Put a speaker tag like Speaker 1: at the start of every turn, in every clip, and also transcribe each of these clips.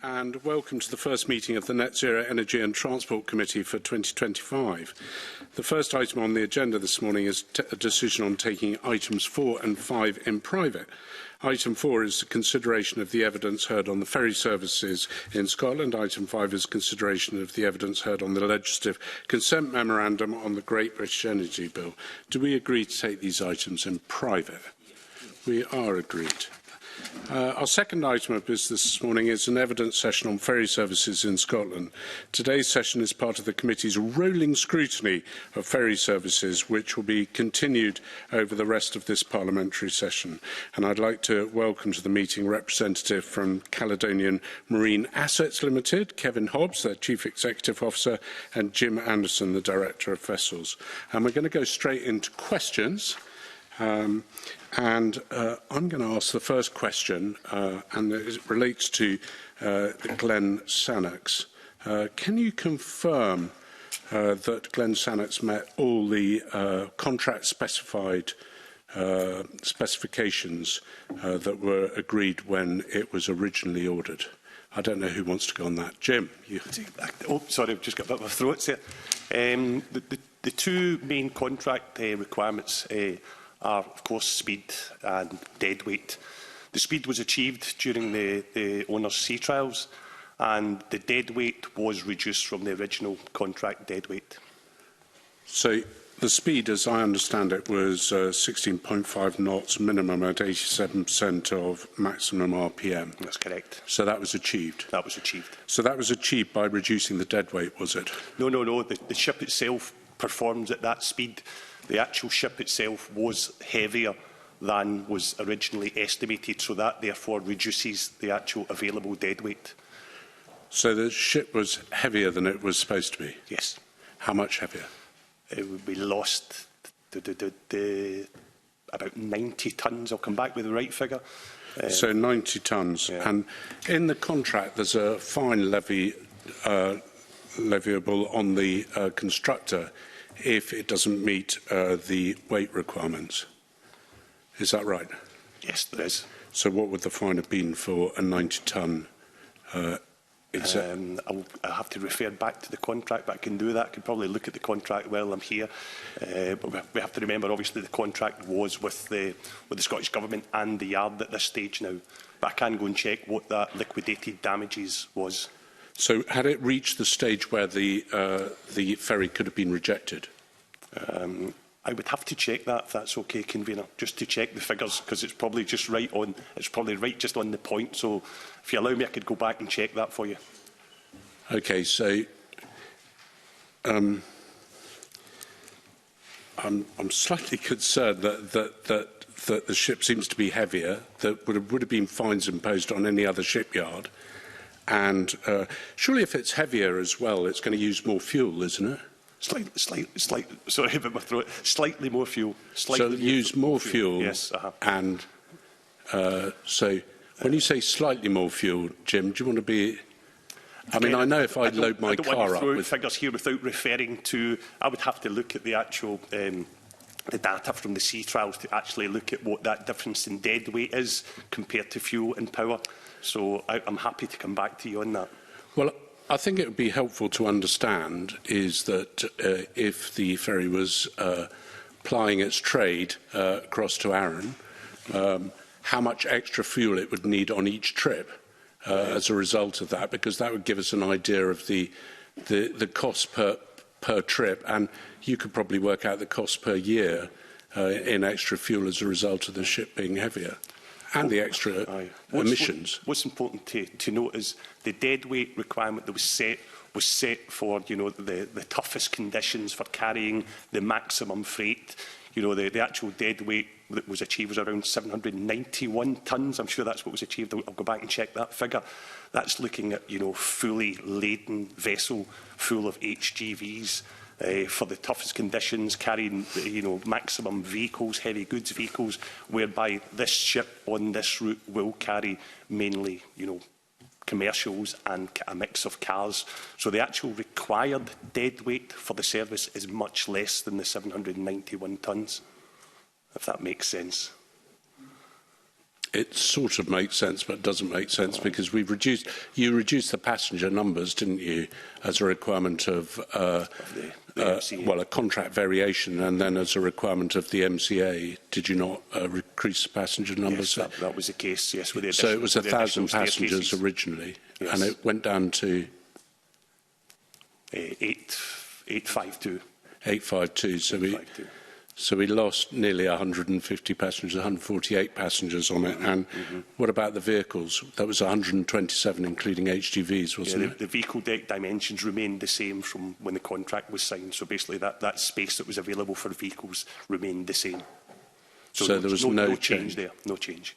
Speaker 1: And welcome to the first meeting of the Net Zero Energy and Transport Committee for 2025. The first item on the agenda this morning is a decision on taking items 4 and 5 in private. Item 4 is the consideration of the evidence heard on the ferry services in Scotland. Item 5 is consideration of the evidence heard on the legislative consent memorandum on the Great British Energy Bill. Do we agree to take these items in private? We are agreed. Our second item of business this morning is an evidence session on ferry services in Scotland. Today's session is part of the committee's rolling scrutiny of ferry services, which will be continued over the rest of this parliamentary session. And I'd like to welcome to the meeting a representative from Caledonian Marine Assets Limited, Kevin Hobbs, their Chief Executive Officer, and Jim Anderson, the Director of Vessels. And we're going to go straight into questions. I'm going to ask the first question, and it relates to Glen Sannox. Can you confirm that Glen Sannox met all the contract specified specifications that were agreed when it was originally ordered? I don't know who wants to go on that. Jim, you.
Speaker 2: Oh, sorry, I've just got a bit of a throat here. The two main contract requirements are, of course, speed and deadweight. The speed was achieved during the owner's sea trials, and the deadweight was reduced from the original contract deadweight.
Speaker 1: So the speed, as I understand it, was 16.5 knots minimum at 87% of maximum RPM.
Speaker 2: That's correct.
Speaker 1: So that was achieved?
Speaker 2: That was achieved.
Speaker 1: So that was achieved by reducing the deadweight, was it?
Speaker 2: No. The ship itself performs at that speed. The actual ship itself was heavier than was originally estimated, so that therefore reduces the actual available deadweight.
Speaker 1: So the ship was heavier than it was supposed to be?
Speaker 2: Yes.
Speaker 1: How much heavier?
Speaker 2: We lost about 90 tonnes. I'll come back with the right figure.
Speaker 1: So 90 tonnes. Yeah. And in the contract, there's a fine leviable on the constructor if it doesn't meet the weight requirements. Is that right?
Speaker 2: Yes, there is.
Speaker 1: So what would the fine have been for a 90-tonne?
Speaker 2: I'll have to refer back to the contract, but I can do that. I could probably look at the contract while I'm here. But we have to remember, obviously, the contract was with the Scottish Government and the Yard at this stage now. But I can go and check what that liquidated damages was.
Speaker 1: So had it reached the stage where the ferry could have been rejected?
Speaker 2: I would have to check that, if that's okay, convener, just to check the figures, because it's probably just right on. It's probably right just on the point. So if you allow me, I could go back and check that for you.
Speaker 1: Okay. So I'm slightly concerned that the ship seems to be heavier. That would have been fines imposed on any other shipyard. And surely if it's heavier as well, it's going to use more fuel, isn't it?
Speaker 2: Sorry about my throat. Slightly more fuel.
Speaker 1: So use more fuel.
Speaker 2: Yes.
Speaker 1: And so when you say slightly more fuel, Jim, do you want to be... I mean, I know if I load my car up... I don't want to throw out
Speaker 2: figures here without referring to... I would have to look at the actual... the data from the sea trials to actually look at what that difference in deadweight is compared to fuel and power. So I'm happy to come back to you on that.
Speaker 1: Well, I think it would be helpful to understand is that if the ferry was plying its trade across to Arran, how much extra fuel it would need on each trip as a result of that, because that would give us an idea of the cost per trip, and you could probably work out the cost per year in extra fuel as a result of the ship being heavier. And the extra emissions.
Speaker 2: What's important to note is the deadweight requirement that was set for the toughest conditions for carrying the maximum freight. The actual deadweight that was achieved was around 791 tonnes. I'm sure that's what was achieved. I'll go back and check that figure. That's looking at fully laden vessel full of HGVs. For the toughest conditions, carrying maximum vehicles, heavy goods vehicles, whereby this ship on this route will carry mainly commercials and a mix of cars. So the actual required deadweight for the service is much less than the 791 tonnes, if that makes sense.
Speaker 1: it sort of makes sense, but doesn't make sense because you reduced the passenger numbers, didn't you, as a requirement of well, a contract variation, and then as a requirement of the MCA, did you not increase the passenger numbers?
Speaker 2: Yes, that was the case. Yes, with the
Speaker 1: so it was 1,000 passengers
Speaker 2: staircases
Speaker 1: originally,
Speaker 2: yes.
Speaker 1: and it went down to
Speaker 2: 852.
Speaker 1: 852. So we lost nearly 150 passengers, 148 passengers on it. And what about the vehicles? That was 127, including HGVs, wasn't it?
Speaker 2: The vehicle deck dimensions remained the same from when the contract was signed. So basically that space that was available for vehicles remained the same.
Speaker 1: So there was no
Speaker 2: change there, no change.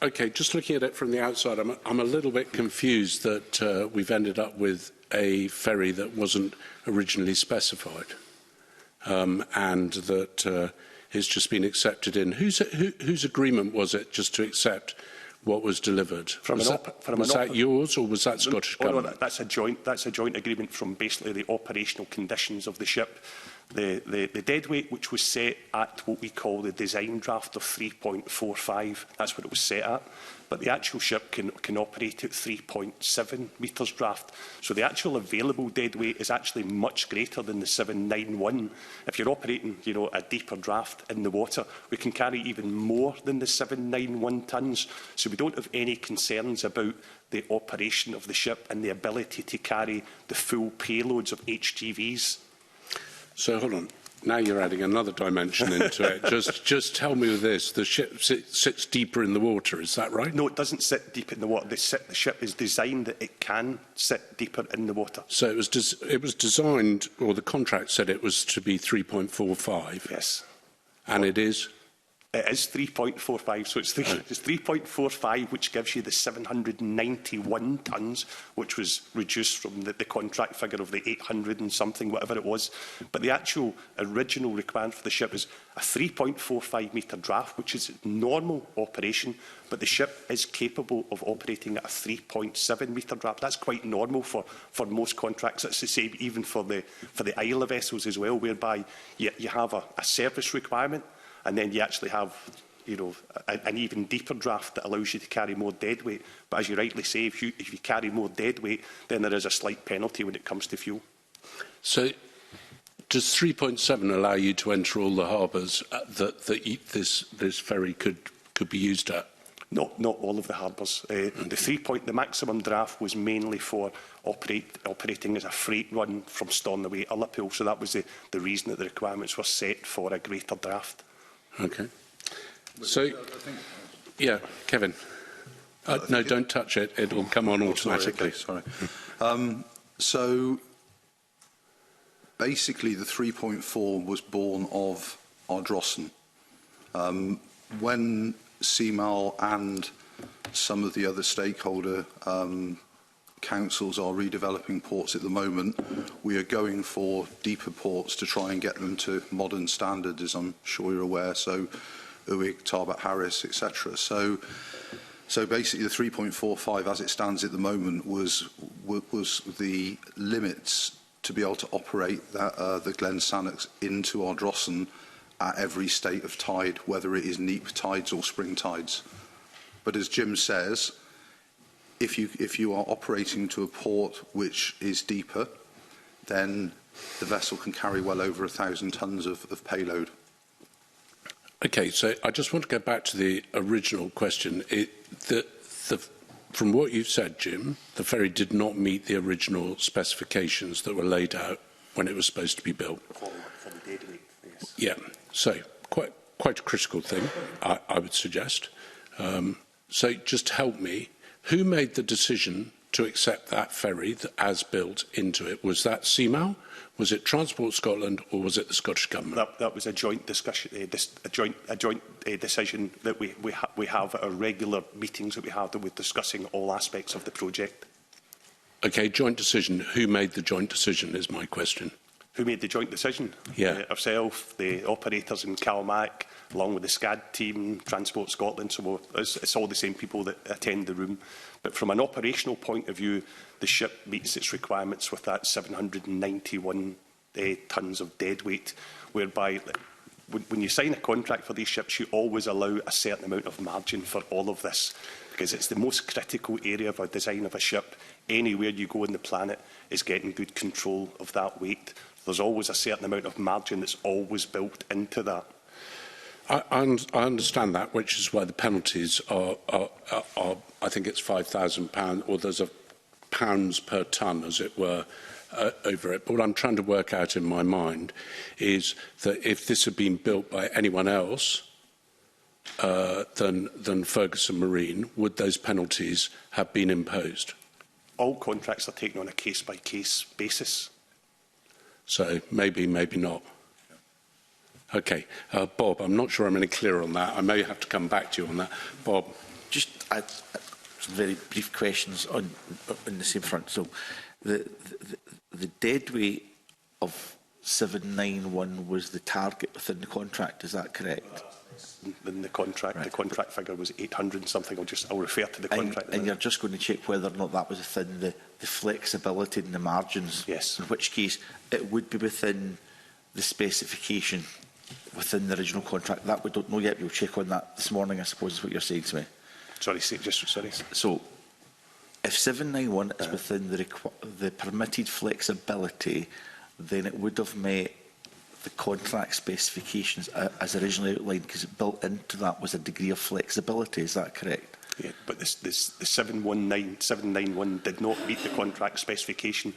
Speaker 1: OK, just looking at it from the outside, I'm a little bit confused that we've ended up with a ferry that wasn't originally specified. And that it's just been accepted in. Whose agreement was it just to accept what was delivered? Was that yours or was that Scottish Government?
Speaker 2: No, that's a joint agreement from basically the operational conditions of the ship. The deadweight, which was set at what we call the design draft of 3.45, that's what it was set at. But the actual ship can operate at 3.7 metres draft. So the actual available deadweight is actually much greater than the 791. If you're operating, a deeper draft in the water, we can carry even more than the 791 tonnes. So we don't have any concerns about the operation of the ship and the ability to carry the full payloads of HGVs.
Speaker 1: So hold on. Now you're adding another dimension into it. Just tell me with this. The ship sits deeper in the water, is that right?
Speaker 2: No, it doesn't sit deep in the water. The ship is designed that it can sit deeper in the water.
Speaker 1: So it was designed, or the contract said it was to be 3.45.
Speaker 2: Yes.
Speaker 1: And it is?
Speaker 2: It is 3.45, so it's 3.45, which gives you the 791 tonnes, which was reduced from the contract figure of the 800 and something, whatever it was. But the actual original requirement for the ship is a 3.45 metre draft, which is normal operation, but the ship is capable of operating at a 3.7 metre draft. That's quite normal for most contracts. That's the same even for the Isla vessels as well, whereby you have a service requirement, and then you actually have, an even deeper draft that allows you to carry more deadweight. But as you rightly say, if you carry more deadweight, then there is a slight penalty when it comes to fuel.
Speaker 1: So does 3.7 allow you to enter all the harbours that this ferry could be used at?
Speaker 2: Not all of the harbours. The maximum draft was mainly for operating as a freight run from Stornoway, Ullapool. So that was the reason that the requirements were set for a greater draft.
Speaker 1: Okay. So, yeah, Kevin. No, don't touch it. It will come on automatically.
Speaker 3: Sorry. So, basically, the 3.4 was born of Ardrossan. When CMAL and some of the other stakeholder councils are redeveloping ports at the moment, we are going for deeper ports to try and get them to modern standards, as I'm sure you're aware, so Uig, Tarbert Harris, etc. So basically the 3.45 as it stands at the moment was the limits to be able to operate the Glen Sannox into Ardrossan at every state of tide, whether it is neap tides or spring tides. But as Jim says, if you are operating to a port which is deeper, then the vessel can carry well over 1,000 tonnes of payload.
Speaker 1: Okay, so I just want to go back to the original question. From what you've said, Jim, the ferry did not meet the original specifications that were laid out when it was supposed to be built.
Speaker 2: For the deadweight, yes.
Speaker 1: Yeah, so quite a critical thing, I would suggest. So just help me. Who made the decision to accept that ferry as built into it? Was that CMAL? Was it Transport Scotland, or was it the Scottish Government?
Speaker 2: That was a joint discussion, a joint decision that we have at our regular meetings that we have with discussing all aspects of the project. Okay,
Speaker 1: joint decision. Who made the joint decision is my question.
Speaker 2: Who made the joint decision?
Speaker 1: Yeah.
Speaker 2: Ourselves, the operators in Calmac, along with the SCAD team, Transport Scotland, so it's all the same people that attend the room. But from an operational point of view, the ship meets its requirements with that 791 tonnes of deadweight, whereby when you sign a contract for these ships, you always allow a certain amount of margin for all of this, because it's the most critical area of a design of a ship. Anywhere you go on the planet is getting good control of that weight. There's always a certain amount of margin that's always built into that.
Speaker 1: I understand that, which is why the penalties are I think it's £5,000, or there's a pounds per tonne, as it were, over it. But what I'm trying to work out in my mind is that if this had been built by anyone else than Ferguson Marine, would those penalties have been imposed?
Speaker 2: All contracts are taken on a case-by-case basis.
Speaker 1: So maybe, maybe not. Okay. Bob, I'm not sure I'm any clearer on that. I may have to come back to you on that. Bob.
Speaker 4: Just some very brief questions on the same front. So the dead weight of 791 was the target within the contract, is that correct?
Speaker 2: In the contract,
Speaker 4: right.
Speaker 2: The contract figure was 800 and something. I'll refer to the contract.
Speaker 4: And you're just going to check whether or not that was within the flexibility and the margins?
Speaker 2: Yes.
Speaker 4: In which case it would be within the specification within the original contract. That we don't know yet. We'll check on that this morning, I suppose, is what you're saying to me.
Speaker 2: Sorry.
Speaker 4: So, if 791 is within the permitted flexibility, then it would have met the contract specifications as originally outlined, because built into that was a degree of flexibility. Is that correct?
Speaker 2: Yeah, but the 791 did not meet the contract specification.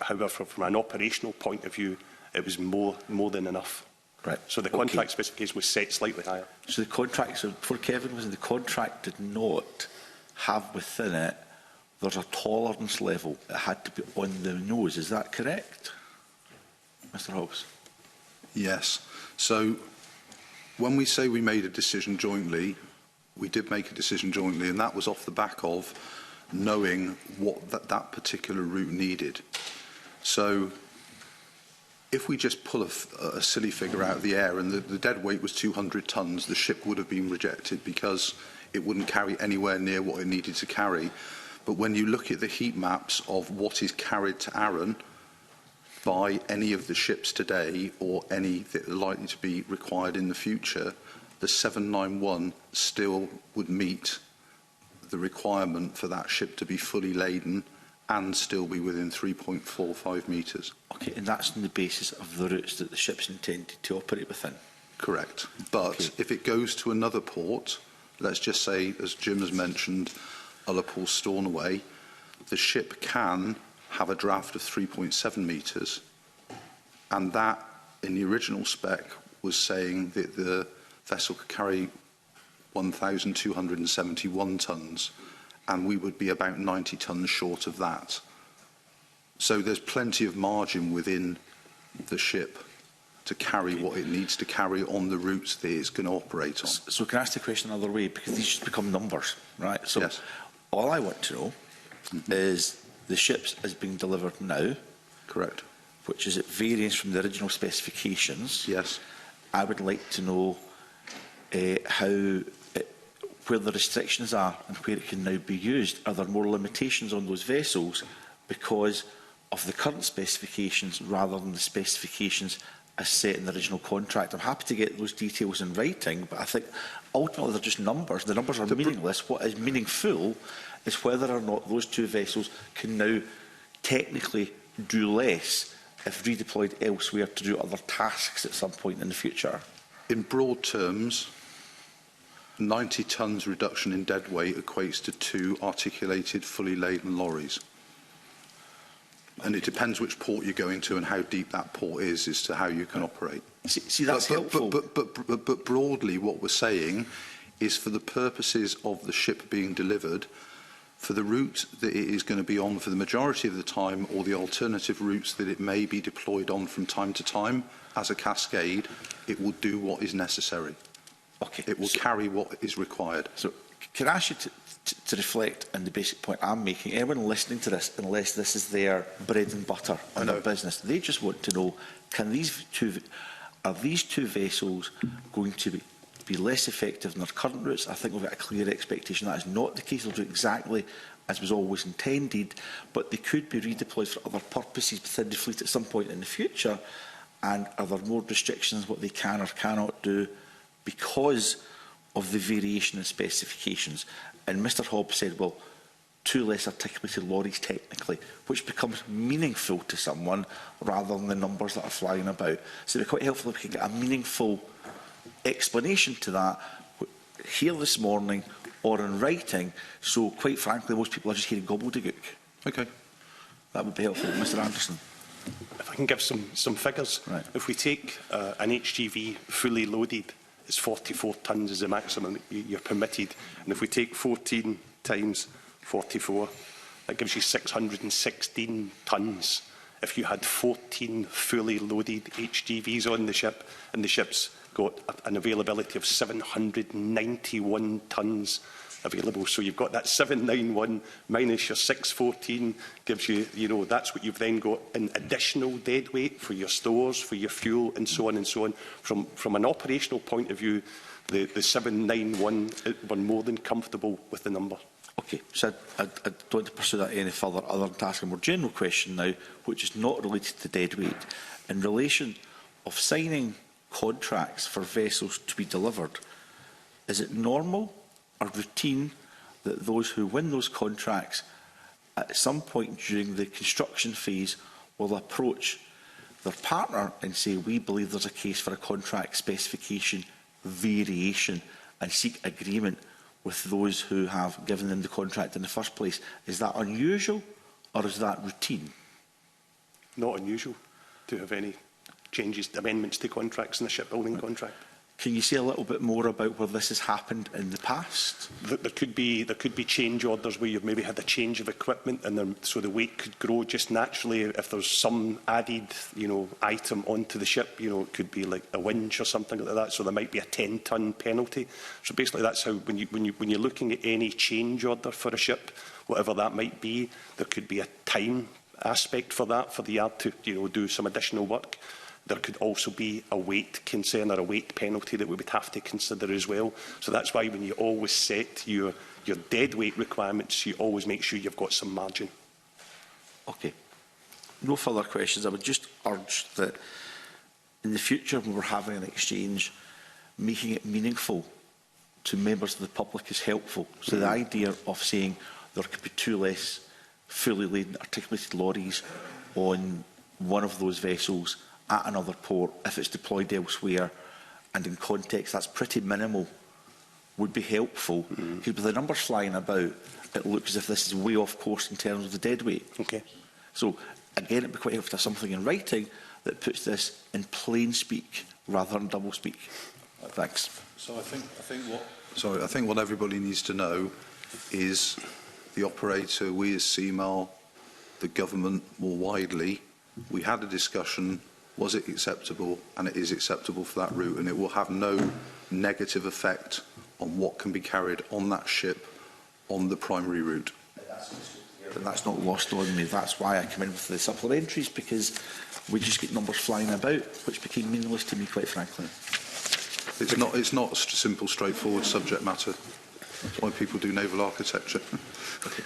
Speaker 2: However, from an operational point of view, it was more than enough.
Speaker 4: Right.
Speaker 2: So the contract specification was set slightly higher. So
Speaker 4: the contract, so before Kevin was in, the contract did not have within it, there's a tolerance level. It had to be on the nose. Is that correct, Mr. Hobbs?
Speaker 3: Yes. So when we say we made a decision jointly, we did make a decision jointly, and that was off the back of knowing what that particular route needed. So if we just pull a silly figure out of the air and the dead weight was 200 tonnes, the ship would have been rejected because it wouldn't carry anywhere near what it needed to carry. But when you look at the heat maps of what is carried to Arran by any of the ships today or any that are likely to be required in the future, the 791 still would meet the requirement for that ship to be fully laden and still be within 3.45 metres.
Speaker 4: Okay, and that's on the basis of the routes that the ship's intended to operate within?
Speaker 3: Correct. But if it goes to another port, let's just say, as Jim has mentioned, Ullapool Stornoway, the ship can have a draft of 3.7 metres, and that, in the original spec, was saying that the vessel could carry 1,271 tonnes, and we would be about 90 tonnes short of that. So there's plenty of margin within the ship to carry what it needs to carry on the routes that it's going to operate on.
Speaker 4: So can I ask the question another way? Because these just become numbers, right? So
Speaker 3: yes.
Speaker 4: All I want to know is the ship is being delivered now.
Speaker 3: Correct.
Speaker 4: Which is at variance from the original specifications.
Speaker 3: Yes.
Speaker 4: I would like to know where the restrictions are and where it can now be used. Are there more limitations on those vessels because of the current specifications rather than the specifications as set in the original contract? I'm happy to get those details in writing, but I think ultimately they're just numbers. The numbers are meaningless. What is meaningful is whether or not those two vessels can now technically do less if redeployed elsewhere to do other tasks at some point in the future.
Speaker 3: In broad terms, 90 tonnes reduction in dead weight equates to 2 articulated, fully laden lorries. And it depends which port you're going to and how deep that port is as to how you can operate.
Speaker 4: See, that's helpful.
Speaker 3: But broadly, what we're saying is, for the purposes of the ship being delivered, for the route that it is going to be on for the majority of the time, or the alternative routes that it may be deployed on from time to time as a cascade, it will do what is necessary.
Speaker 4: Okay.
Speaker 3: It will carry what is required.
Speaker 4: So, can I ask you to reflect on the basic point I'm making? Anyone listening to this, unless this is their bread and butter on their business, they just want to know: are these two vessels going to be less effective than their current routes? I think we've got a clear expectation that is not the case. They'll do exactly as was always intended, but they could be redeployed for other purposes within the fleet at some point in the future. And are there more restrictions what they can or cannot do because of the variation in specifications? And Mr Hobbs said, well, 2 less articulated lorries technically, which becomes meaningful to someone rather than the numbers that are flying about. So it would be quite helpful if we could get a meaningful explanation to that here this morning or in writing. So quite frankly, most people are just hearing gobbledygook.
Speaker 3: Okay.
Speaker 4: That would be helpful. Mr Anderson.
Speaker 2: If I can give some figures.
Speaker 4: Right.
Speaker 2: If we take an HGV fully loaded, it's 44 tonnes is the maximum that you're permitted. And if we take 14 times 44, that gives you 616 tonnes. If you had 14 fully loaded HGVs on the ship, and the ship's got an availability of 791 tonnes available. So you've got that 791 minus your 614 gives you, that's what you've then got in additional dead weight for your stores, for your fuel, and so on and so on. From an operational point of view, the 791, we're more than comfortable with the number.
Speaker 4: Okay, so I don't want to pursue that any further other than to ask a more general question now, which is not related to dead weight. In relation of signing contracts for vessels to be delivered, is it normal or routine that those who win those contracts at some point during the construction phase will approach their partner and say, we believe there's a case for a contract specification variation, and seek agreement with those who have given them the contract in the first place? Is that unusual or is that routine?
Speaker 2: Not unusual to have any changes, amendments to contracts in the shipbuilding contract.
Speaker 4: Can you say a little bit more about where this has happened in the past?
Speaker 2: There could be change orders where you've maybe had a change of equipment, and so the weight could grow just naturally if there's some added, item onto the ship. It could be like a winch or something like that. So there might be a 10-ton penalty. So basically, that's how when you're looking at any change order for a ship, whatever that might be, there could be a time aspect for that for the yard to do some additional work. There could also be a weight concern or a weight penalty that we would have to consider as well. So that's why when you always set your dead weight requirements, you always make sure you've got some margin.
Speaker 4: Okay. No further questions. I would just urge that in the future, when we're having an exchange, making it meaningful to members of the public is helpful. So the idea of saying there could be 2 less fully laden articulated lorries on one of those vessels at another port, if it's deployed elsewhere, and in context that's pretty minimal, would be helpful. Because with the numbers flying about, it looks as if this is way off course in terms of the dead weight.
Speaker 2: Okay.
Speaker 4: So, again, it would be quite helpful to have something in writing that puts this in plain speak rather than double speak. Thanks.
Speaker 3: So I think what everybody needs to know is the operator, we as CMAL, the government more widely, we had a discussion. Was it acceptable? And it is acceptable for that route, and it will have no negative effect on what can be carried on that ship on the primary route.
Speaker 4: But that's not lost on me. That's why I come in with the supplementaries, because we just get numbers flying about, which became meaningless to me, quite frankly.
Speaker 3: It's not a simple, straightforward subject matter. That's why people do naval architecture.
Speaker 4: Okay.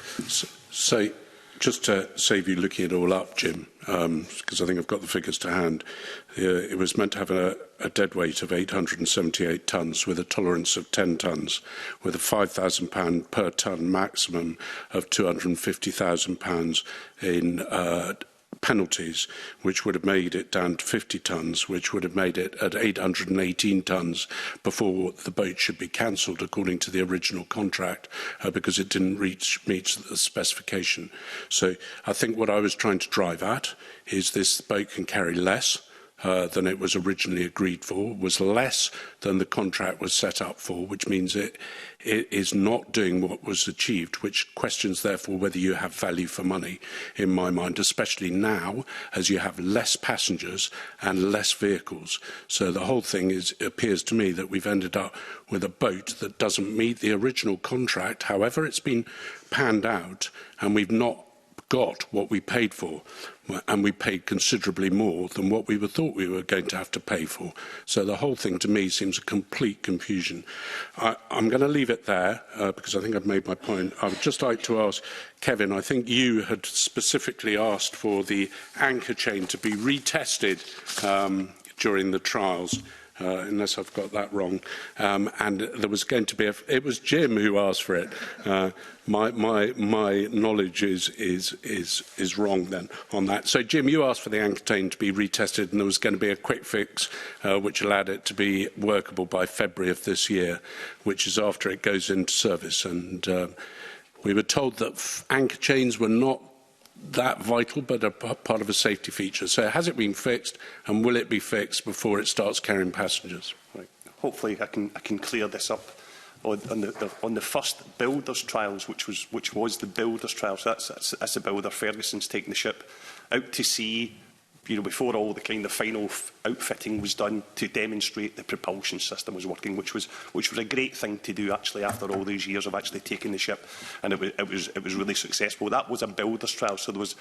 Speaker 1: So, just to save you looking it all up, Jim, because I think I've got the figures to hand, it was meant to have a dead weight of 878 tonnes with a tolerance of 10 tonnes, with a £5,000 per tonne maximum of £250,000 in penalties, which would have made it down to 50 tonnes, which would have made it at 818 tonnes before the boat should be cancelled according to the original contract, because it didn't meet the specification. So I think what I was trying to drive at is this boat can carry less than it was originally agreed for, was less than the contract was set up for, which means it is not doing what was achieved, which questions, therefore, whether you have value for money, in my mind, especially now, as you have less passengers and less vehicles. So the whole thing appears to me that we've ended up with a boat that doesn't meet the original contract, however it's been panned out, and we've not got what we paid for, and we paid considerably more than what we thought we were going to have to pay for. So the whole thing to me seems a complete confusion. I'm going to leave it there because I think I've made my point. I would just like to ask Kevin, I think you had specifically asked for the anchor chain to be retested during the trials. Unless I've got that wrong, and there was going to be it was Jim who asked for it. My knowledge is wrong then on that. So Jim, you asked for the anchor chain to be retested, and there was going to be a quick fix which allowed it to be workable by February of this year, which is after it goes into service. And we were told that anchor chains were not that vital, but a part of a safety feature. So has it been fixed, and will it be fixed before it starts carrying passengers?
Speaker 2: Right. Hopefully I can clear this up. On the first builders trials, which was the builders trials, that's the builder Ferguson's taking the ship out to sea, before all the kind of final outfitting was done, to demonstrate the propulsion system was working, which was a great thing to do actually after all these years of actually taking the ship, and it was really successful. That was a builders trial, so there was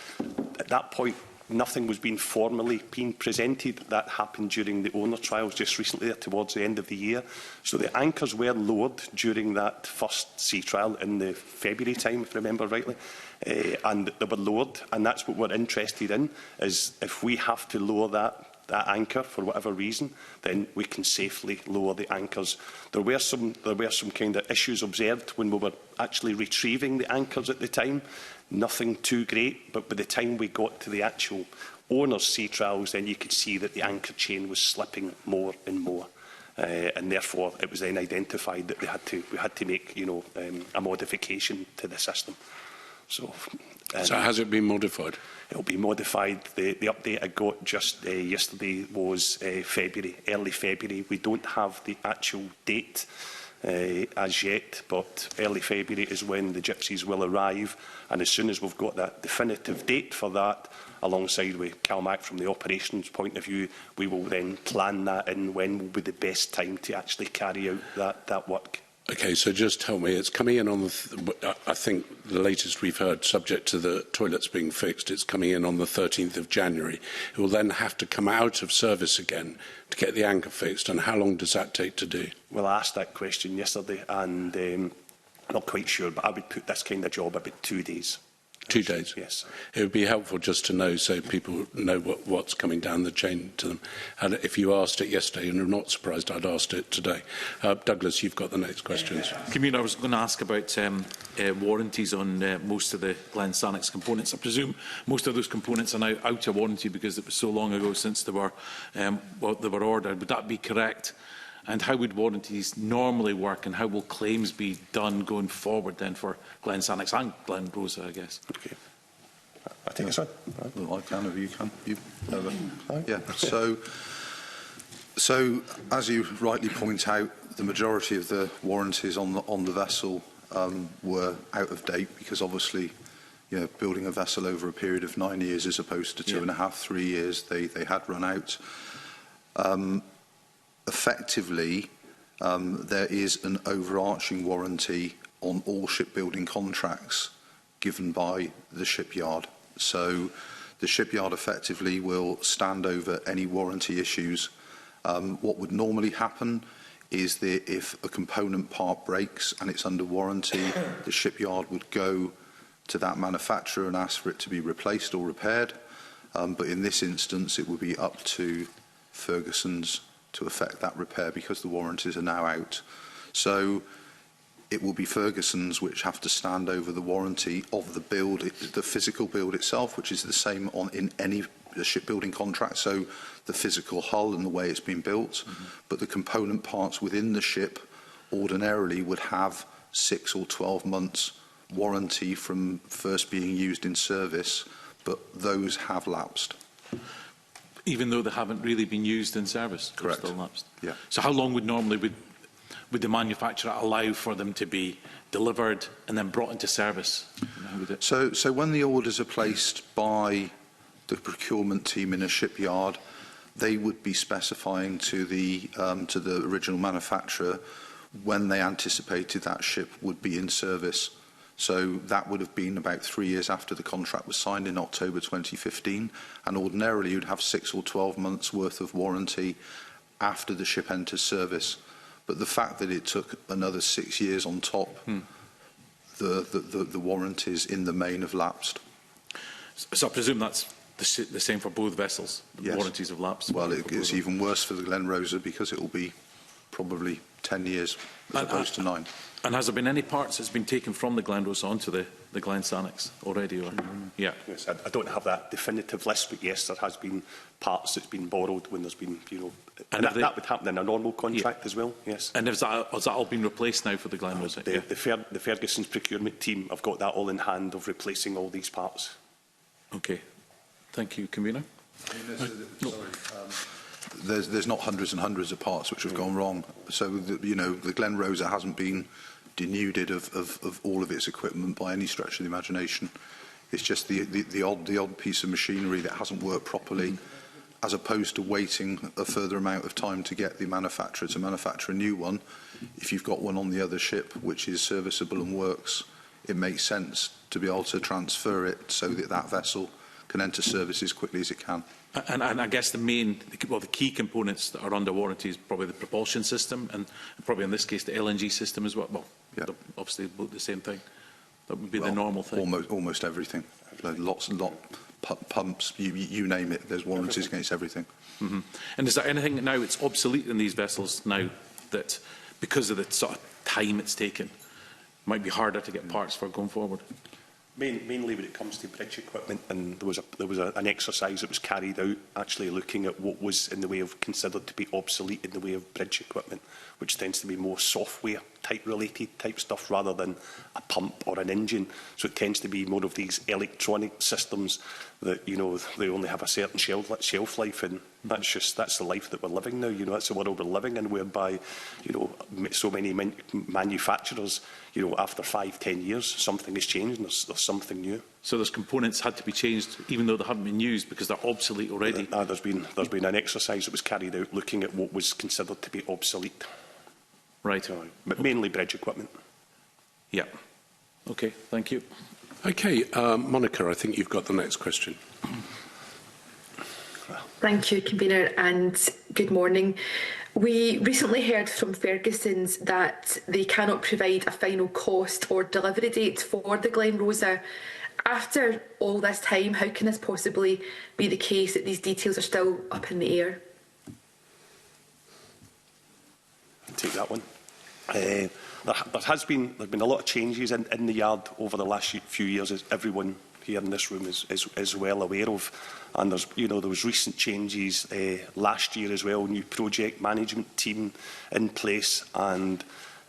Speaker 2: at that point nothing was being formally presented. That happened during the owner trials just recently, towards the end of the year. So the anchors were lowered during that first sea trial in the February time, if I remember rightly. And they were lowered, and that's what we're interested in, is if we have to lower that anchor for whatever reason, then we can safely lower the anchors. There were some kind of issues observed when we were actually retrieving the anchors at the time. Nothing too great, but by the time we got to the actual owner's sea trials, then you could see that the anchor chain was slipping more and more. And therefore, it was then identified that we had to make a modification to the system. So
Speaker 1: has it been modified?
Speaker 2: It'll be modified. The update I got just yesterday was early February. We don't have the actual date as yet, but early February is when the gypsies will arrive. And as soon as we've got that definitive date for that, alongside with CalMac from the operations point of view, we will then plan that in when will be the best time to actually carry out that work.
Speaker 1: Okay, so just tell me, it's coming in on I think the latest we've heard, subject to the toilets being fixed, it's coming in on the 13th of January. It will then have to come out of service again to get the anchor fixed, and how long does that take to do?
Speaker 2: Well, I asked that question yesterday, and I'm not quite sure, but I would put this kind of job about 2 days.
Speaker 1: 2 days?
Speaker 2: Yes.
Speaker 1: It would be helpful just to know, so people know what's coming down the chain to them. And if you asked it yesterday, and I'm not surprised I'd asked it today. Douglas, you've got the next questions.
Speaker 5: Commissioner, I was going to ask about warranties on most of the Glen Sannox components. I presume most of those components are now out of warranty because it was so long ago since they were ordered. Would that be correct? And how would warranties normally work, and how will claims be done going forward then for Glen Sannox and Glen Rosa, I guess?
Speaker 2: Okay. I think it's on.
Speaker 3: Well, I can, if you can. Yeah. So, as you rightly point out, the majority of the warranties on the vessel were out of date because, obviously, building a vessel over a period of 9 years as opposed to 2.5, 3 years, they had run out. Effectively, there is an overarching warranty on all shipbuilding contracts given by the shipyard. So the shipyard effectively will stand over any warranty issues. What would normally happen is that if a component part breaks and it's under warranty, the shipyard would go to that manufacturer and ask for it to be replaced or repaired. But in this instance, it would be up to Ferguson's to effect that repair because the warranties are now out. So it will be Ferguson's which have to stand over the warranty of the build, the physical build itself, which is the same in any shipbuilding contract, so the physical hull and the way it's been built, but the component parts within the ship ordinarily would have 6 or 12 months warranty from first being used in service, but those have lapsed.
Speaker 5: Even though they haven't really been used in service?
Speaker 3: Correct.
Speaker 5: Still lapsed.
Speaker 3: Yeah.
Speaker 5: So how long would the manufacturer allow for them to be delivered and then brought into service?
Speaker 3: So when the orders are placed by the procurement team in a shipyard, they would be specifying to the original manufacturer when they anticipated that ship would be in service. So that would have been about 3 years after the contract was signed in October 2015, and ordinarily you'd have 6 or 12 months worth of warranty after the ship enters service. But the fact that it took another 6 years on top, the warranties in the main have lapsed.
Speaker 5: So I presume that's the same for both vessels? The
Speaker 3: Yes.
Speaker 5: warranties have lapsed?
Speaker 3: Well, it's even worse for the Glen Rosa because it will be probably 10 years as opposed to 9.
Speaker 5: And has there been any parts that's been taken from the Glen Rosa onto the Glen Sannox already? Or? Yeah.
Speaker 2: Yes, I don't have that definitive list, but yes, there has been parts that's been borrowed when there's been, and that would happen in a normal contract as well, yes.
Speaker 5: And has that all been replaced now for the Glen Rosa?
Speaker 2: The Ferguson's procurement team have got that all in hand of replacing all these parts.
Speaker 5: Okay. Thank you, Convener.
Speaker 3: There's not hundreds and hundreds of parts which have gone wrong. So, the Glen Rosa hasn't been denuded of all of its equipment by any stretch of the imagination. It's just the odd piece of machinery that hasn't worked properly, as opposed to waiting a further amount of time to get the manufacturer to manufacture a new one. If you've got one on the other ship which is serviceable and works, it makes sense to be able to transfer it so that that vessel can enter service as quickly as it can.
Speaker 5: And I guess the key components that are under warranty is probably the propulsion system and probably in this case the LNG system as well. Well,
Speaker 3: yeah.
Speaker 5: Obviously both the same thing. That would be the normal thing.
Speaker 3: Almost everything. Pumps, you name it, there's warranties against everything.
Speaker 5: Mm-hmm. And is there anything now that's obsolete in these vessels now that, because of the sort of time it's taken, might be harder to get parts for going forward?
Speaker 2: Mainly when it comes to bridge equipment, and there was an exercise that was carried out actually looking at what was in the way of considered to be obsolete in the way of bridge equipment, which tends to be more software type related type stuff rather than a pump or an engine. So it tends to be more of these electronic systems that, they only have a certain shelf life, and that's the life that we're living now. That's the world we're living in, whereby, so many manufacturers, after 5-10 years, something has changed and there's something new.
Speaker 5: So those components had to be changed even though they haven't been used because they're obsolete already?
Speaker 2: There's been an exercise that was carried out looking at what was considered to be obsolete.
Speaker 5: Right.
Speaker 2: But mainly bridge equipment.
Speaker 5: Yeah. Okay, thank you.
Speaker 1: Okay, Monica, I think you've got the next question.
Speaker 6: Thank you, Convener, and good morning. We recently heard from Ferguson's that they cannot provide a final cost or delivery date for the Glen Rosa. After all this time, how can this possibly be the case that these details are still up in the air?
Speaker 2: I'll take that one. There's been a lot of changes in the yard over the last few years, as everyone here in this room is well aware of. And there was recent changes last year as well, new project management team in place, and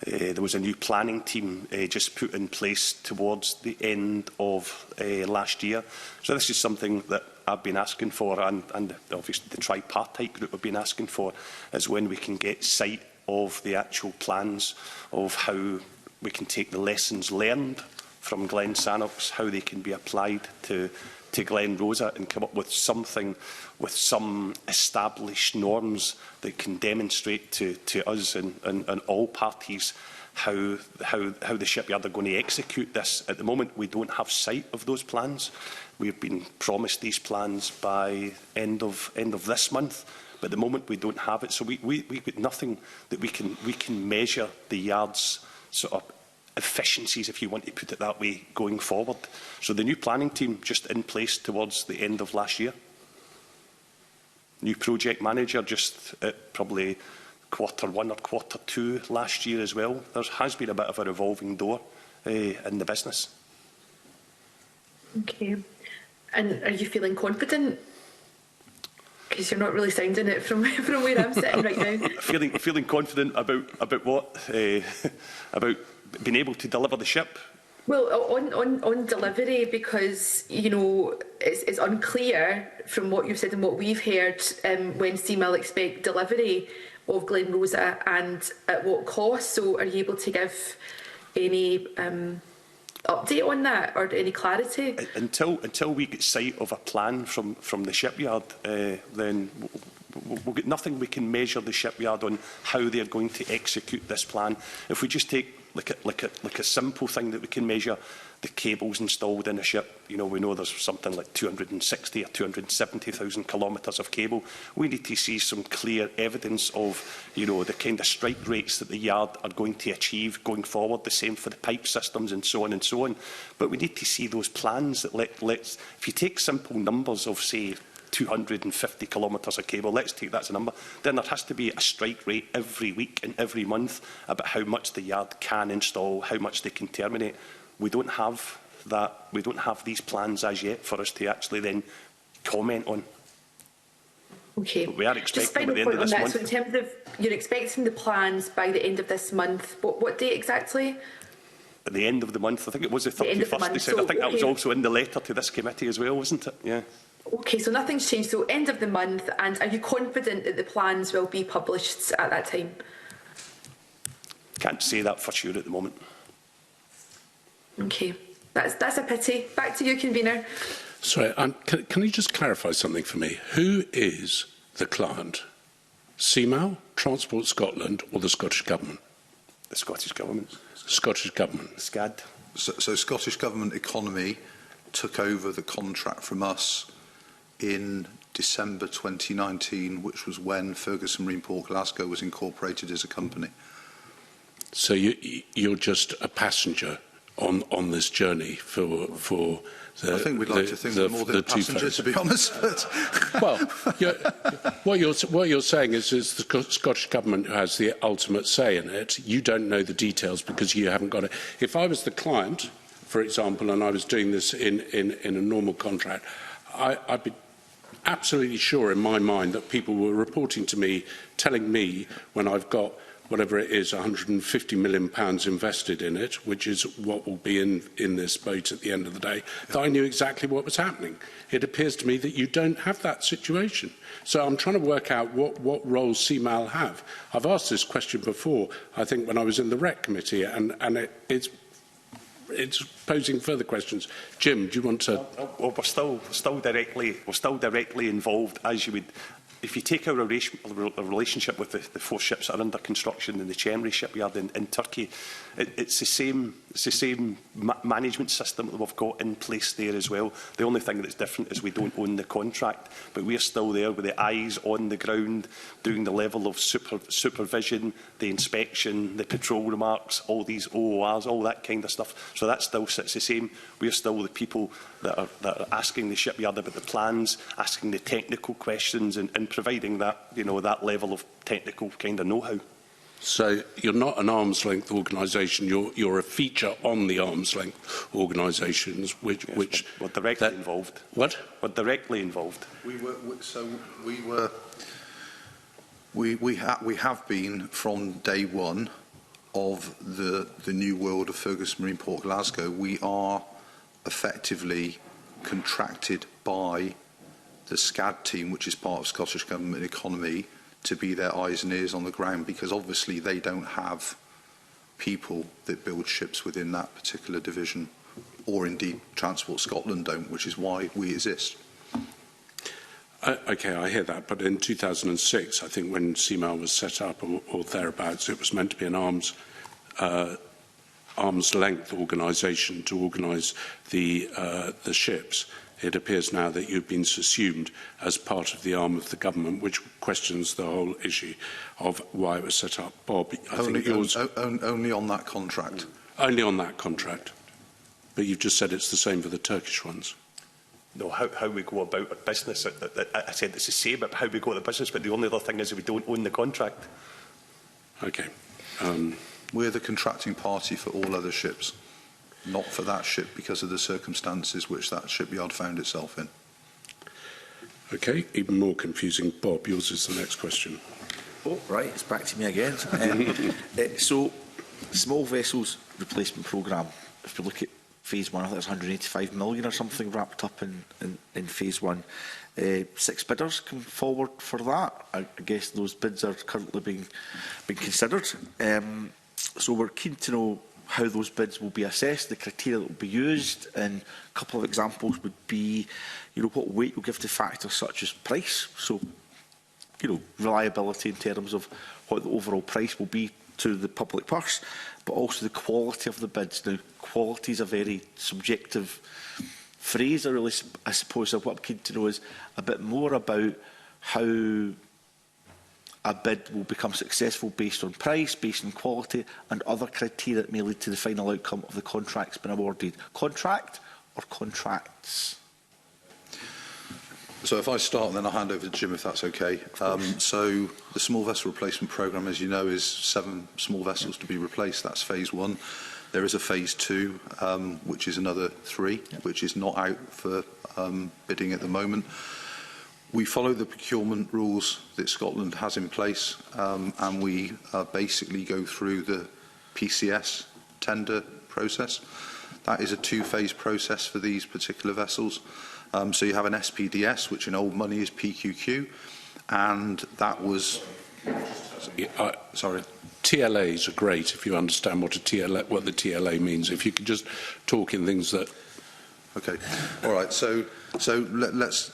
Speaker 2: there was a new planning team just put in place towards the end of last year. So this is something that I've been asking for, and obviously the tripartite group have been asking for, is when we can get sight of the actual plans of how we can take the lessons learned from Glen Sannox, how they can be applied to Glen Rosa, and come up with something with some established norms that can demonstrate to us and all parties how the shipyard are going to execute this. At the moment, we don't have sight of those plans. We've been promised these plans by end of this month, but at the moment we don't have it. So we've got nothing that we can measure the yard's sort of efficiencies, if you want to put it that way, going forward. So the new planning team just in place towards the end of last year. New project manager just at probably Q1 or Q2 last year as well. There has been a bit of a revolving door in the business.
Speaker 6: Okay. And are you feeling confident? Because you're not really sounding it from where I'm sitting right now.
Speaker 2: Feeling confident about what? About being able to deliver the ship?
Speaker 6: Well, on delivery, because it's unclear from what you've said and what we've heard when CMA expect delivery of Glen Rosa and at what cost. So, are you able to give any update on that or any clarity?
Speaker 2: Until we get sight of a plan from the shipyard, then we've got nothing we can measure the shipyard on how they're going to execute this plan. If we just take like a simple thing that we can measure, the cables installed in a ship, you know, we know there's something like 260 or 270,000 kilometres of cable. We need to see some clear evidence of, you know, the kind of strike rates that the yard are going to achieve going forward, the same for the pipe systems and so on and so on. But we need to see those plans that let's, if you take simple numbers of, say, 250 kilometres of cable, let's take that as a number, then there has to be a strike rate every week and every month about how much the yard can install, how much they can terminate. We don't have that. We don't have these plans as yet for us to actually then comment on.
Speaker 6: Okay.
Speaker 2: But we are expecting at the end of this month.
Speaker 6: So in terms of, you're expecting the plans by the end of this month. What date exactly?
Speaker 2: At the end of the month, I think it was the 31st. They said. I think that was also in the letter to this committee as well, wasn't it? Yeah.
Speaker 6: Okay, so nothing's changed. So end of the month, and are you confident that the plans will be published at that time?
Speaker 2: Can't say that for sure at the moment.
Speaker 6: Okay, that's a pity. Back to you, convener.
Speaker 1: Sorry, can you just clarify something for me? Who is the client? CMAL, Transport Scotland, or the Scottish Government?
Speaker 2: The Scottish Government.
Speaker 1: Scottish Government.
Speaker 2: SCAD.
Speaker 3: So Scottish Government Economy took over the contract from us in December 2019, which was when Ferguson Marine Port Glasgow was incorporated as a company.
Speaker 1: So you're just a passenger on this journey for the.
Speaker 3: I think we'd like to think we're more than a passenger, to be honest. But
Speaker 1: well, what you're saying is the Scottish Government who has the ultimate say in it. You don't know the details because you haven't got it. If I was the client, for example, and I was doing this in a normal contract, I'd be absolutely sure in my mind that people were reporting to me, telling me when I've got whatever it is, £150 million invested in it, which is what will be in this boat at the end of the day, that I knew exactly what was happening. It appears to me that you don't have that situation. So I'm trying to work out what role CMAL have. I've asked this question before, I think when I was in the REC committee, and it's posing further questions. Jim, do you want to?
Speaker 2: Well, we're still directly involved, as you would. If you take our relationship with the 4 ships that are under construction in the Chemry shipyard in Turkey, it's the same management system that we've got in place there as well. The only thing that's different is we don't own the contract, but we're still there with the eyes on the ground, doing the level of supervision, the inspection, the patrol remarks, all these OORs, all that kind of stuff. So that still sits the same. We're still the people that are asking the shipyard about the plans, asking the technical questions, and providing that, you know, that level of technical kind of know-how.
Speaker 1: So you're not an arm's length organisation. You're a feature on the arm's length organisations, which
Speaker 2: we're directly involved.
Speaker 1: What?
Speaker 2: We're directly involved.
Speaker 3: We have been from day one of the new world of Ferguson Marine Port Glasgow. We are effectively contracted by the SCAD team, which is part of Scottish Government Economy, to be their eyes and ears on the ground, because obviously they don't have people that build ships within that particular division, or indeed Transport Scotland don't, which is why we exist.
Speaker 1: Okay, I hear that, but in 2006, I think when CMAL was set up, or thereabouts, it was meant to be an arm's length organisation to organise the ships. It appears now that you've been subsumed as part of the arm of the government, which questions the whole issue of why it was set up. Bob,
Speaker 3: only on that contract.
Speaker 1: Only on that contract. But you've just said it's the same for the Turkish ones.
Speaker 2: No, how we go about our business. I said it's the same about how we go about the business, but the only other thing is that we don't own the contract.
Speaker 1: Okay.
Speaker 3: We're the contracting party for all other ships. Not for that ship because of the circumstances which that shipyard found itself in.
Speaker 1: Okay, even more confusing. Bob, yours is the next question.
Speaker 4: Oh, right, it's back to me again. So, small vessels replacement programme, if you look at phase 1, I think there's 185 million or something wrapped up in phase 1. 6 bidders come forward for that. I guess those bids are currently being considered. So we're keen to know how those bids will be assessed, the criteria that will be used, and a couple of examples would be, you know, what weight we'll give to factors such as price. So, reliability in terms of what the overall price will be to the public purse, but also the quality of the bids. Now, quality is a very subjective phrase, I suppose. So what I'm keen to know is a bit more about how a bid will become successful based on price, based on quality, and other criteria that may lead to the final outcome of the contracts being awarded. Contract or contracts?
Speaker 3: So if I start, and then I'll hand over to Jim, if that's okay. So the small vessel replacement programme, as you know, is 7 small vessels to be replaced. That's phase 1. There is a phase 2, which is another 3, which is not out for bidding at the moment. We follow the procurement rules that Scotland has in place, and we basically go through the PCS tender process. That is a 2-phase process for these particular vessels. So you have an SPDS, which in old money is PQQ, and that was... Sorry.
Speaker 1: TLAs are great if you understand what the TLA means. If you could just talk in things that...
Speaker 3: Okay. All right. So let's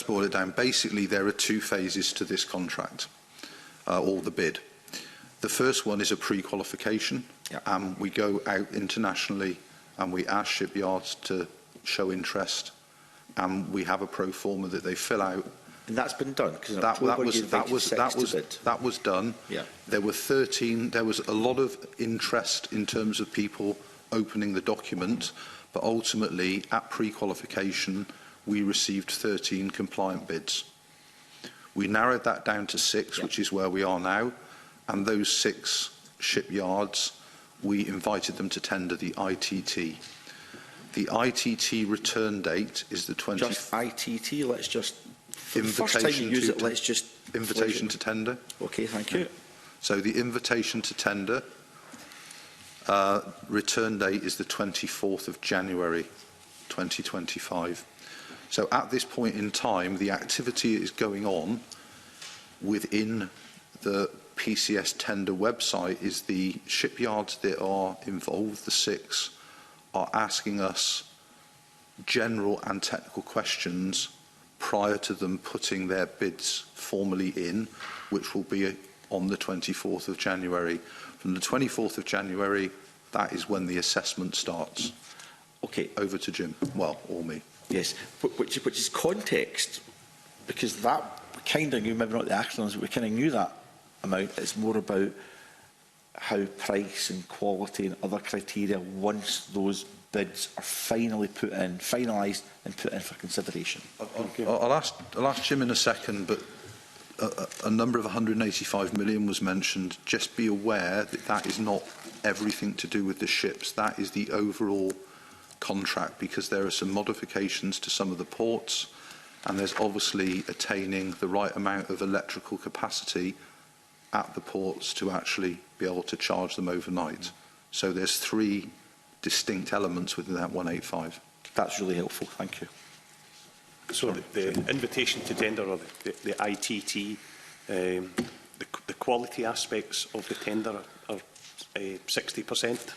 Speaker 3: boil it down. Basically, there are 2 phases to this contract, or the bid. The first one is a pre-qualification, and we go out internationally and we ask shipyards to show interest, and we have a pro forma that they fill out.
Speaker 4: And that's been done.
Speaker 3: That was done.
Speaker 4: Yeah.
Speaker 3: There were 13. There was a lot of interest in terms of people opening the document, but ultimately, at pre-qualification, we received 13 compliant bids. We narrowed that down to 6, which is where we are now, and those 6 shipyards, we invited them to tender the ITT. The ITT return date is the 20th.
Speaker 4: Just ITT, let's just... For the first time you use it, let's just...
Speaker 3: Invitation to tender.
Speaker 4: Okay, thank you.
Speaker 3: So the invitation to tender return date is the 24th of January 2025. So at this point in time, the activity is going on within the PCS tender website is the shipyards that are involved, the 6, are asking us general and technical questions prior to them putting their bids formally in, which will be on the 24th of January. From the 24th of January, that is when the assessment starts.
Speaker 4: Okay.
Speaker 3: Over to Jim. Well, or me.
Speaker 4: Yes, which is context, because that we kind of knew, maybe not the acronyms, but we kind of knew that amount. It's more about how price and quality and other criteria, once those bids are finally put in, finalised and put in for consideration.
Speaker 3: I'll ask Jim in a second, but a number of 185 million was mentioned. Just be aware that that is not everything to do with the ships. That is the overall contract, because there are some modifications to some of the ports, and there's obviously attaining the right amount of electrical capacity at the ports to actually be able to charge them overnight. So there's 3 distinct elements within that 185.
Speaker 4: That's really helpful, thank you.
Speaker 2: So the invitation to tender, or the ITT, the quality aspects of the tender are 60%.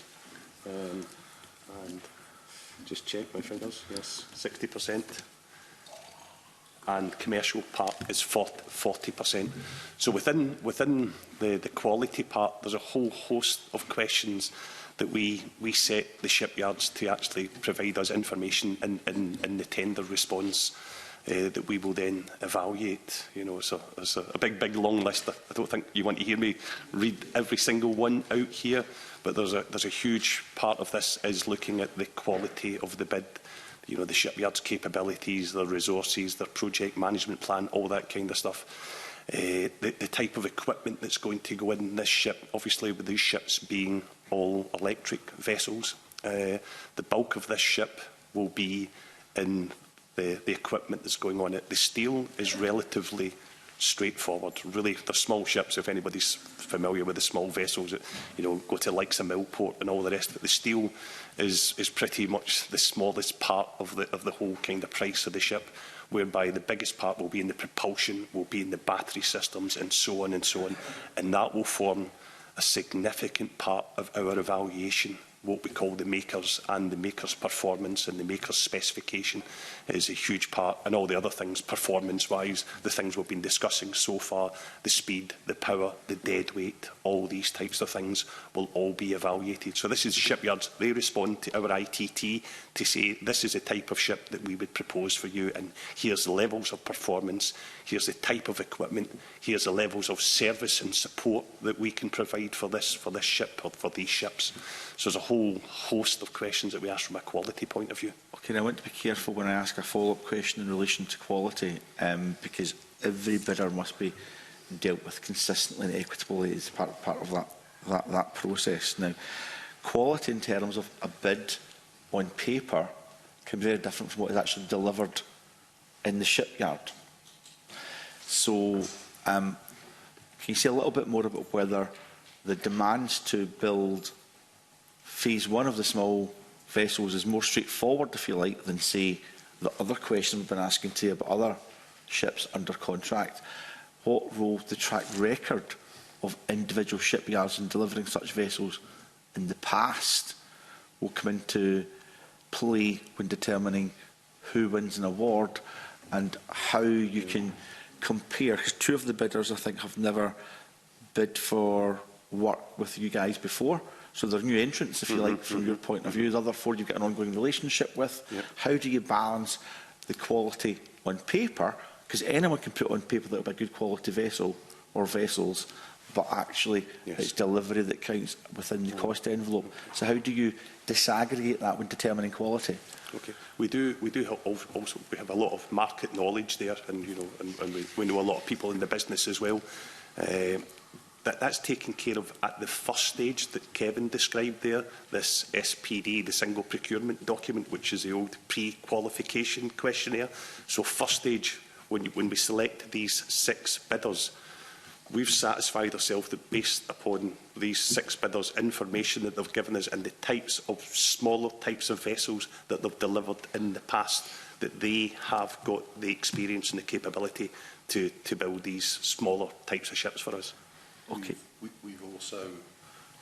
Speaker 2: And just check my fingers, yes, 60%. And commercial part is 40%. So within the quality part, there's a whole host of questions that we set the shipyards to actually provide us information in the tender response that we will then evaluate. You know, so there's a big long list. I don't think you want to hear me read every single one out here, but there's a huge part of this is looking at the quality of the bid. You know, the shipyard's capabilities, their resources, their project management plan, all that kind of stuff. The type of equipment that's going to go in this ship, obviously with these ships being all electric vessels, the bulk of this ship will be in the equipment that's going on it. The steel is relatively straightforward. Really, they're small ships. If anybody's familiar with the small vessels that, you know, go to likes of Millport and all the rest of it, the steel is pretty much the smallest part of the whole kind of price of the ship, whereby the biggest part will be in the propulsion, will be in the battery systems, and so on and so on, and that will form a significant part of our evaluation what we call the makers and the makers performance and the makers specification is a huge part, and all the other things performance wise, the things we've been discussing so far, the speed, the power, the dead weight, all these types of things will all be evaluated. So this is shipyards, they respond to our ITT to say this is the type of ship that we would propose for you, and here's the levels of performance, here's the type of equipment, here's the levels of service and support that we can provide for this ship or for these ships. So there's a whole host of questions that we ask from a quality point of view.
Speaker 4: Okay, I want to be careful when I ask a follow-up question in relation to quality, because every bidder must be dealt with consistently and equitably as part of that process. Now, quality in terms of a bid on paper can be very different from what is actually delivered in the shipyard. So, can you say a little bit more about whether the demands to build phase 1 of the small vessels is more straightforward, if you like, than, say, the other question we've been asking to you about other ships under contract? What role the track record of individual shipyards in delivering such vessels in the past will come into play when determining who wins an award, and how you can compare? Because 2 of the bidders, I think, have never bid for work with you guys before. So they're new entrants, if you like, from your point of view. The other 4 you've got an ongoing relationship with. Yep. How do you balance the quality on paper? Because anyone can put on paper that it'll be a good quality vessel or vessels, but actually it's delivery that counts within the cost envelope. So how do you disaggregate that when determining quality?
Speaker 2: Okay, we have a lot of market knowledge there, and we know a lot of people in the business as well. That's taken care of at the first stage that Kevin described there, this SPD, the single procurement document, which is the old pre-qualification questionnaire. So first stage, when we select these 6 bidders, we've satisfied ourselves that based upon these 6 bidders' information that they've given us and the types of smaller types of vessels that they've delivered in the past, that they have got the experience and the capability to build these smaller types of ships for us.
Speaker 4: Okay.
Speaker 3: We've also,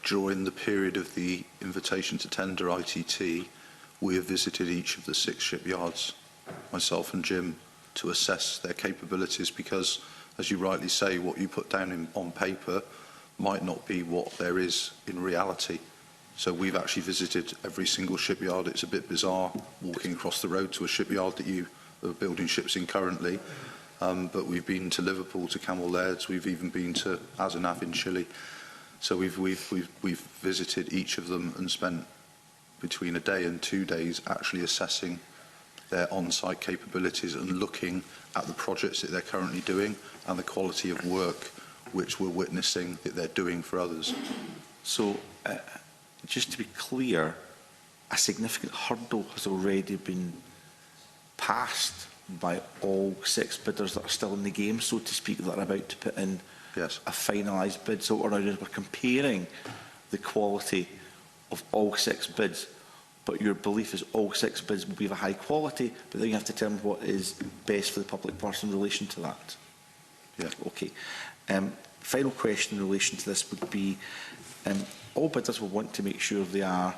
Speaker 3: during the period of the invitation to tender ITT, we have visited each of the 6 shipyards, myself and Jim, to assess their capabilities, because, as you rightly say, what you put down on paper might not be what there is in reality. So we've actually visited every single shipyard. It's a bit bizarre walking across the road to a shipyard that you are building ships in currently. But we've been to Liverpool, to Camel Laird's, we've even been to Azenav in Chile. So we've visited each of them and spent between a day and 2 days actually assessing their on-site capabilities and looking at the projects that they're currently doing and the quality of work which we're witnessing that they're doing for others.
Speaker 4: So, just to be clear, a significant hurdle has already been passed by all 6 bidders that are still in the game, so to speak, that are about to put in a finalised bid. So what we're doing is we're comparing the quality of all 6 bids, but your belief is all 6 bids will be of a high quality, but then you have to determine what is best for the public purse in relation to that.
Speaker 3: Yeah.
Speaker 4: Okay. Final question in relation to this would be, all bidders will want to make sure they are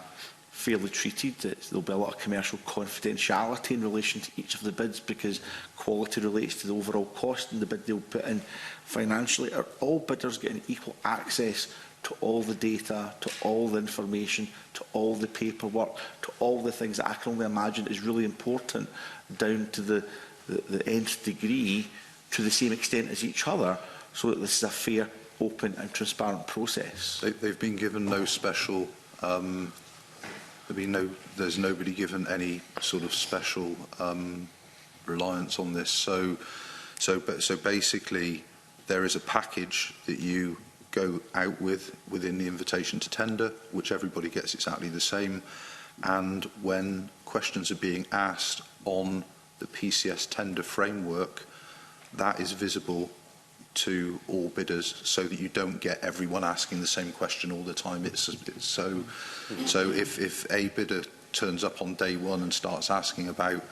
Speaker 4: fairly treated. There'll be a lot of commercial confidentiality in relation to each of the bids, because quality relates to the overall cost and the bid they'll put in financially. Are all bidders getting equal access to all the data, to all the information, to all the paperwork, to all the things that I can only imagine is really important, down to the nth degree, to the same extent as each other, so that this is a fair, open and transparent process?
Speaker 3: They've been given no special there's nobody given any sort of special reliance on this. So basically, there is a package that you go out with within the invitation to tender, which everybody gets exactly the same. And when questions are being asked on the PCS tender framework, that is visible to all bidders, so that you don't get everyone asking the same question all the time. So if a bidder turns up on day 1 and starts asking about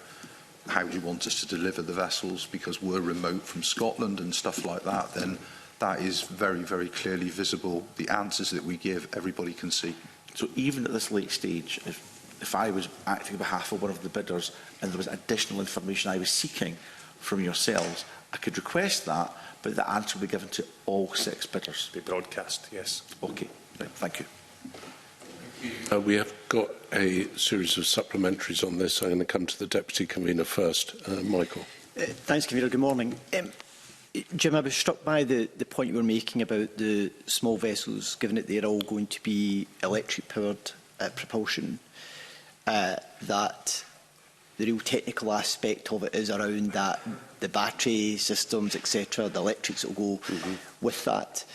Speaker 3: how do you want us to deliver the vessels because we're remote from Scotland and stuff like that, then that is very, very clearly visible. The answers that we give, everybody can see.
Speaker 4: So even at this late stage, if I was acting on behalf of one of the bidders and there was additional information I was seeking from yourselves, I could request that, but the answer will be given to all 6 bidders.
Speaker 2: Be broadcast, yes.
Speaker 4: Okay, right, thank you.
Speaker 1: We have got a series of supplementaries on this. I'm going to come to the Deputy Convener first. Michael.
Speaker 7: Thanks, Convener. Good morning. Jim, I was struck by the point you were making about the small vessels, given that they're all going to be electric-powered propulsion, that the real technical aspect of it is around that, the battery systems, etc., the electrics that will go with that.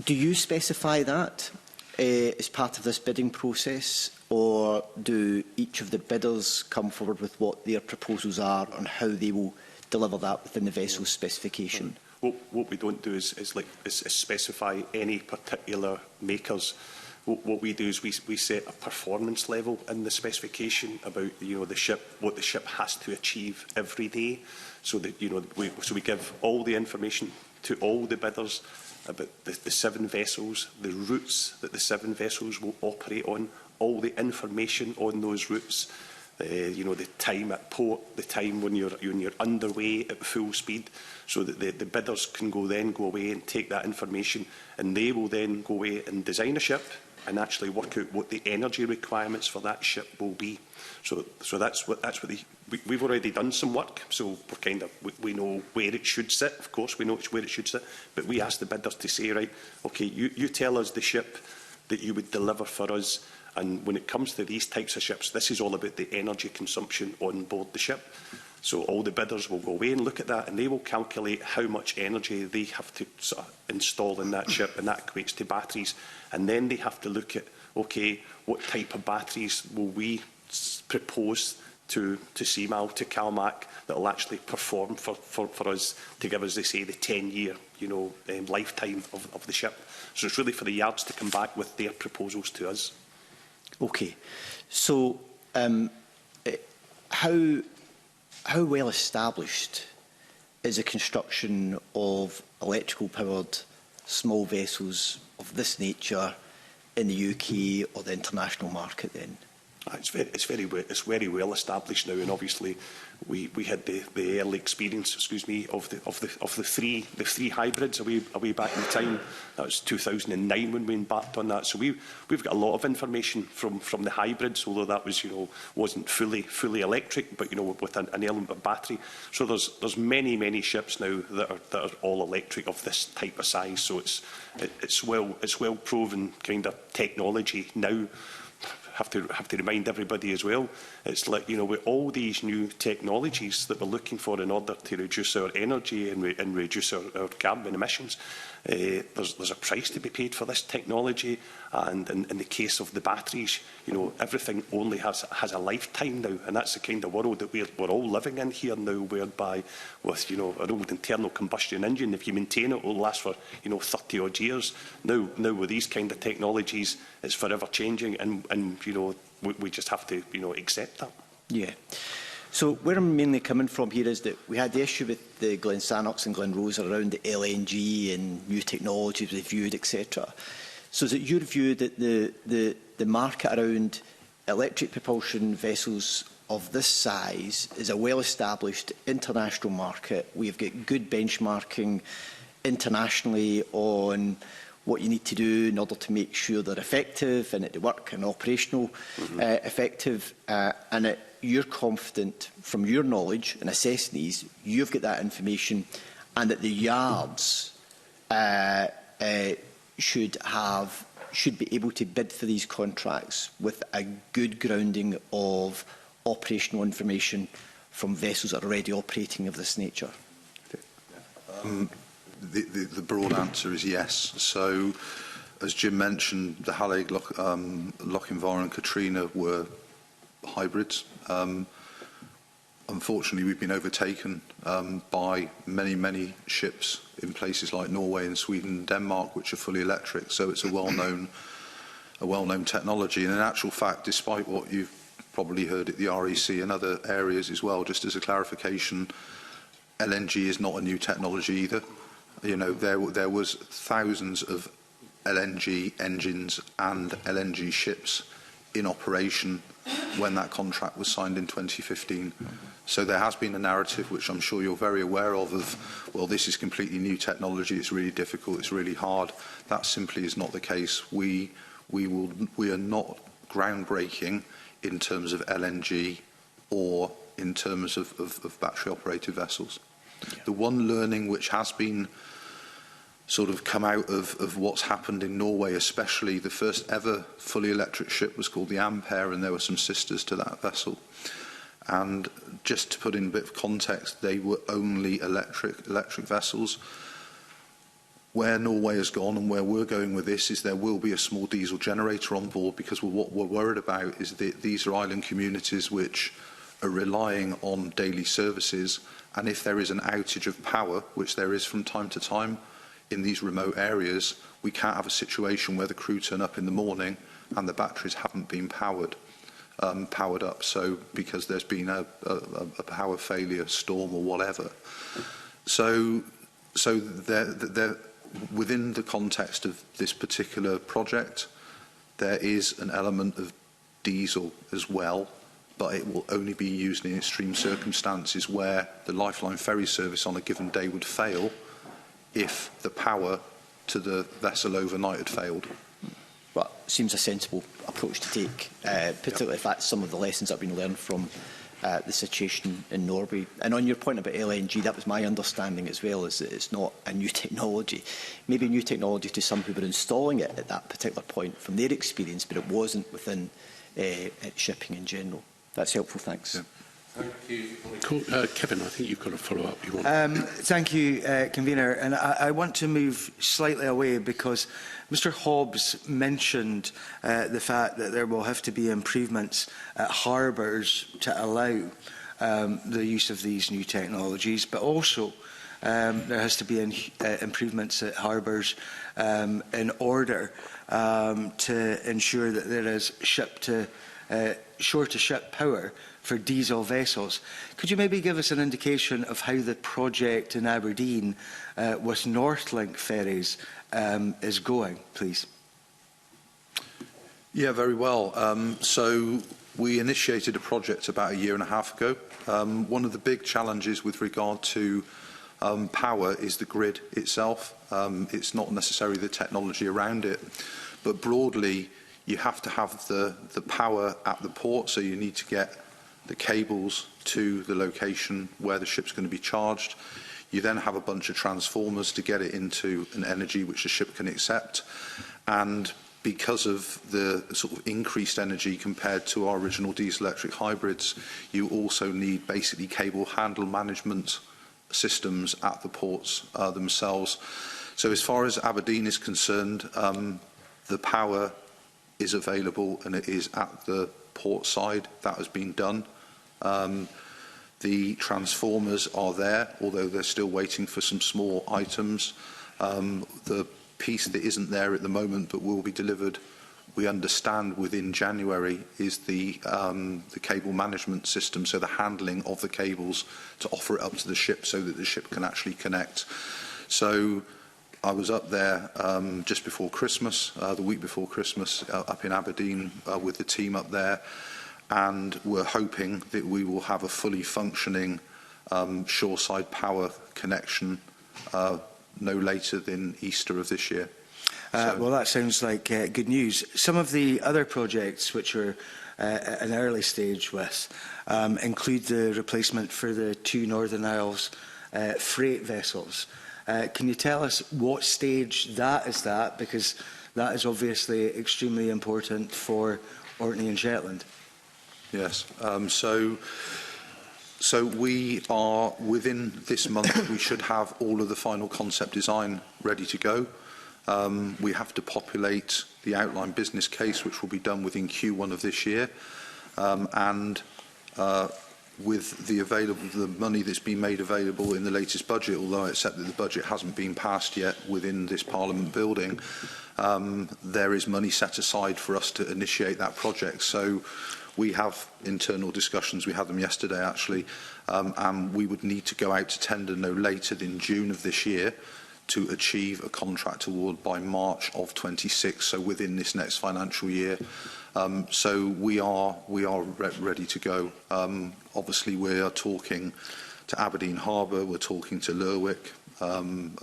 Speaker 7: Do you specify that as part of this bidding process, or do each of the bidders come forward with what their proposals are on how they will deliver that within the vessel specification?
Speaker 2: What we don't do is specify any particular makers. What we do is we set a performance level in the specification about the ship, what the ship has to achieve every day, so that we give all the information to all the bidders about the 7 vessels, the routes that the 7 vessels will operate on, all the information on those routes, the time at port, the time when you're underway at full speed, so that the bidders can go away and take that information, and they will then go away and design a ship and actually work out what the energy requirements for that ship will be. So that's what we've already done some work. So we know where it should sit. Of course, we know where it should sit. But we ask the bidders to say, right, okay, you tell us the ship that you would deliver for us. And when it comes to these types of ships, this is all about the energy consumption on board the ship. So all the bidders will go away and look at that, and they will calculate how much energy they have to sort of install in that ship, and that equates to batteries. And then they have to look at, okay, what type of batteries will we propose to CMAL, to CalMac, that will actually perform for us, to give us, they say, the 10-year lifetime of the ship. So it's really for the yards to come back with their proposals to us.
Speaker 7: Okay. So how well established is the construction of electrical-powered small vessels of this nature in the UK or the international market then?
Speaker 2: It's very well established now, and obviously we had the early experience, of the three hybrids a way back in the time. That was 2009 when we embarked on that. So we've got a lot of information from the hybrids, although that was wasn't fully electric, but with an element of battery. So there's many ships now that are all electric of this type of size. So it's well proven kind of technology now. Have to remind everybody as well, it's like, with all these new technologies that we're looking for in order to reduce our energy and reduce our carbon emissions, there's a price to be paid for this technology, and in the case of the batteries, everything only has a lifetime now, and that's the kind of world that we're all living in here now, whereby with an old internal combustion engine, if you maintain it, will last for 30 odd years. Now with these kind of technologies, it's forever changing, and we just have to accept that.
Speaker 7: Yeah. So where I'm mainly coming from here is that we had the issue with the Glensannox and Glenrosa around the LNG and new technologies reviewed, etc. So is it your view that the market around electric propulsion vessels of this size is a well-established international market? We've got good benchmarking internationally on what you need to do in order to make sure they're effective and that they work and operational effective, and that you're confident from your knowledge in assessing these, you've got that information, and that the yards should be able to bid for these contracts with a good grounding of operational information from vessels that are already operating of this nature?
Speaker 3: The broad answer is yes. So, as Jim mentioned, the Hallaig, Lochinvar and Katrina were hybrids. Unfortunately, we've been overtaken by many ships in places like Norway and Sweden and Denmark, which are fully electric. So it's a well-known technology. And in actual fact, despite what you've probably heard at the REC and other areas as well, just as a clarification, LNG is not a new technology either. There was thousands of LNG engines and LNG ships in operation when that contract was signed in 2015. So there has been a narrative, which I'm sure you're very aware of, well, this is completely new technology, it's really difficult, it's really hard. That simply is not the case. We are not groundbreaking in terms of LNG or in terms of battery-operated vessels. Yeah. The one learning which has been sort of come out of what's happened in Norway, especially the first ever fully electric ship was called the Ampere, and there were some sisters to that vessel. And just to put in a bit of context, they were only electric vessels. Where Norway has gone and where we're going with this is there will be a small diesel generator on board, because what we're worried about is that these are island communities which are relying on daily services, and if there is an outage of power, which there is from time to time in these remote areas, we can't have a situation where the crew turn up in the morning and the batteries haven't been powered up, so because there's been a power failure, storm or whatever. So there, within the context of this particular project, there is an element of diesel as well, but it will only be used in extreme circumstances where the Lifeline ferry service on a given day would fail if the power to the vessel overnight had failed.
Speaker 7: Well, it seems a sensible approach to take, particularly if that's some of the lessons that have been learned from the situation in Norway. And on your point about LNG, that was my understanding as well, is that it's not a new technology. Maybe a new technology to some who were installing it at that particular point from their experience, but it wasn't within shipping in general. That's helpful, thanks.
Speaker 3: Yeah.
Speaker 1: Thank you. Kevin, I think you've got a follow-up.
Speaker 8: Thank you, Convener. And I want to move slightly away because Mr Hobbs mentioned the fact that there will have to be improvements at harbours to allow the use of these new technologies, but also there has to be improvements at harbours in order to ensure that there is shore-to-ship power for diesel vessels. Could you maybe give us an indication of how the project in Aberdeen with Northlink ferries is going, please?
Speaker 3: Yeah, very well. So we initiated a project about 1.5 years ago. One of the big challenges with regard to power is the grid itself. It's not necessarily the technology around it, but broadly you have to have the power at the port, so you need to get the cables to the location where the ship's going to be charged. You then have a bunch of transformers to get it into an energy which the ship can accept. And because of the sort of increased energy compared to our original diesel-electric hybrids, you also need basically cable handle management systems at the ports themselves. So as far as Aberdeen is concerned, the power is available and it is at the port side. That has been done. The transformers are there, although they're still waiting for some small items. The piece that isn't there at the moment but will be delivered, we understand, within January, is the cable management system, so the handling of the cables to offer it up to the ship so that the ship can actually connect. So I was up there just before Christmas, the week before Christmas, up in Aberdeen with the team up there, and we're hoping that we will have a fully functioning shoreside power connection no later than Easter of this year.
Speaker 8: Well, that sounds like good news. Some of the other projects which are at an early stage with include the replacement for the 2 Northern Isles freight vessels. Can you tell us what stage that is at? Because that is obviously extremely important for Orkney and Shetland.
Speaker 3: Yes. So we are, within this month, we should have all of the final concept design ready to go. We have to populate the outline business case, which will be done within Q1 of this year. With the money that's been made available in the latest budget, although I accept that the budget hasn't been passed yet within this Parliament building, there is money set aside for us to initiate that project. So we have internal discussions, we had them yesterday actually, and we would need to go out to tender no later than June of this year to achieve a contract award by March of 26, so within this next financial year. So we are ready to go. Obviously, we are talking to Aberdeen Harbour, we're talking to Lerwick, and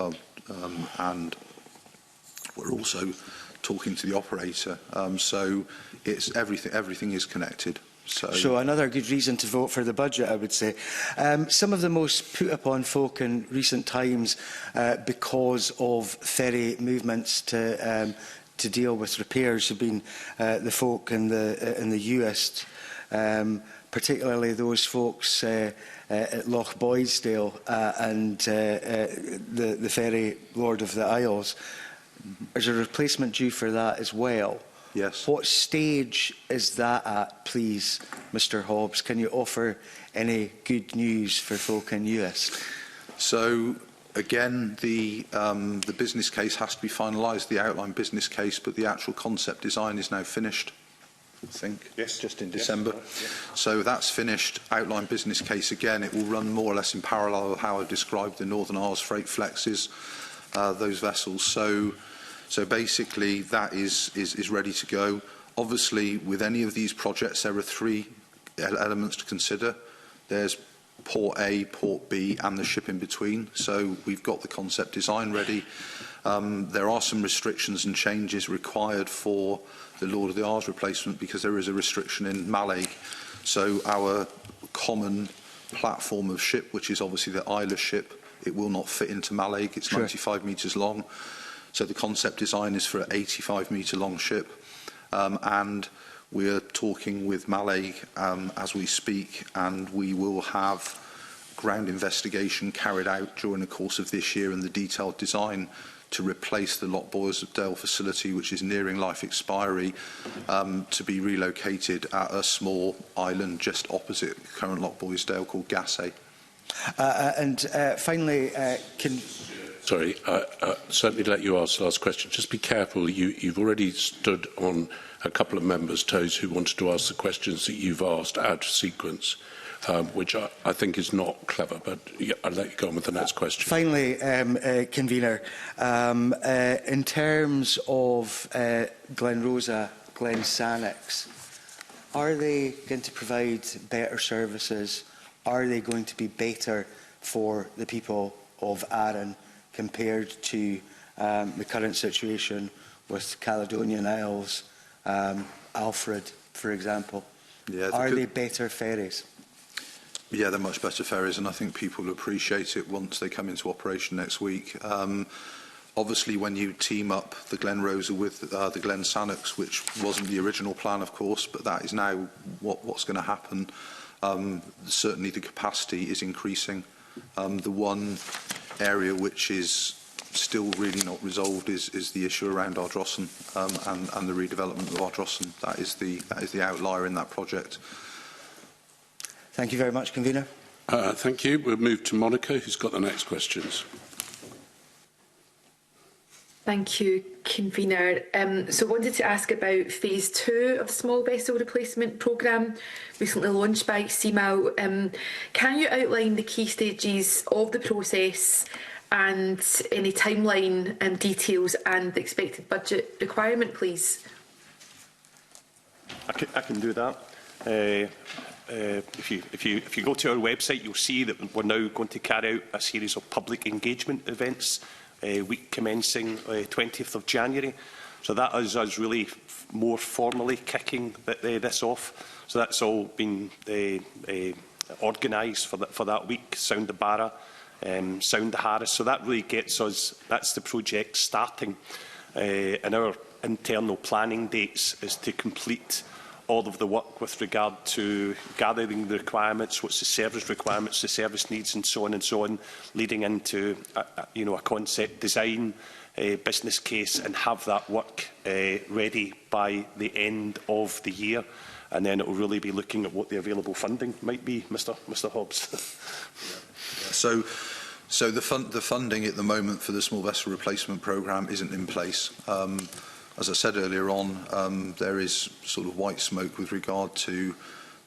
Speaker 3: we're also talking to the operator. So it's everything is connected.
Speaker 8: So another good reason to vote for the budget, I would say. Some of the most put upon folk in recent times because of ferry movements to deal with repairs have been the folk in the US, particularly those folks at Loch Boysdale and the ferry Lord of the Isles. There's a replacement due for that as well.
Speaker 3: Yes.
Speaker 8: What stage is that at, please, Mr Hobbs? Can you offer any good news for folk in US?
Speaker 3: So, again, the business case has to be finalised, the outline business case, but the actual concept design is now finished, I think, just in December.
Speaker 2: Yes.
Speaker 3: So that's finished. Outline business case, again, it will run more or less in parallel with how I described the Northern Isles Freight Flexes, those vessels. So basically, that is ready to go. Obviously, with any of these projects, there are three elements to consider. There's Port A, Port B, and the ship in between. So we've got the concept design ready. There are some restrictions and changes required for the Lord of the Isles replacement because there is a restriction in Mallaig. So our common platform of ship, which is obviously the Isla ship, it will not fit into Mallaig. It's 95 metres long. So the concept design is for an 85-metre long ship. And we are talking with Mallaig as we speak, and we will have ground investigation carried out during the course of this year and the detailed design to replace the Loch Boysdale facility, which is nearing life expiry, to be relocated at a small island just opposite current Loch Boysdale called Gassay.
Speaker 8: Finally,
Speaker 1: Sorry, certainly let you ask the last question. Just be careful. You've already stood on a couple of members' toes who wanted to ask the questions that you've asked out of sequence, which I think is not clever, but I'll let you go on with the next question.
Speaker 8: Finally, Convener, in terms of Glen Rosa, Glen Sannox, are they going to provide better services? Are they going to be better for the people of Arran compared to the current situation with Caledonian Isles, Alfred, for example?
Speaker 3: Yeah,
Speaker 8: are they better ferries?
Speaker 3: Yeah, they're much better ferries, and I think people will appreciate it once they come into operation next week. Obviously, when you team up the Glen Rosa with the Glen Sannox, which wasn't the original plan, of course, but that is now what's going to happen, certainly the capacity is increasing. The one area which is still really not resolved is the issue around Ardrossan and the redevelopment of Ardrossan. That is the outlier in that project.
Speaker 8: Thank you very much, Convener.
Speaker 1: Thank you. We'll move to Monica, who's got the next questions.
Speaker 6: Thank you, Convener. So I wanted to ask about Phase 2 of the Small Vessel Replacement Programme, recently launched by CMAL. Can you outline the key stages of the process and any timeline and details and the expected budget requirement, please?
Speaker 2: I can do that. If you go to our website, you'll see that we're now going to carry out a series of public engagement events, week commencing 20th of January. So that is us really more formally kicking this off. So that's all been organised for that week. Sound the Barra, Sound the Harris. So that really gets us, that's the project starting. And our internal planning dates is to complete all of the work with regard to gathering the requirements, what's the service requirements, the service needs, and so on, leading into a concept design, a business case, and have that work ready by the end of the year. And then it will really be looking at what the available funding might be, Mr. Hobbs.
Speaker 3: So the funding at the moment for the Small Vessel Replacement Programme isn't in place. As I said earlier on, there is sort of white smoke with regard to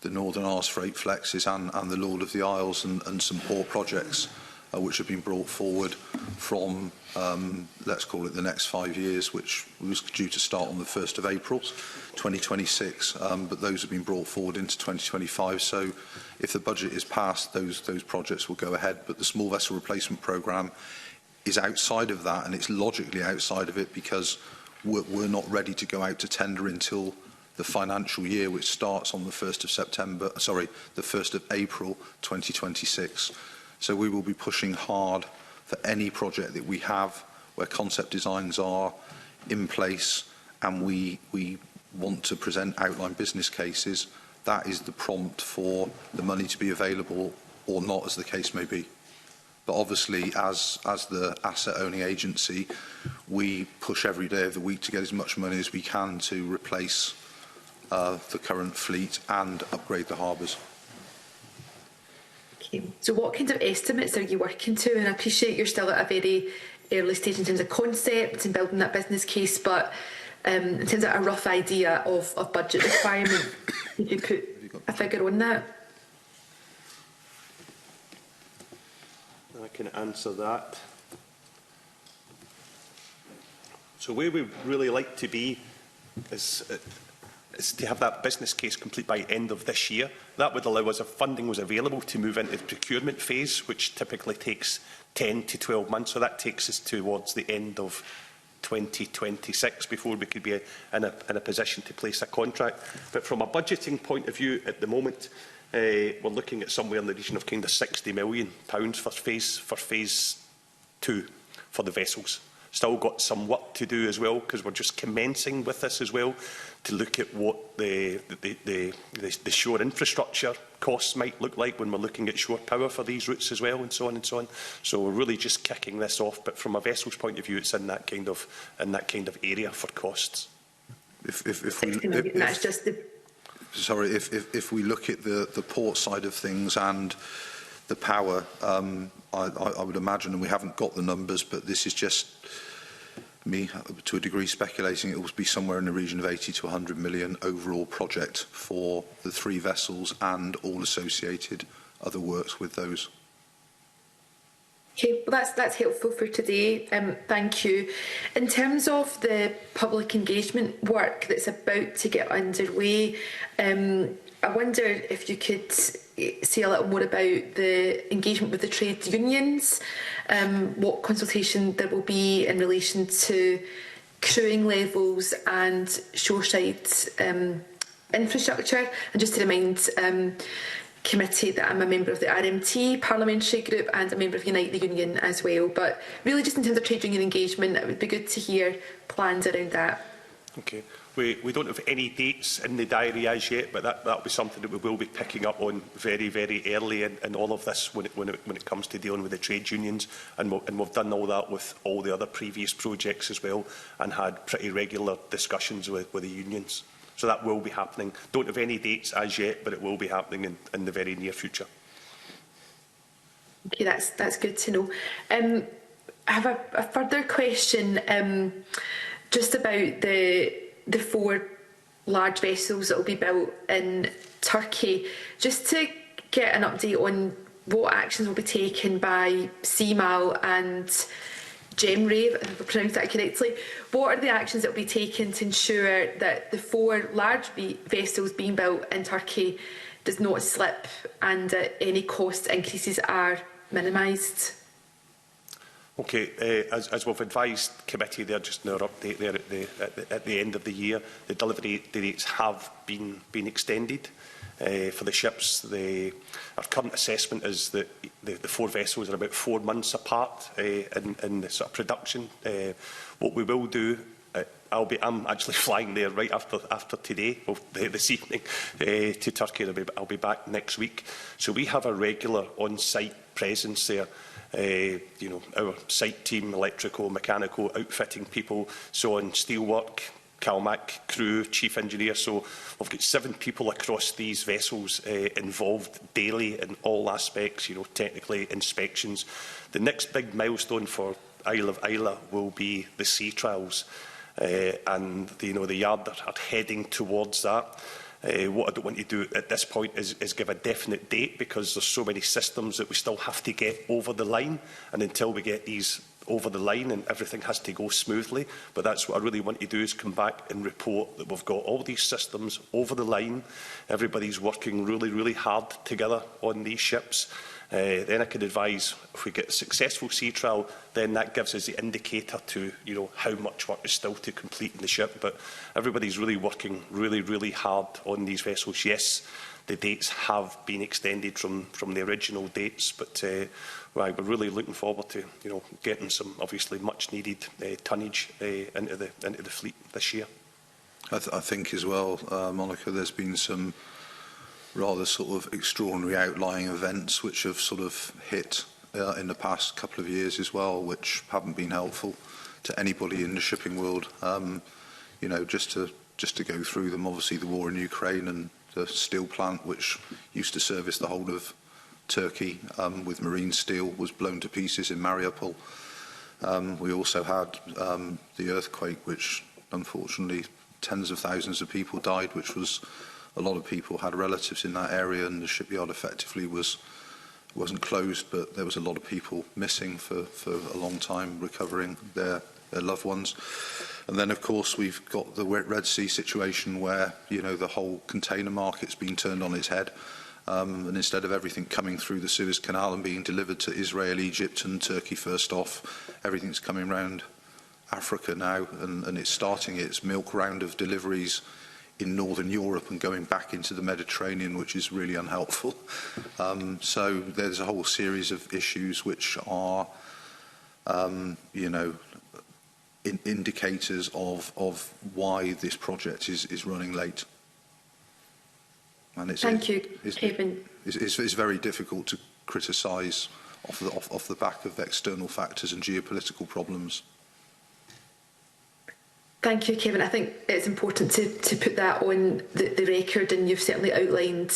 Speaker 3: the Northern Isles Freight Flexes and the Lord of the Isles and some port projects. which have been brought forward from, let's call it the next 5 years, which was due to start on the 1st of April 2026, but those have been brought forward into 2025. So if the budget is passed, those projects will go ahead. But the small vessel replacement programme is outside of that, and it's logically outside of it because we're not ready to go out to tender until the financial year, which starts on the 1st of April 2026. So we will be pushing hard for any project that we have where concept designs are in place and we want to present outline business cases. That is the prompt for the money to be available or not, as the case may be. But obviously, as the asset-owning agency, we push every day of the week to get as much money as we can to replace the current fleet and upgrade the harbours.
Speaker 6: Okay. So what kind of estimates are you working to? And I appreciate you're still at a very early stage in terms of concept and building that business case, but in terms of a rough idea of budget requirement, if you put a figure on that?
Speaker 2: I can answer that. So where we really like to be is to have that business case complete by end of this year. That would allow us, if funding was available, to move into the procurement phase, which typically takes 10 to 12 months. So that takes us towards the end of 2026 before we could be in a position to place a contract. But from a budgeting point of view, at the moment, we're looking at somewhere in the region of kind of £60 million for phase 2 for the vessels. Still got some work to do as well, because we're just commencing with this as well, to look at what the shore infrastructure costs might look like when we're looking at shore power for these routes as well, and so on and so on. So we're really just kicking this off, but from a vessel's point of view, it's in that kind of area for costs.
Speaker 3: If we look at the port side of things and the power, I would imagine, and we haven't got the numbers, but this is just me to a degree speculating, it will be somewhere in the region of 80 to 100 million overall project for the 3 vessels and all associated other works with those.
Speaker 6: Okay, well that's helpful for today. Thank you. In terms of the public engagement work that's about to get underway, I wonder if you could say a little more about the engagement with the trade unions, what consultation there will be in relation to crewing levels and shoreside infrastructure. And just to remind committee that I'm a member of the RMT parliamentary group and a member of Unite the Union as well. But really just in terms of trade union engagement, it would be good to hear plans around that.
Speaker 2: Okay. We don't have any dates in the diary as yet, but that'll be something that we will be picking up on very, very early in all of this when it comes to dealing with the trade unions. And we've done all that with all the other previous projects as well, and had pretty regular discussions with the unions. So that will be happening. Don't have any dates as yet, but it will be happening in the very near future.
Speaker 6: Okay, that's good to know. I have a further question just about the 4 large vessels that will be built in Turkey. Just to get an update on what actions will be taken by CMAL and Gemray, if I pronounced that correctly. What are the actions that will be taken to ensure that the 4 large vessels being built in Turkey does not slip and any cost increases are minimised?
Speaker 2: Okay, as we've advised committee there just in our update there at the end of the year, the delivery dates have been extended for the ships. Our current assessment is that the 4 vessels are about 4 months apart in the sort of production. What we will do, I'm actually flying there right after today, this evening, to Turkey. I'll be back next week. So we have a regular on-site presence there. Our site team, electrical, mechanical, outfitting people, so on steelwork, CalMac crew, chief engineer. So we've got 7 people across these vessels involved daily in all aspects, technically, inspections. The next big milestone for Isle of Islay will be the sea trials, and the yard are heading towards that. What I don't want to do at this point is give a definite date, because there's so many systems that we still have to get over the line, and until we get these over the line, and everything has to go smoothly. But that's what I really want to do, is come back and report that we've got all these systems over the line. Everybody's working really, really hard together on these ships. Then I could advise, if we get a successful sea trial, then that gives us the indicator to, how much work is still to complete in the ship. But everybody's really working really, really hard on these vessels. Yes, the dates have been extended from the original dates, but we're really looking forward to, getting some obviously much needed tonnage into the fleet this year.
Speaker 3: I think as well, Monica, there's been some rather sort of extraordinary outlying events which have sort of hit in the past couple of years as well, which haven't been helpful to anybody in the shipping world. Just to go through them, obviously the war in Ukraine and the steel plant, which used to service the whole of Turkey with marine steel, was blown to pieces in Mariupol. We also had the earthquake, which unfortunately tens of thousands of people died, which was a lot of people had relatives in that area, and the shipyard effectively wasn't closed, but there was a lot of people missing for a long time, recovering their loved ones. And then, of course, we've got the Red Sea situation where, the whole container market's been turned on its head. And instead of everything coming through the Suez Canal and being delivered to Israel, Egypt and Turkey first off, everything's coming around Africa now, and it's starting its milk round of deliveries in Northern Europe and going back into the Mediterranean, which is really unhelpful. So there's a whole series of issues which are, indicators of why this project is running late. And
Speaker 6: Thank you, Kevin.
Speaker 3: It's very difficult to criticise off the back of external factors and geopolitical problems.
Speaker 6: Thank you, Kevin. I think it's important to put that on the record, and you've certainly outlined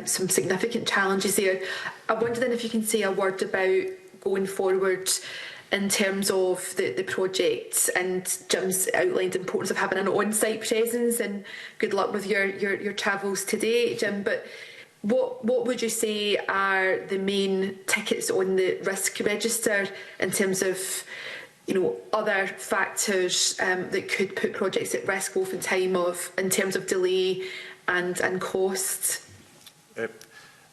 Speaker 6: some significant challenges there. I wonder then if you can say a word about going forward in terms of the project, and Jim's outlined the importance of having an on-site presence, and good luck with your travels today, Jim. But what would you say are the main tickets on the risk register in terms of other factors that could put projects at risk, both in terms of delay and cost?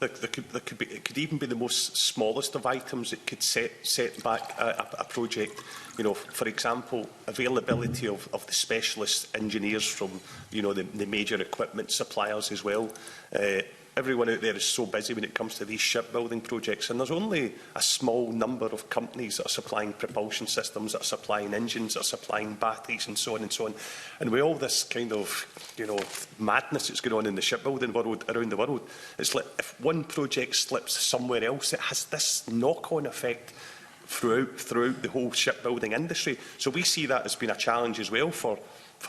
Speaker 2: It could even be the most smallest of items that could set back a project. For example, availability of the specialist engineers from the major equipment suppliers as well. Everyone out there is so busy when it comes to these shipbuilding projects, and there's only a small number of companies that are supplying propulsion systems, that are supplying engines, that are supplying batteries, and so on and so on. And with all this kind of, madness that's going on in the shipbuilding world around the world, it's like if one project slips somewhere else, it has this knock-on effect throughout the whole shipbuilding industry. So we see that as being a challenge as well for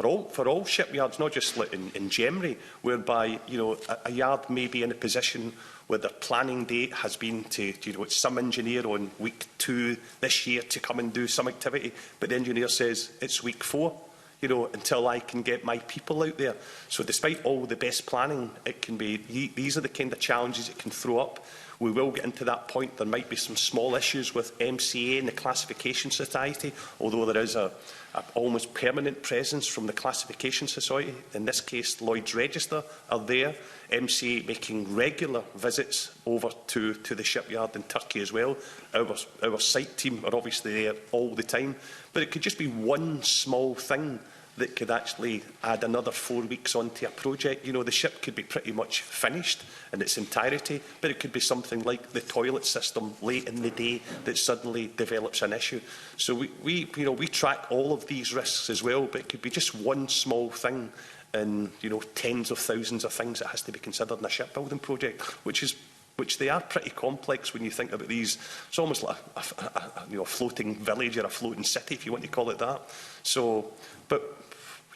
Speaker 2: all shipyards, not just in Gemry, whereby a yard may be in a position where their planning date has been to it's some engineer on week 2 this year to come and do some activity, but the engineer says it's week 4. Until I can get my people out there. So despite all the best planning, it can be, these are the kind of challenges it can throw up. We will get into that point. There might be some small issues with MCA and the Classification Society, although there is a almost permanent presence from the Classification Society. In this case, Lloyd's Register are there. MCA making regular visits over to the shipyard in Turkey as well. Our site team are obviously there all the time. But it could just be one small thing that could actually add another 4 weeks onto a project. The ship could be pretty much finished in its entirety, but it could be something like the toilet system late in the day that suddenly develops an issue. So we track all of these risks as well, but it could be just one small thing in tens of thousands of things that has to be considered in a shipbuilding project, which they are pretty complex when you think about these. It's almost like a floating village or a floating city, if you want to call it that. So, but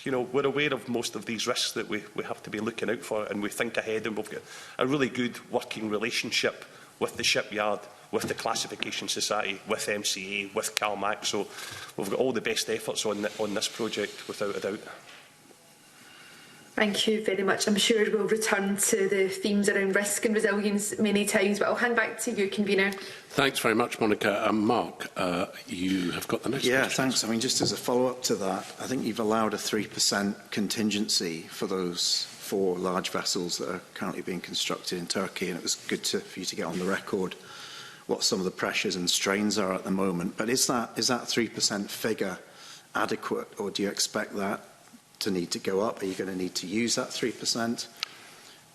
Speaker 2: we're aware of most of these risks that we have to be looking out for, and we think ahead, and we've got a really good working relationship with the shipyard, with the Classification Society, with MCA, with CalMac. So we've got all the best efforts on this project, without a doubt.
Speaker 6: Thank you very much. I'm sure we'll return to the themes around risk and resilience many times, but I'll hand back to you, Convener.
Speaker 1: Thanks very much, Monica. Mark, you have got the next question.
Speaker 9: Thanks. I mean, just as a follow-up to that, I think you've allowed a 3% contingency for those 4 large vessels that are currently being constructed in Turkey, and it was good for you to get on the record what some of the pressures and strains are at the moment. But is that 3% figure adequate, or do you expect that to need to go up? Are you going to need to use that 3%?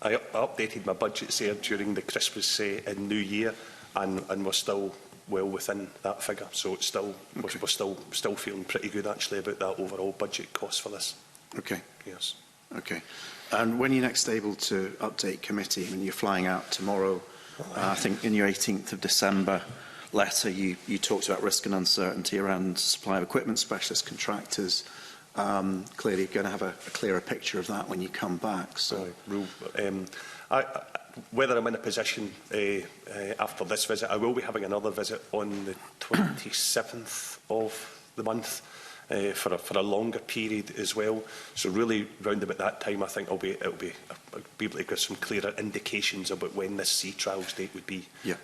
Speaker 2: I updated my budgets there during the Christmas and New Year, and we're still well within that figure. So it's still, okay. We're still feeling pretty good actually about that overall budget cost for this.
Speaker 9: Okay.
Speaker 2: Yes.
Speaker 9: Okay. And when you're next able to update committee, when you're flying out tomorrow, I think in your 18th of December letter, you talked about risk and uncertainty around supply of equipment, specialist contractors. Clearly, you're going to have a clearer picture of that when you come back. So,
Speaker 2: whether I'm in a position after this visit, I will be having another visit on the 27th of the month for a longer period as well. So really, round about that time, I think I'll be able to give some clearer indications about when this sea trials date would be.
Speaker 9: Yeah.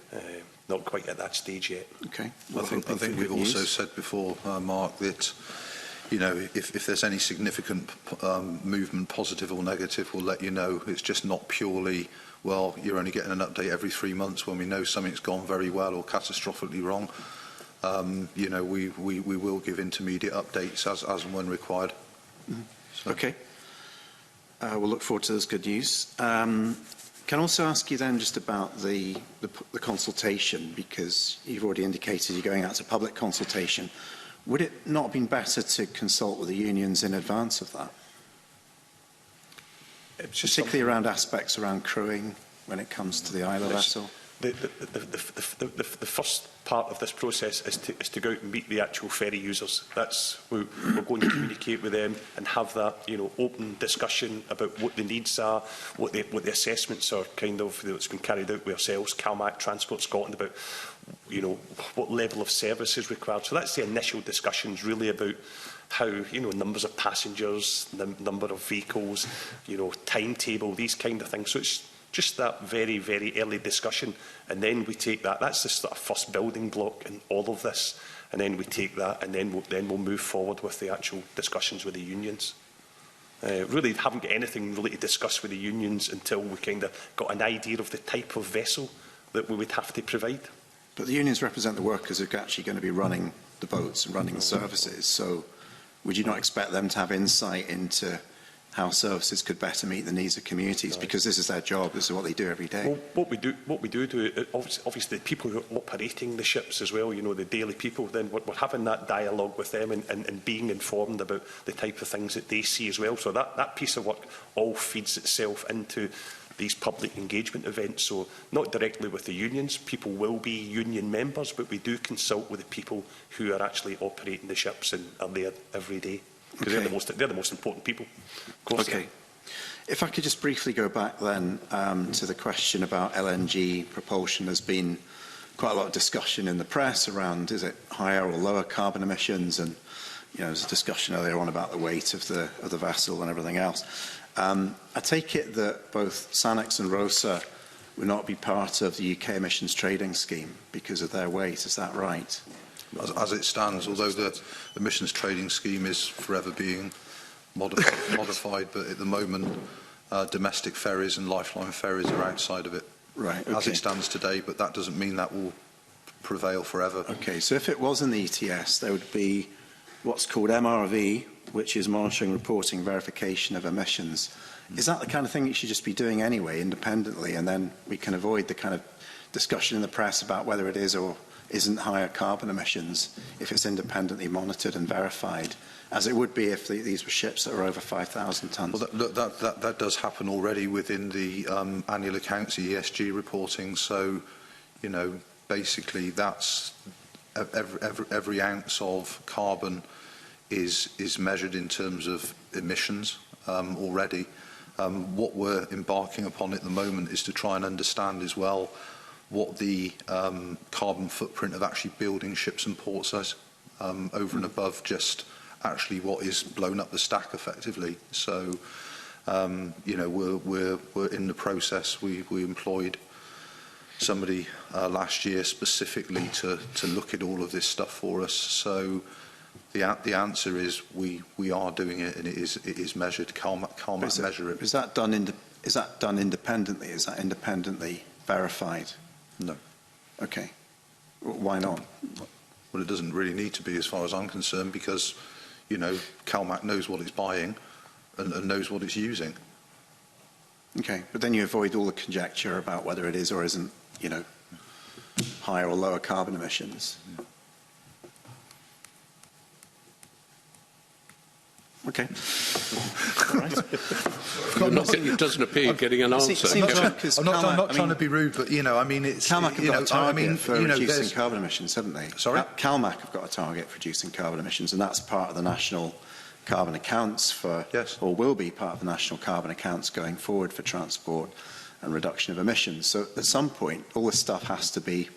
Speaker 2: Not quite at that stage yet.
Speaker 9: Okay.
Speaker 3: Well, I think we've also said before, Mark, that you know, if there's any significant movement, positive or negative, we'll let you know. It's just not purely, well, you're only getting an update every 3 months when we know something's gone very well or catastrophically wrong. You know, we will give intermediate updates as and when required.
Speaker 9: Mm-hmm. So. Okay. We'll look forward to this good news. Can I also ask you then just about the consultation, because you've already indicated you're going out to public consultation. Would it not have been better to consult with the unions in advance of that? Particularly around aspects around crewing when it comes to the Isla vessel?
Speaker 2: The first part of this process is to go out and meet the actual ferry users. We're going to communicate with them and have that, you know, open discussion about what the needs are, what the assessments are kind of that's been carried out with ourselves, CalMac, Transport Scotland, about, you know, what level of service is required. So that's the initial discussions really about how, you know, numbers of passengers, number of vehicles, you know, timetable, these kind of things. So it's just that very, very early discussion, and then we take that. That's the sort of first building block in all of this, and then we take that, and then we'll move forward with the actual discussions with the unions. Really haven't got anything really to discuss with the unions until we kind of got an idea of the type of vessel that we would have to provide.
Speaker 9: But the unions represent the workers who are actually going to be running the boats and running the services. So would you not expect them to have insight into how services could better meet the needs of communities? Right. Because this is their job, this is what they do every day.
Speaker 2: Well, what we do, obviously the people who are operating the ships as well, you know, the daily people, then we're having that dialogue with them and being informed about the type of things that they see as well. So that piece of work all feeds itself into these public engagement events. So not directly with the unions, people will be union members, but we do consult with the people who are actually operating the ships and are there every day. Because they're the most important people. Of course.
Speaker 9: Okay. If I could just briefly go back then to the question about LNG propulsion. There's been quite a lot of discussion in the press around, is it higher or lower carbon emissions? And you know, there's a discussion earlier on about the weight of the vessel and everything else. I take it that both Sanix and Rosa will not be part of the UK emissions trading scheme because of their weight. Is that right?
Speaker 3: As it stands, although the emissions trading scheme is forever being modified, but at the moment, domestic ferries and lifeline ferries are outside of it.
Speaker 9: Right. Okay.
Speaker 3: As it stands today, but that doesn't mean that will prevail forever.
Speaker 9: Okay. So if it was in the ETS, there would be what's called MRV, which is monitoring, reporting, verification of emissions. Is that the kind of thing you should just be doing anyway, independently, and then we can avoid the kind of discussion in the press about whether it is or isn't higher carbon emissions if it's independently monitored and verified, as it would be if these were ships that are over 5,000 tonnes?
Speaker 3: Well, that does happen already within the annual accounts, the ESG reporting. So, you know, basically that's every ounce of carbon is measured in terms of emissions already. What we're embarking upon at the moment is to try and understand as well what the carbon footprint of actually building ships and ports is, over and above just actually what is blown up the stack effectively. So You know, we're in the process. We employed somebody last year specifically to look at all of this stuff for us. So the answer is we are doing it, and it is measured. CalMac measure it.
Speaker 9: Is that done independently? Is that independently verified?
Speaker 3: No.
Speaker 9: Okay. Why not?
Speaker 3: Well, it doesn't really need to be, as far as I'm concerned, because, you know, CalMac knows what it's buying and knows what it's using.
Speaker 9: Okay, but then you avoid all the conjecture about whether it is or isn't, you know, higher or lower carbon emissions. Okay.
Speaker 1: It doesn't appear you're getting an answer.
Speaker 3: I'm not trying to be rude, but, you know, I mean, it's...
Speaker 9: CalMac have got a target for reducing carbon emissions, haven't they?
Speaker 3: Sorry?
Speaker 9: CalMac have got a target for reducing carbon emissions, and that's part of the national carbon accounts for,
Speaker 3: yes,
Speaker 9: or will be part of the national carbon accounts going forward for transport and reduction of emissions. So at some point, all this stuff has to be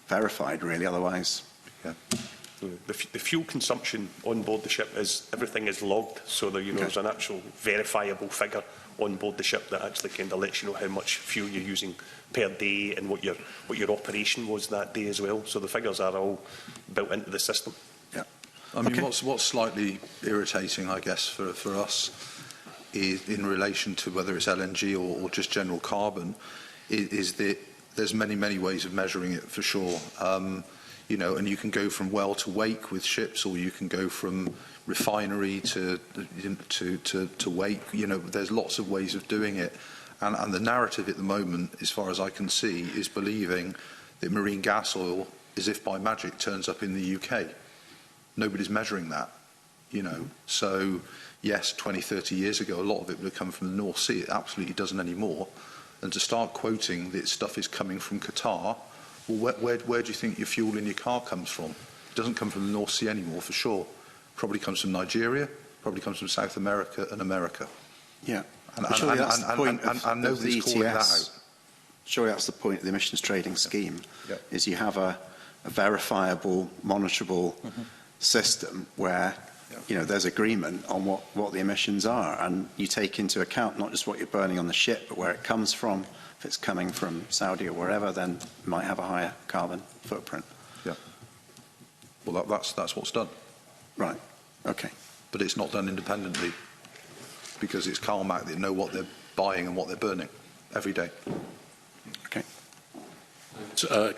Speaker 9: verified, really, otherwise...
Speaker 3: Yeah.
Speaker 2: The fuel consumption on board the ship everything is logged, so that, you know, there's an actual verifiable figure on board the ship that actually kind of lets you know how much fuel you're using per day and what your operation was that day as well. So the figures are all built into the system.
Speaker 3: Yeah. I mean, what's slightly irritating, I guess, for us, is in relation to whether it's LNG or just general carbon, is that there's many ways of measuring it, for sure. You know, and you can go from well to wake with ships, or you can go from refinery to wake. You know, there's lots of ways of doing it, and the narrative at the moment, as far as I can see, is believing that marine gas oil, as if by magic, turns up in the UK. Nobody's measuring that, you know. So yes, 20, 30 years ago, a lot of it would have come from the North Sea. It absolutely doesn't anymore. And to start quoting that stuff is coming from Qatar. Well, where do you think your fuel in your car comes from? It doesn't come from the North Sea anymore, for sure. Probably comes from Nigeria, probably comes from South America and America.
Speaker 9: Yeah.
Speaker 3: And nobody's calling that out.
Speaker 9: Surely that's the point of the emissions trading scheme,
Speaker 3: Yep.
Speaker 9: is you have a verifiable, monitorable system where, you know, there's agreement on what the emissions are, and you take into account not just what you're burning on the ship, but where it comes from. If it's coming from Saudi or wherever, then it might have a higher carbon footprint.
Speaker 3: Yeah. Well, that's what's done.
Speaker 9: Right. Okay.
Speaker 3: But it's not done independently, because it's CalMac that know what they're buying and what they're burning every day.
Speaker 9: Okay.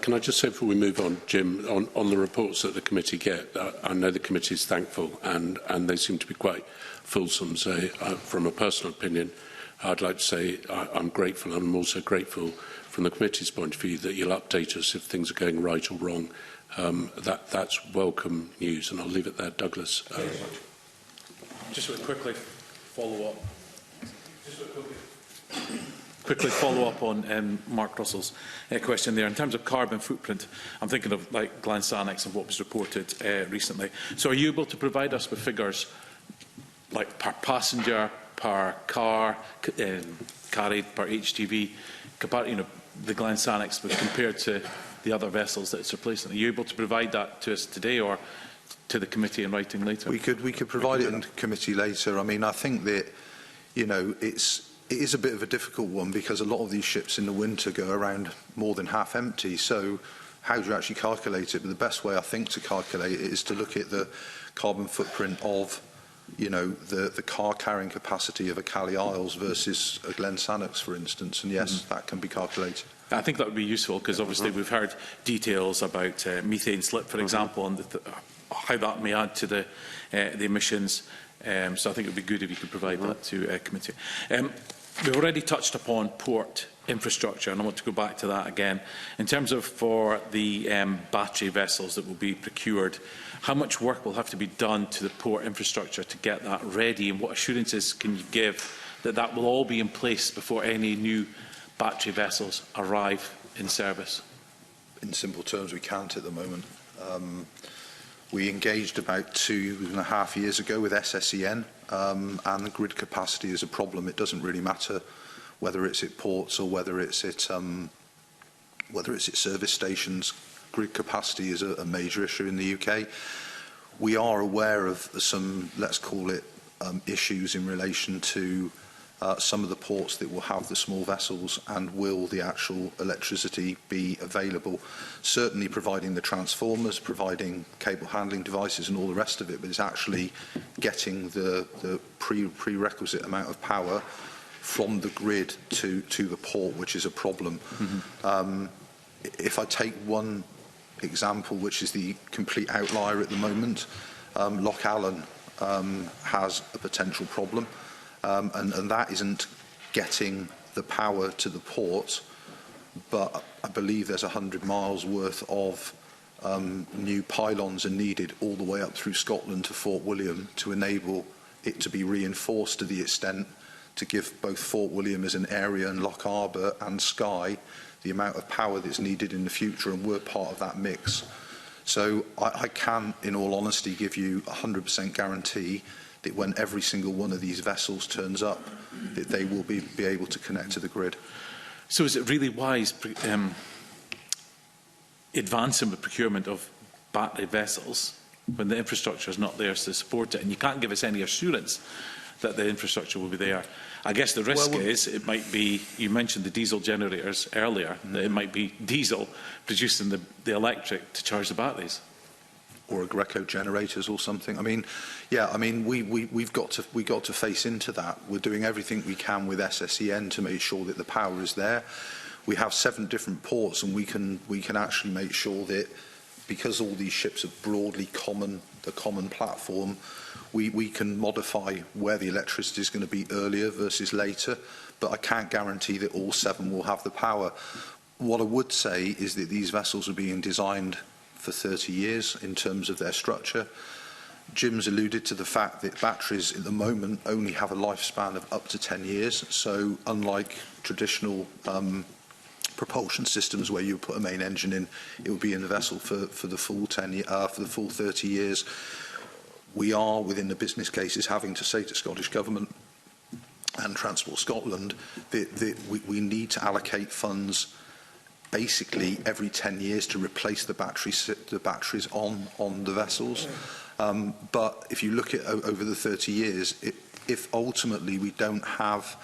Speaker 1: Can I just say before we move on, Jim, on the reports that the committee get, I know the committee is thankful, and they seem to be quite fulsome. So from a personal opinion, I'd like to say I'm grateful, and I'm also grateful from the committee's point of view that you'll update us if things are going right or wrong. That's welcome news, and I'll leave it there. Douglas.
Speaker 5: Just quickly follow up on Mark Russell's question there. In terms of carbon footprint, I'm thinking of like Glen Sannox and what was reported recently. So are you able to provide us with figures like per passenger, per car carried, per HGV, you know, the Glen Sannox compared to the other vessels that it's replacing? Are you able to provide that to us today or to the committee in writing later?
Speaker 3: We could provide it in committee later. I mean, I think that, you know, it is a bit of a difficult one, because a lot of these ships in the winter go around more than half empty. So how do you actually calculate it? But the best way, I think, to calculate it is to look at the carbon footprint of, you know, the car carrying capacity of a Cali Isles versus a Glen Sannox, for instance. And yes, that can be calculated.
Speaker 5: I think that would be useful, because obviously we've heard details about methane slip, for example, and how that may add to the emissions. So I think it would be good if you could provide that to committee. We've already touched upon port infrastructure, and I want to go back to that again. In terms of for the battery vessels that will be procured, how much work will have to be done to the port infrastructure to get that ready, and what assurances can you give that that will all be in place before any new battery vessels arrive in service?
Speaker 3: In simple terms, we can't at the moment. We engaged about 2.5 years ago with SSEN, and the grid capacity is a problem. It doesn't really matter whether it's at ports or whether it's at service stations. Grid capacity is a major issue in the UK. We are aware of some, let's call it, issues in relation to some of the ports that will have the small vessels, and will the actual electricity be available? Certainly providing the transformers, providing cable handling devices and all the rest of it, but it's actually getting the prerequisite amount of power from the grid to the port, which is a problem. If I take one example, which is the complete outlier at the moment, Loch Allen has a potential problem. And that isn't getting the power to the port, but I believe there's 100 miles worth of new pylons are needed all the way up through Scotland to Fort William to enable it to be reinforced to the extent to give both Fort William as an area and Loch Arbor and Skye the amount of power that's needed in the future, and we're part of that mix. So I can, in all honesty, give you 100% guarantee that when every single one of these vessels turns up, that they will be able to connect to the grid.
Speaker 5: So is it really wise advancing the procurement of battery vessels when the infrastructure is not there to support it? And you can't give us any assurance that the infrastructure will be there. I guess the risk is it might be, you mentioned the diesel generators earlier, that it might be diesel producing the electric to charge the batteries.
Speaker 3: Or Aggreko generators or something. I mean, yeah, I mean, we've got to face into that. We're doing everything we can with SSEN to make sure that the power is there. We have 7 different ports, and we can actually make sure that, because all these ships are broadly the common platform, we can modify where the electricity is going to be earlier versus later. But I can't guarantee that all 7 will have the power. What I would say is that these vessels are being designed for 30 years in terms of their structure. Jim's alluded to the fact that batteries at the moment only have a lifespan of up to 10 years. So unlike traditional propulsion systems where you put a main engine in, it will be in the vessel for the full 30 years. We are, within the business cases, having to say to Scottish Government and Transport Scotland that we need to allocate funds basically every 10 years to replace the batteries on the vessels. But if you look at over the 30 years, if ultimately we don't have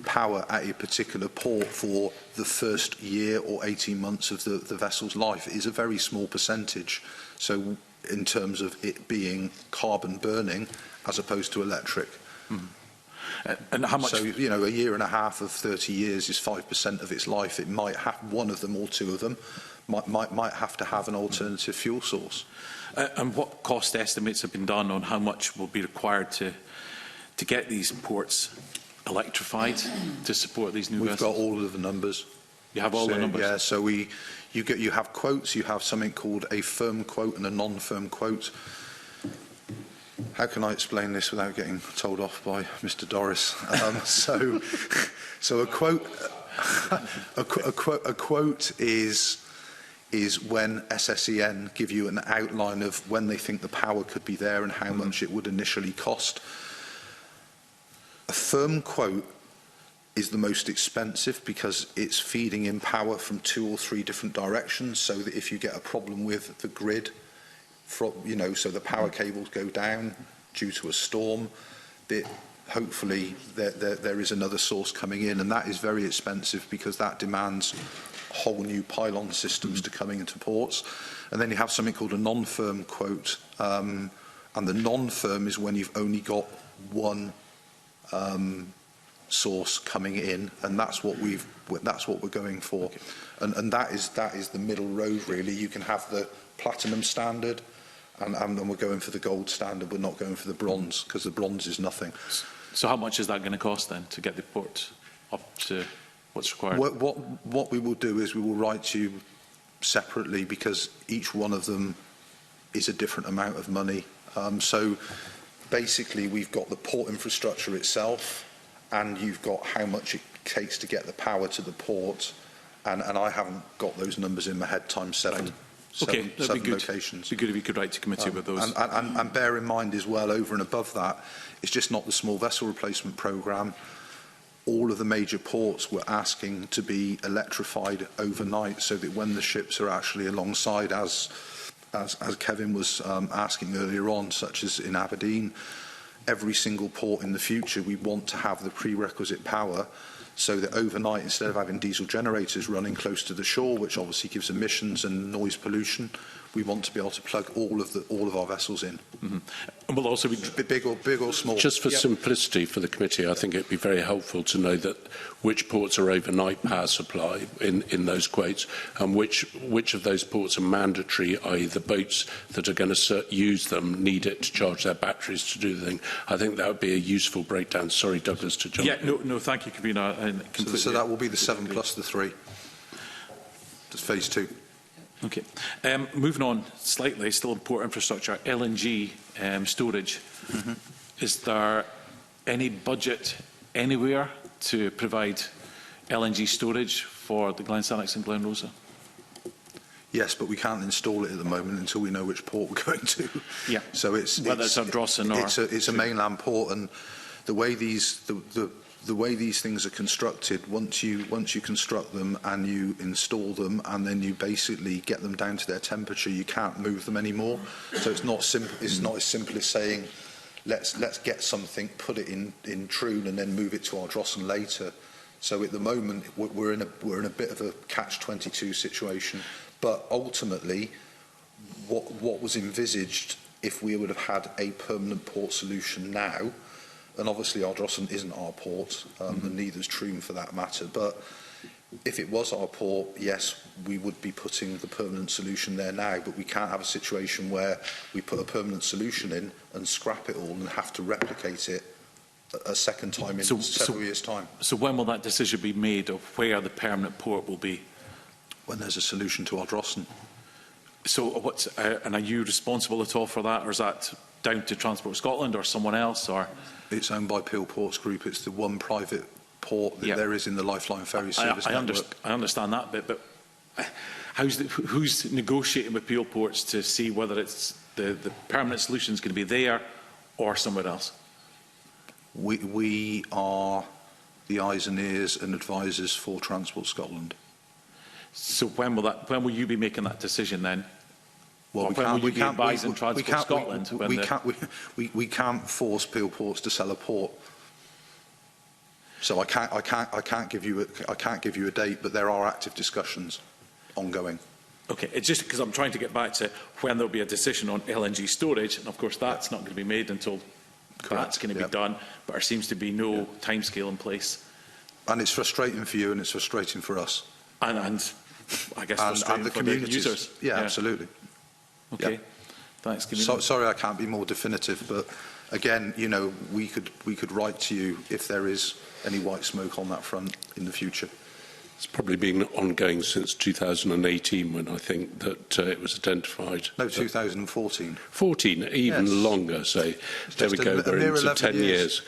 Speaker 3: power at a particular port for the first year or 18 months of the vessel's life, it is a very small percentage. So in terms of it being carbon burning as opposed to electric.
Speaker 5: And how much?
Speaker 3: So, you know, a year and a half of 30 years is 5% of its life. It might have one of them or 2 of them might have to have an alternative fuel source.
Speaker 5: And what cost estimates have been done on how much will be required to get these ports electrified to support these new vessels?
Speaker 3: We've got all of the numbers.
Speaker 5: You have all the numbers?
Speaker 3: Yeah, so you have quotes, you have something called a firm quote and a non-firm quote. How can I explain this without getting told off by Mr. Doris? So a quote is when SSEN give you an outline of when they think the power could be there and how much it would initially cost. A firm quote is the most expensive because it's feeding in power from 2 or 3 different directions, so that if you get a problem with the grid, so the power cables go down due to a storm, that hopefully there is another source coming in, and that is very expensive because that demands whole new pylon systems to coming into ports. And then you have something called a non-firm quote, and the non-firm is when you've only got one source coming in, and that's what we're going for. Okay. And that is the middle road, really. You can have the platinum standard, and we're going for the gold standard. We're not going for the bronze, because the bronze is nothing.
Speaker 5: So how much is that going to cost then to get the port up to what's required?
Speaker 3: What we will do is we will write to you separately, because each one of them is a different amount of money. So basically we've got the port infrastructure itself, and you've got how much it takes to get the power to the port, and I haven't got those numbers in my head times 7.
Speaker 5: Right. Okay, that'd be good.
Speaker 3: Locations.
Speaker 5: It'd be good if you could write to committee with those.
Speaker 3: And bear in mind as well, over and above that, it's just not the small vessel replacement programme. All of the major ports were asking to be electrified overnight, so that when the ships are actually alongside, as Kevin was asking earlier on, such as in Aberdeen, every single port in the future, we want to have the prerequisite power so that overnight, instead of having diesel generators running close to the shore, which obviously gives emissions and noise pollution, we want to be able to plug all of our vessels in.
Speaker 5: Mm-hmm. And will also be
Speaker 3: big or small.
Speaker 1: Just for simplicity for the committee, I think it'd be very helpful to know that which ports are overnight power supply in those quotes, and which of those ports are mandatory, i.e. the boats that are going to use them need it to charge their batteries to do the thing. I think that would be a useful breakdown. Sorry, Douglas, to jump.
Speaker 5: Yeah, no, thank you, Convener.
Speaker 3: So that will be the 7 plus the 3. That's phase 2.
Speaker 5: Okay. Moving on slightly, still in port infrastructure, LNG storage. Mm-hmm. Is there any budget anywhere to provide LNG storage for the Glen Sannox and Glen Rosa?
Speaker 3: Yes, but we can't install it at the moment until we know which port we're going to.
Speaker 5: Yeah.
Speaker 3: So
Speaker 5: whether it's Ardrossan or
Speaker 3: it's a mainland port, and the way these things are constructed, once you construct them and you install them and then you basically get them down to their temperature, you can't move them anymore. So it's not simple. It's not as simple as saying, let's get something, put it in Troon, and then move it to Ardrossan later. So at the moment we're in a bit of a catch-22 situation. But ultimately, what was envisaged, if we would have had a permanent port solution now, and obviously Ardrossan isn't our port, and neither is Troon for that matter, but if it was our port, yes, we would be putting the permanent solution there now, but we can't have a situation where we put a permanent solution in and scrap it all and have to replicate it a second time in several years' time.
Speaker 5: So when will that decision be made of where the permanent port will be?
Speaker 3: When there's a solution to Ardrossan.
Speaker 5: So and are you responsible at all for that, or is that down to Transport Scotland or someone else? Or
Speaker 3: it's owned by Peel Ports Group. It's the one private port that there is in the Lifeline Ferry Service network.
Speaker 5: I understand that bit, but who's negotiating with Peel Ports to see whether it's the permanent solution is going to be there or somewhere else?
Speaker 3: We are the eyes and ears and advisors for Transport Scotland.
Speaker 5: So when will you be making that decision then?
Speaker 3: Well,
Speaker 5: we
Speaker 3: can't force Peel Ports to sell a port. So I can't give you a date, but there are active discussions ongoing.
Speaker 5: Okay, it's just because I'm trying to get back to when there'll be a decision on LNG storage, and of course that's not going to be made until that's going to be done, but there seems to be no timescale in place.
Speaker 3: And it's frustrating for you, and it's frustrating for us.
Speaker 5: And I guess frustrating
Speaker 3: the
Speaker 5: for
Speaker 3: communities.
Speaker 5: The users.
Speaker 3: Yeah, absolutely.
Speaker 5: Okay,
Speaker 3: yeah.
Speaker 5: Thanks, Commissioner.
Speaker 3: Sorry I can't be more definitive, but again, you know, we could write to you if there is any white smoke on that front in the future.
Speaker 1: It's probably been ongoing since 2018 when I think that it was identified.
Speaker 3: No, 2014.
Speaker 1: 14, even longer. So there we go, we're into 10 years.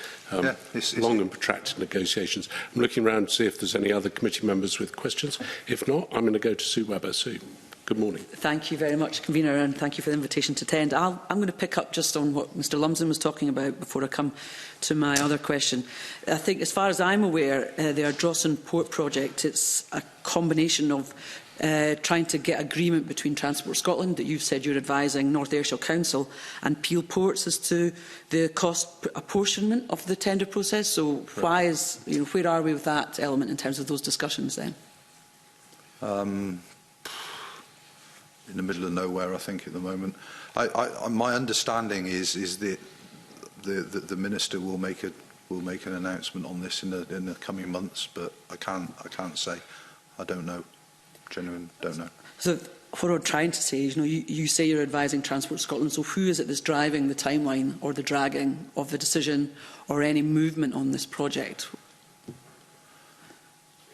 Speaker 1: Long and protracted negotiations. I'm looking around to see if there's any other committee members with questions. If not, I'm going to go to Sue Webber. Sue. Good morning.
Speaker 10: Thank you very much, Convener, and thank you for the invitation to attend. I'm going to pick up just on what Mr Lumsden was talking about before I come to my other question. I think, as far as I'm aware, the Ardrossan Port project, it's a combination of trying to get agreement between Transport Scotland, that you've said you're advising North Ayrshire Council, and Peel Ports as to the cost apportionment of the tender process. So why is, where are we with that element in terms of those discussions then?
Speaker 3: In the middle of nowhere, I think, at the moment. My understanding is that the minister will make an announcement on this in the coming months, but I can't say. I don't know. Genuinely don't know.
Speaker 10: So what I'm trying to say is, you say you're advising Transport Scotland. So who is it that's driving the timeline or the dragging of the decision or any movement on this project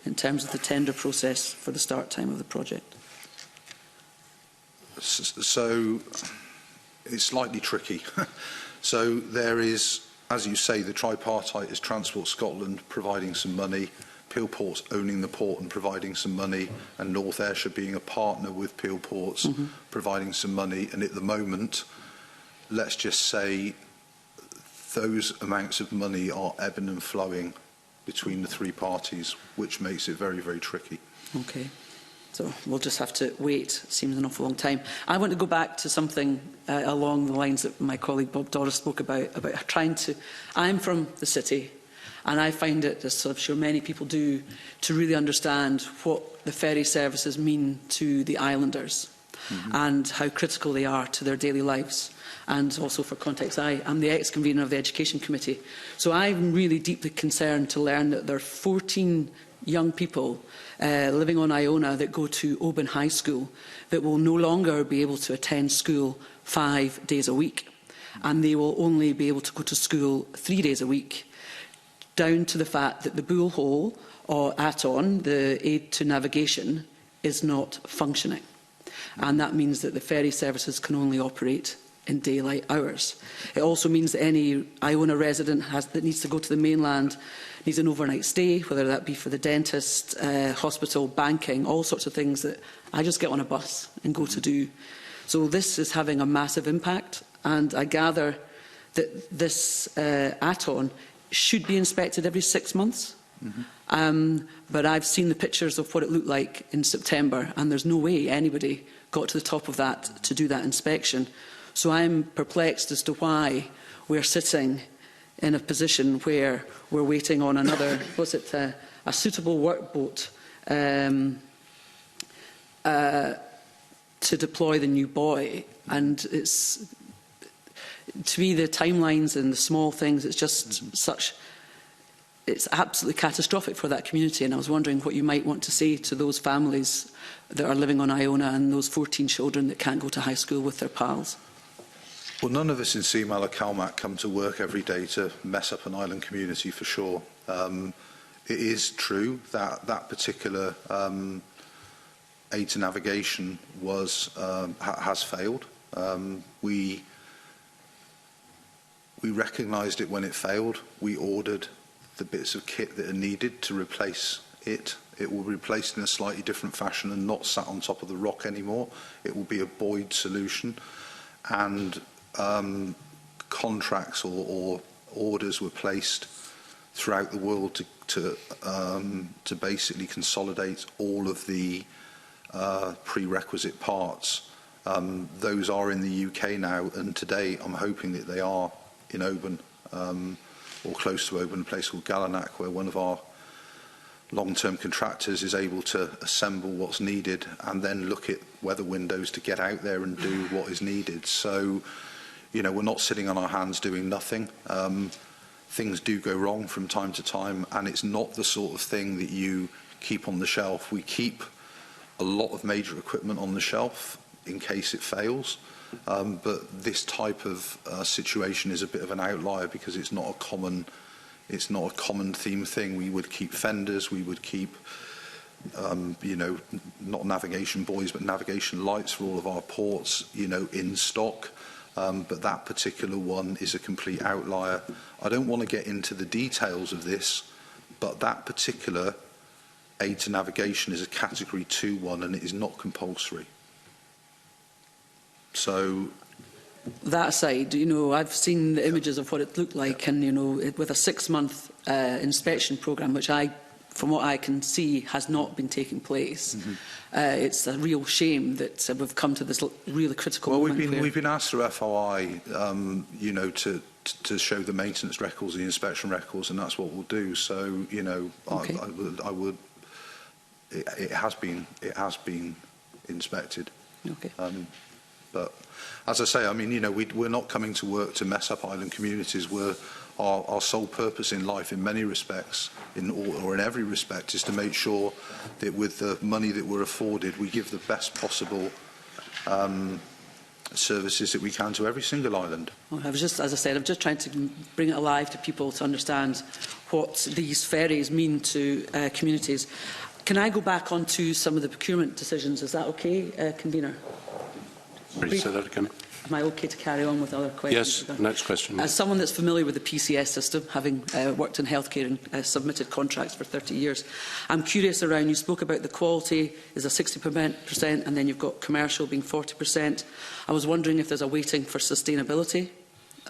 Speaker 10: in terms of the tender process for the start time of the project?
Speaker 3: So it's slightly tricky. So there is, as you say, the tripartite is Transport Scotland providing some money, Peel Ports owning the port and providing some money, and North Ayrshire being a partner with Peel Ports providing some money. And at the moment, let's just say those amounts of money are ebbing and flowing between the three parties, which makes it very, very tricky.
Speaker 10: Okay. So we'll just have to wait. It seems an awful long time. I want to go back to something along the lines that my colleague Bob Doris spoke about trying to... I'm from the city, and I find it, as I'm sure many people do, to really understand what the ferry services mean to the islanders and how critical they are to their daily lives. And also, for context, I'm the ex-convener of the Education Committee. So I'm really deeply concerned to learn that there are 14 young people living on Iona that go to Oban High School that will no longer be able to attend school 5 days a week. And they will only be able to go to school 3 days a week, down to the fact that the Bull Hole or Aton, the aid to navigation, is not functioning. And that means that the ferry services can only operate in daylight hours. It also means that any Iona resident that needs to go to the mainland needs an overnight stay, whether that be for the dentist, hospital, banking, all sorts of things that I just get on a bus and go to do. So this is having a massive impact, and I gather that this Aton should be inspected every 6 months. But I've seen the pictures of what it looked like in September, and there's no way anybody got to the top of that to do that inspection. So I'm perplexed as to why we're sitting in a position where we're waiting on another, a suitable workboat to deploy the new buoy. And it's, to me, the timelines and the small things, it's just such... It's absolutely catastrophic for that community, and I was wondering what you might want to say to those families that are living on Iona and those 14 children that can't go to high school with their pals.
Speaker 3: Well, none of us in Seamal or Calmac come to work every day to mess up an island community, for sure. It is true that that particular aid to navigation has failed. We recognised it when it failed. We ordered the bits of kit that are needed to replace it. It will be replaced in a slightly different fashion and not sat on top of the rock anymore. It will be a buoyed solution, and contracts or orders were placed throughout the world to basically consolidate all of the prerequisite parts. Those are in the UK now, and today I'm hoping that they are in Oban, or close to Oban, a place called Gallinack, where one of our long-term contractors is able to assemble what's needed and then look at weather windows to get out there and do what is needed. So, you know, we're not sitting on our hands doing nothing. Things do go wrong from time to time, and it's not the sort of thing that you keep on the shelf. We keep a lot of major equipment on the shelf in case it fails. But this type of situation is a bit of an outlier because it's not a common theme thing. We would keep fenders, we would keep you know, not navigation buoys but navigation lights for all of our ports, you know, in stock. But that particular one is a complete outlier. I don't want to get into the details of this, but that particular aid to navigation is a Category 2 one, and it is not compulsory. So,
Speaker 10: that aside, you know, I've seen the images of what it looked like, and you know, with a 6-month inspection programme, which from what I can see, has not been taking place. It's a real shame that we've come to this really critical moment.
Speaker 3: Well, we've been asked through FOI, you know, to show the maintenance records, the inspection records, and that's what we'll do. So, you know, okay. I would. It has been inspected.
Speaker 10: Okay.
Speaker 3: But as I say, I mean, you know, we're not coming to work to mess up island communities. Our sole purpose in life, in many respects, or in every respect, is to make sure that with the money that we're afforded, we give the best possible services that we can to every single island.
Speaker 10: Well, as I said, I'm just trying to bring it alive to people to understand what these ferries mean to communities. Can I go back onto some of the procurement decisions? Is that okay, Convener?
Speaker 1: Please say that again.
Speaker 10: Am I okay to carry on with other questions?
Speaker 1: Yes, next question.
Speaker 10: As someone that's familiar with the PCS system, having worked in healthcare and submitted contracts for 30 years, I'm curious around, you spoke about the quality is a 60% and then you've got commercial being 40%. I was wondering if there's a weighting for sustainability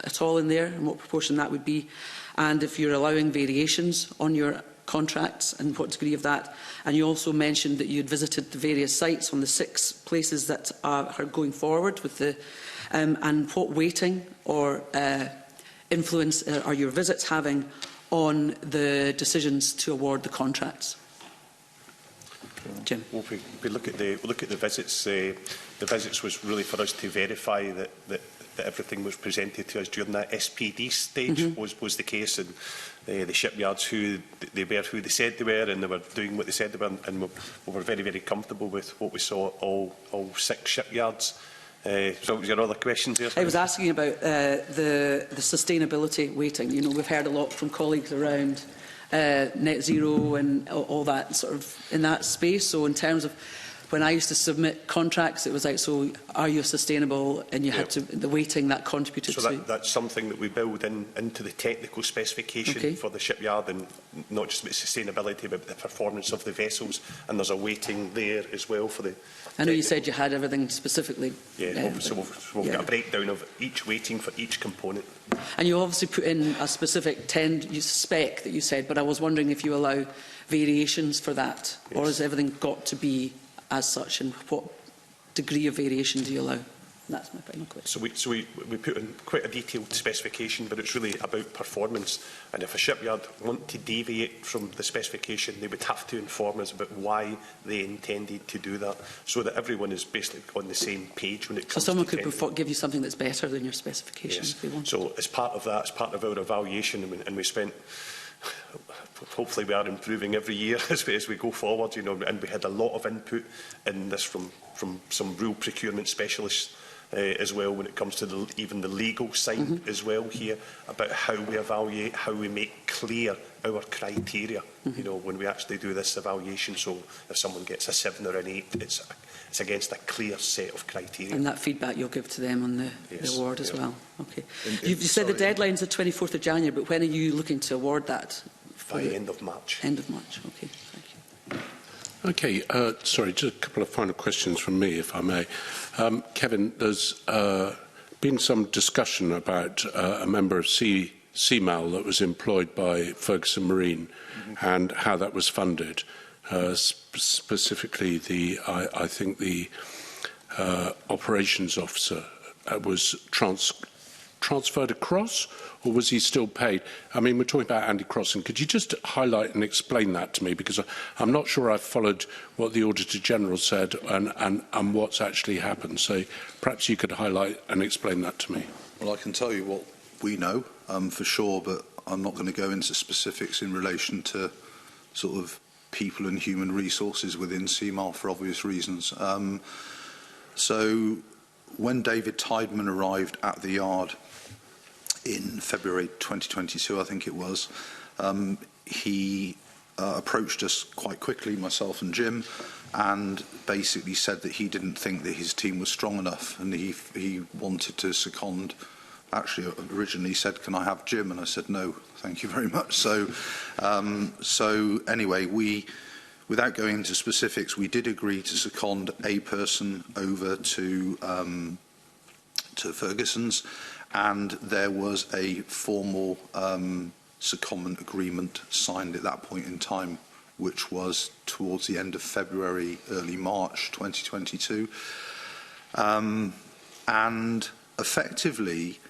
Speaker 10: at all in there and what proportion that would be, and if you're allowing variations on your contracts and what degree of that? And you also mentioned that you had visited the various sites on the 6 places that are going forward with the... and what weighting or influence are your visits having on the decisions to award the contracts? Jim.
Speaker 2: Well, if we look at the visits, the visits was really for us to verify that everything was presented to us during that SPD stage was the case, and the shipyards who they said they were, and they were doing what they said they were, and we were very, very comfortable with what we saw at all 6 shipyards. So what was your other questions there?
Speaker 10: I was asking about the sustainability weighting. You know, we've heard a lot from colleagues around net zero and all that sort of in that space. So in terms of when I used to submit contracts, it was like, so are you sustainable? And you had to, the weighting that contributed
Speaker 2: so
Speaker 10: to.
Speaker 2: That's something that we build into the technical specification for the shipyard, and not just about sustainability, but the performance of the vessels. And there's a weighting there as well for the...
Speaker 10: I know you said you had everything specifically.
Speaker 2: Yeah, so we've got a breakdown of each weighting for each component. And
Speaker 10: you obviously put in a specific spec that you said, but I was wondering if you allow variations for that, or has everything got to be as such, and what degree of variation do you allow? That's my final question.
Speaker 2: So we put in quite a detailed specification, but it's really about performance. And if a shipyard want to deviate from the specification, they would have to inform us about why they intended to do that, so that everyone is basically on the same page when it comes to...
Speaker 10: So someone could give you something that's better than your specifications if they want.
Speaker 2: So as part of that, as part of our evaluation, and we spent... Hopefully we are improving every year as we go forward, you know, and we had a lot of input in this from some real procurement specialists as well, when it comes to even the legal side as well here, about how we evaluate, how we make clear our criteria, you know, when we actually do this evaluation. So if someone gets a 7 or an 8, it's against a clear set of criteria.
Speaker 10: And that feedback you'll give to them on the award as well. Okay. You said the deadline's the 24th of January, but when are you looking to award that?
Speaker 2: By the end of March.
Speaker 10: End of March, okay. Thank you.
Speaker 1: Okay, sorry, just a couple of final questions from me, if I may. Kevin, there's been some discussion about a member of CMAL that was employed by Ferguson Marine and how that was funded. Specifically, I think the operations officer was transferred across, or was he still paid? I mean, we're talking about Andy Crossan. Could you just highlight and explain that to me? Because I'm not sure I've followed what the Auditor General said and what's actually happened. So perhaps you could highlight and explain that to me.
Speaker 3: Well, I can tell you what we know for sure, but I'm not going to go into specifics in relation to sort of people and human resources within CMAL for obvious reasons. So when David Tideman arrived at the yard in February 2022, I think it was, he approached us quite quickly, myself and Jim, and basically said that he didn't think that his team was strong enough, and he wanted to second. Actually, originally said, "Can I have Jim?" And I said, "No, thank you very much." So, anyway, without going into specifics, we did agree to second a person over to Ferguson's, and there was a formal secondment agreement signed at that point in time, which was towards the end of February, early March 2022. And effectively,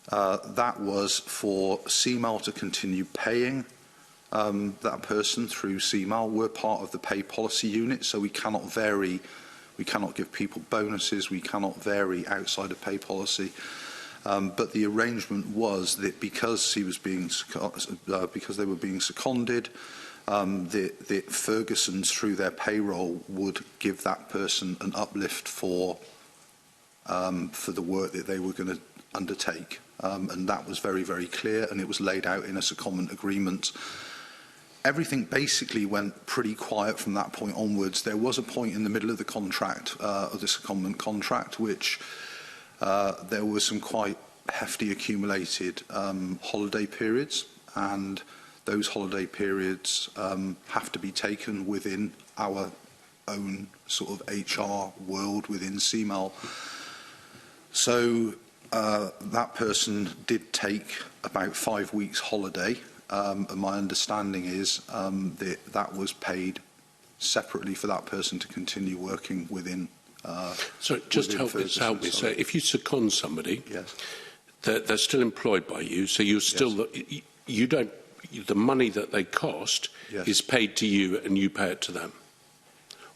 Speaker 3: that was for CMAL to continue paying that person through CMAL. We're part of the pay policy unit, so we cannot vary, we cannot give people bonuses, we cannot vary outside of pay policy. But the arrangement was that because he was being because they were being seconded, the Fergusons through their payroll would give that person an uplift for the work that they were going to undertake, and that was very, very clear, and it was laid out in a secondment agreement. Everything basically went pretty quiet from that point onwards. There was a point in the middle of the contract, of the secondment contract, which there were some quite hefty accumulated holiday periods, and those holiday periods have to be taken within our own sort of HR world within CMAL. So that person did take about 5 weeks holiday and my understanding is that that was paid separately for that person to continue working within.
Speaker 1: So just
Speaker 3: within
Speaker 1: help me. So if you second somebody,
Speaker 3: yes,
Speaker 1: they're still employed by you. So you're still you don't. The money that they cost
Speaker 3: yes,
Speaker 1: is paid to you, and you pay it to them,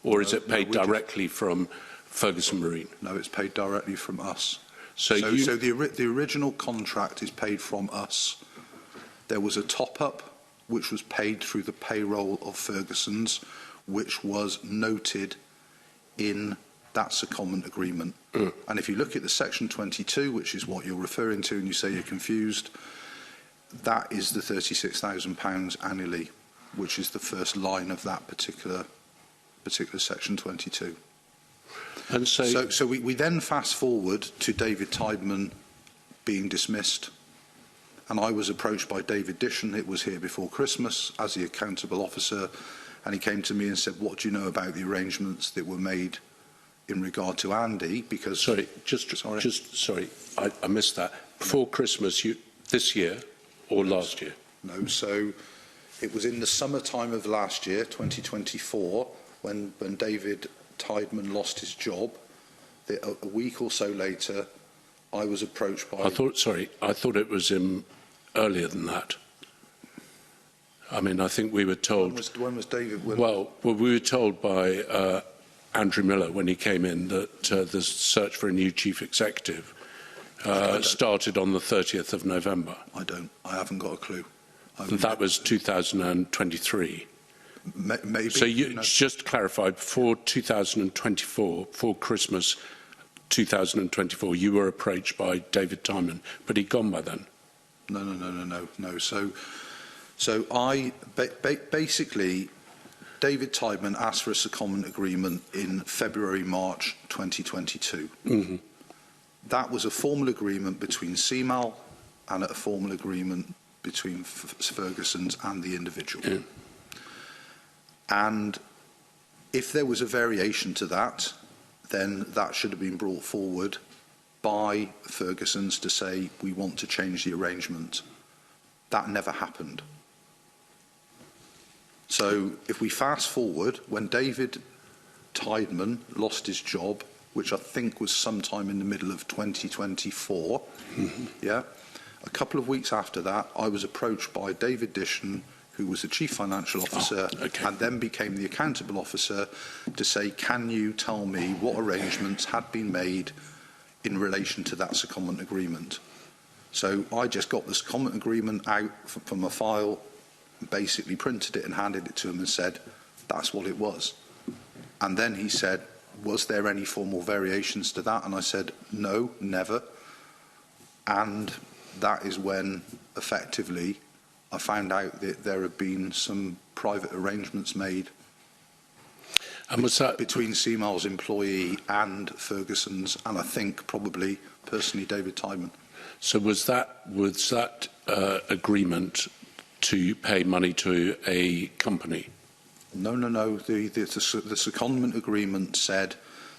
Speaker 1: or is it paid directly from Ferguson Marine?
Speaker 3: No, it's paid directly from us.
Speaker 1: So
Speaker 3: the original contract is paid from us. There was a top-up which was paid through the payroll of Ferguson's, which was noted in that secondment agreement. And if you look at the section 22, which is what you're referring to, and you say you're confused, that is the £36,000 annually, which is the first line of that particular section 22.
Speaker 1: And
Speaker 3: so we then fast forward to David Tideman being dismissed, and I was approached by David Dishon. It was here before Christmas as the accountable officer, and he came to me and said, "What do you know about the arrangements that were made in regard to Andy?" Because
Speaker 1: sorry, I missed that. Before Christmas, this year or last year?
Speaker 3: No, so it was in the summertime of last year, 2024, when David Tideman lost his job. A week or so later, I was approached by...
Speaker 1: I thought it was earlier than that. I mean, I think we were told...
Speaker 3: When was David...
Speaker 1: Well, we were told by Andrew Miller when he came in that the search for a new chief executive started on the 30th of November.
Speaker 3: I haven't got a clue.
Speaker 1: That was 2023.
Speaker 3: Maybe.
Speaker 1: So just to clarify, before 2024, for Christmas 2024, you were approached by David Tideman, but he'd gone by then.
Speaker 3: No. So I basically, David Tideman asked for a secondment agreement in February, March 2022.
Speaker 1: Mm-hmm.
Speaker 3: That was a formal agreement between CMAL and a formal agreement between Ferguson's and the individual.
Speaker 1: Yeah.
Speaker 3: And if there was a variation to that, then that should have been brought forward by Ferguson's to say, we want to change the arrangement. That never happened. So if we fast forward, when David Tideman lost his job, which I think was sometime in the middle of 2024, a couple of weeks after that, I was approached by David Dishon, who was the Chief Financial Officer and then became the Accountable Officer, to say, can you tell me what arrangements had been made in relation to that secondment agreement? So I just got the secondment agreement out from a file, basically printed it and handed it to him and said, that's what it was. And then he said, was there any formal variations to that? And I said, no, never. And that is when, effectively, I found out that there had been some private arrangements made between CMAL's employee and Ferguson's, and I think probably personally David Tideman.
Speaker 1: So was that agreement to pay money to a company?
Speaker 3: No. The secondment agreement said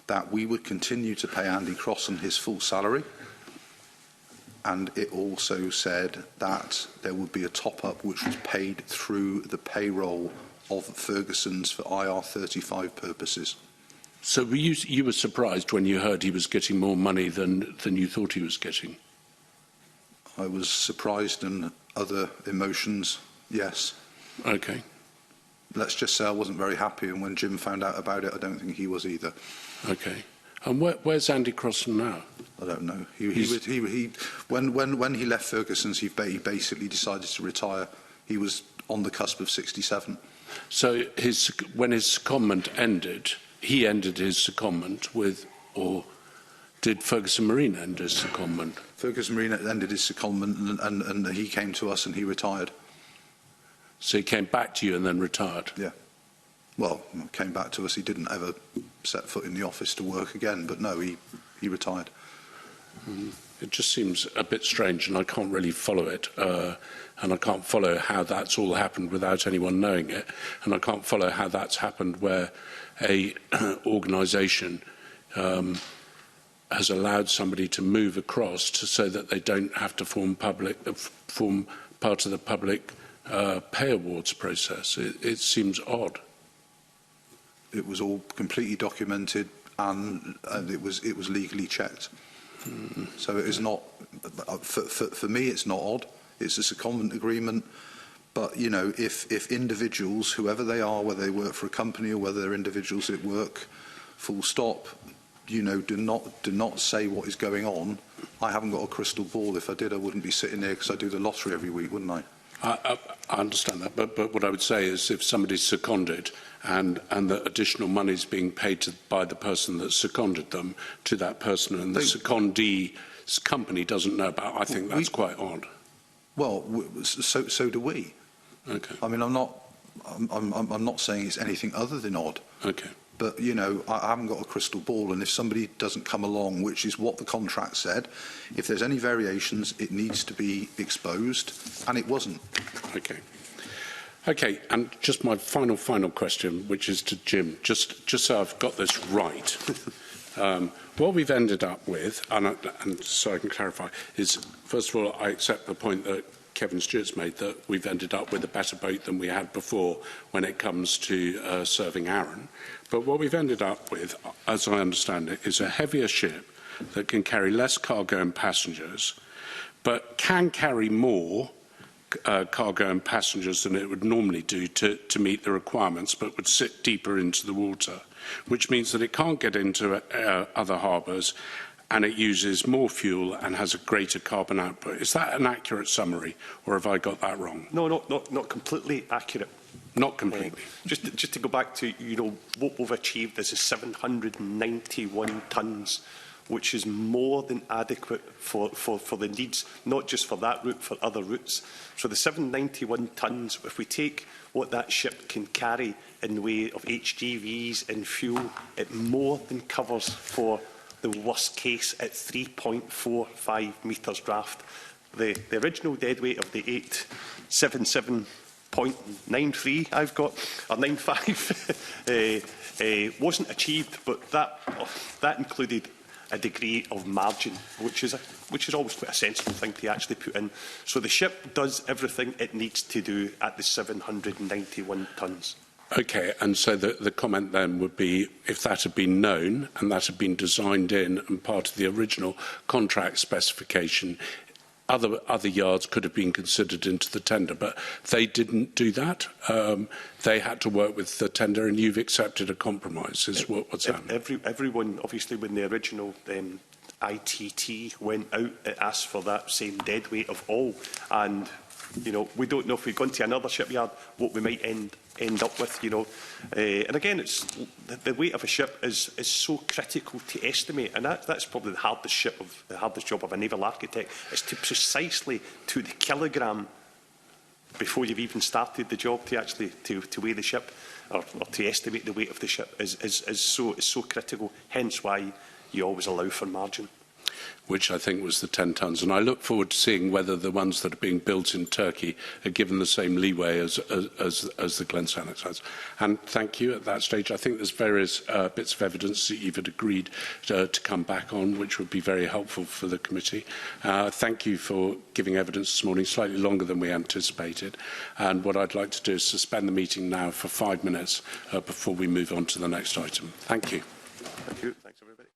Speaker 3: that we would continue to pay Andy Crossan his full salary. And it also said that there would be a top-up which was paid through the payroll of Ferguson's for IR35 purposes.
Speaker 1: So you were surprised when you heard he was getting more money than you thought he was getting?
Speaker 3: I was surprised, and other emotions, yes.
Speaker 1: Okay.
Speaker 3: Let's just say I wasn't very happy, and when Jim found out about it, I don't think he was either.
Speaker 1: Okay. And where's Andy Crossan now?
Speaker 3: I don't know. When he left Ferguson's, he basically decided to retire. He was on the cusp of 67.
Speaker 1: So when his secondment ended, he ended his secondment with, or did Ferguson Marine end his secondment?
Speaker 3: Ferguson Marine ended his secondment, and he came to us and he retired.
Speaker 1: So he came back to you and then retired?
Speaker 3: Yeah. Well, came back to us. He didn't ever set foot in the office to work again, but no, he retired.
Speaker 1: It just seems a bit strange, and I can't really follow it. And I can't follow how that's all happened without anyone knowing it. And I can't follow how that's happened where a organisation has allowed somebody to move across so that they don't have to form part of the public pay awards process. It seems odd.
Speaker 3: It was all completely documented and it was legally checked. So it is not, for me, it's not odd. It's a secondment agreement. But, you know, if individuals, whoever they are, whether they work for a company or whether they're individuals at work, full stop, you know, do not say what is going on. I haven't got a crystal ball. If I did, I wouldn't be sitting there because I do the lottery every week, wouldn't I?
Speaker 1: I understand that, but what I would say is if somebody's seconded and the additional money is being paid by the person that seconded them to that person and the secondee's company doesn't know about, I think that's quite odd.
Speaker 3: Well, so do we.
Speaker 1: Okay.
Speaker 3: I mean, I'm not saying it's anything other than odd.
Speaker 1: Okay.
Speaker 3: But, you know, I haven't got a crystal ball, and if somebody doesn't come along, which is what the contract said, if there's any variations, it needs to be exposed, and it wasn't.
Speaker 1: Okay. Okay, and just my final question, which is to Jim, just so I've got this right. What we've ended up with, and so I can clarify, is, first of all, I accept the point that Kevin Stewart's made that we've ended up with a better boat than we had before when it comes to serving Arran. But what we've ended up with, as I understand it, is a heavier ship that can carry less cargo and passengers, but can carry more cargo and passengers than it would normally do to meet the requirements, but would sit deeper into the water, which means that it can't get into other harbours and it uses more fuel and has a greater carbon output. Is that an accurate summary, or have I got that wrong?
Speaker 2: No, not completely accurate.
Speaker 1: Not completely.
Speaker 2: Just to go back to, you know, what we've achieved is 791 tonnes, which is more than adequate for the needs, not just for that route, for other routes. So the 791 tonnes, if we take what that ship can carry in the way of HGVs and fuel, it more than covers for the worst case at 3.45 metres draft. The original deadweight of the 877.93 I've got, or 95, wasn't achieved, but that included a degree of margin, which is always quite a sensible thing to actually put in. So the ship does everything it needs to do at the 791 tonnes.
Speaker 1: Okay, and so the comment then would be, if that had been known and that had been designed in and part of the original contract specification, other yards could have been considered into the tender, but they didn't do that. They had to work with the tender, and you've accepted a compromise, is what's happening.
Speaker 2: Everyone, obviously, when the original ITT went out, it asked for that same deadweight of all, and you know, we don't know if we've gone to another shipyard what we might end up with, you know. And again, it's the weight of a ship is so critical to estimate, and that's probably the hardest job of a naval architect, is to precisely to the kilogram before you've even started the job to actually to weigh the ship or to estimate the weight of the ship is so critical. Hence why you always allow for margin,
Speaker 1: which I think was the 10 tonnes. And I look forward to seeing whether the ones that are being built in Turkey are given the same leeway as the Glen Sannox has. And thank you at that stage. I think there's various bits of evidence that you've agreed to come back on, which would be very helpful for the committee. Thank you for giving evidence this morning, slightly longer than we anticipated. And what I'd like to do is suspend the meeting now for 5 minutes before we move on to the next item. Thank you.
Speaker 2: Thank you. Thanks, everybody.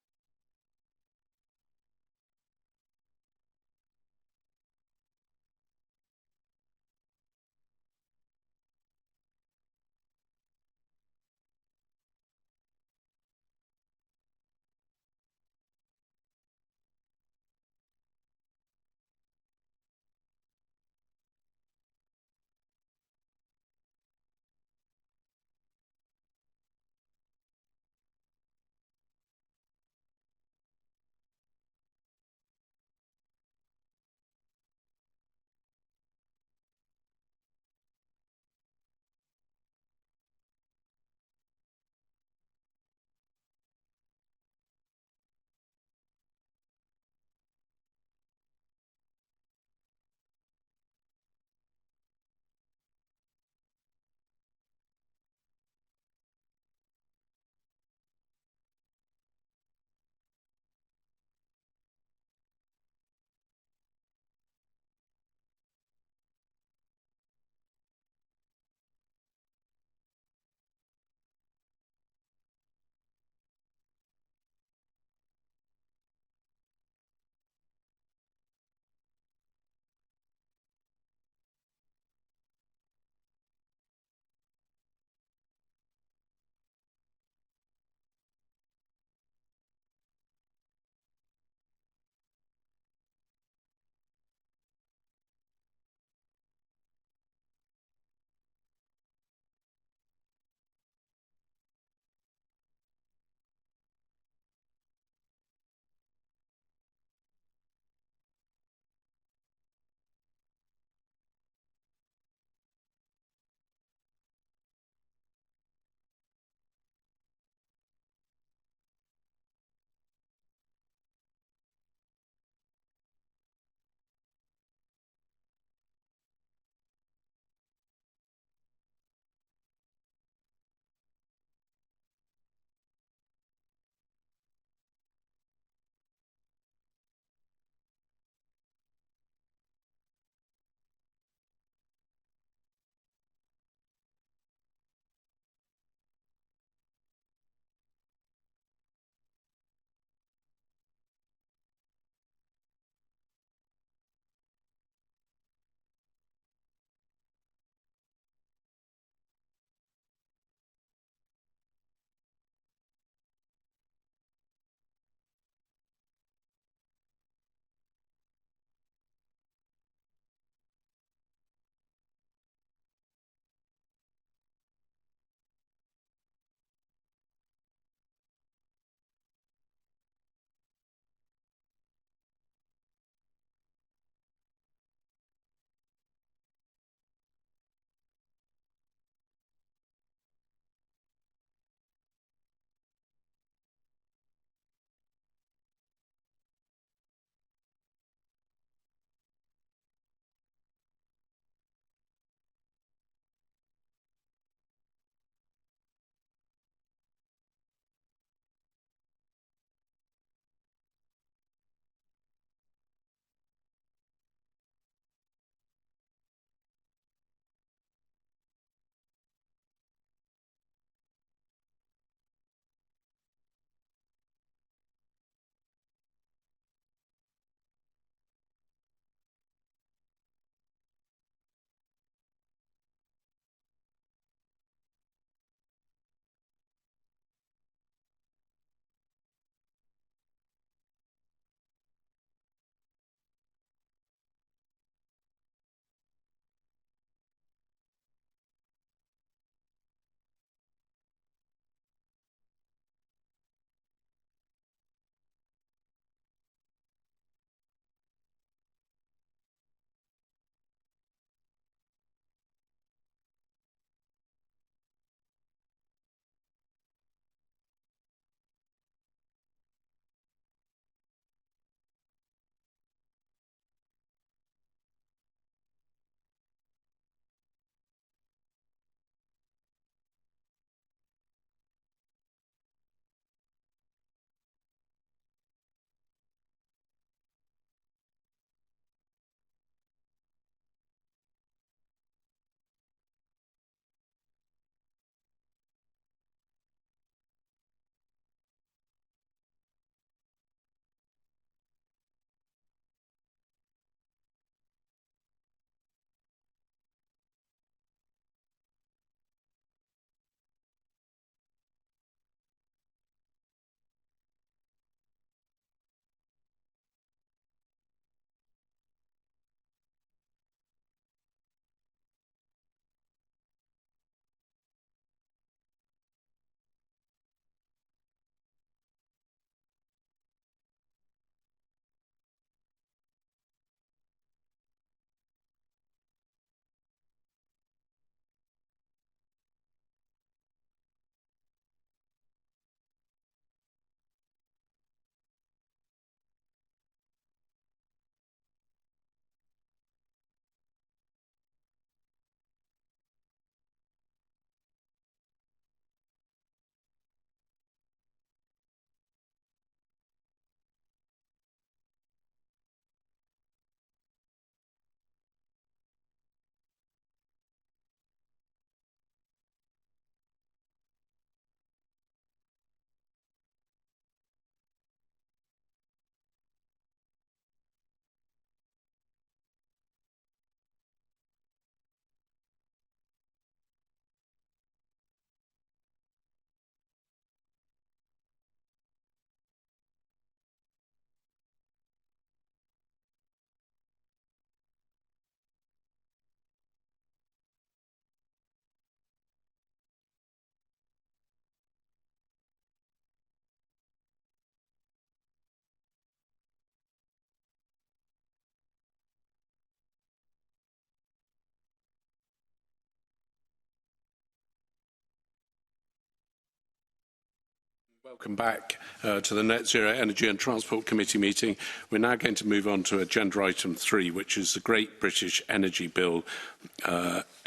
Speaker 1: Welcome back to the Net Zero Energy and Transport Committee meeting. We're now going to move on to agenda item 3, which is the Great British Energy Bill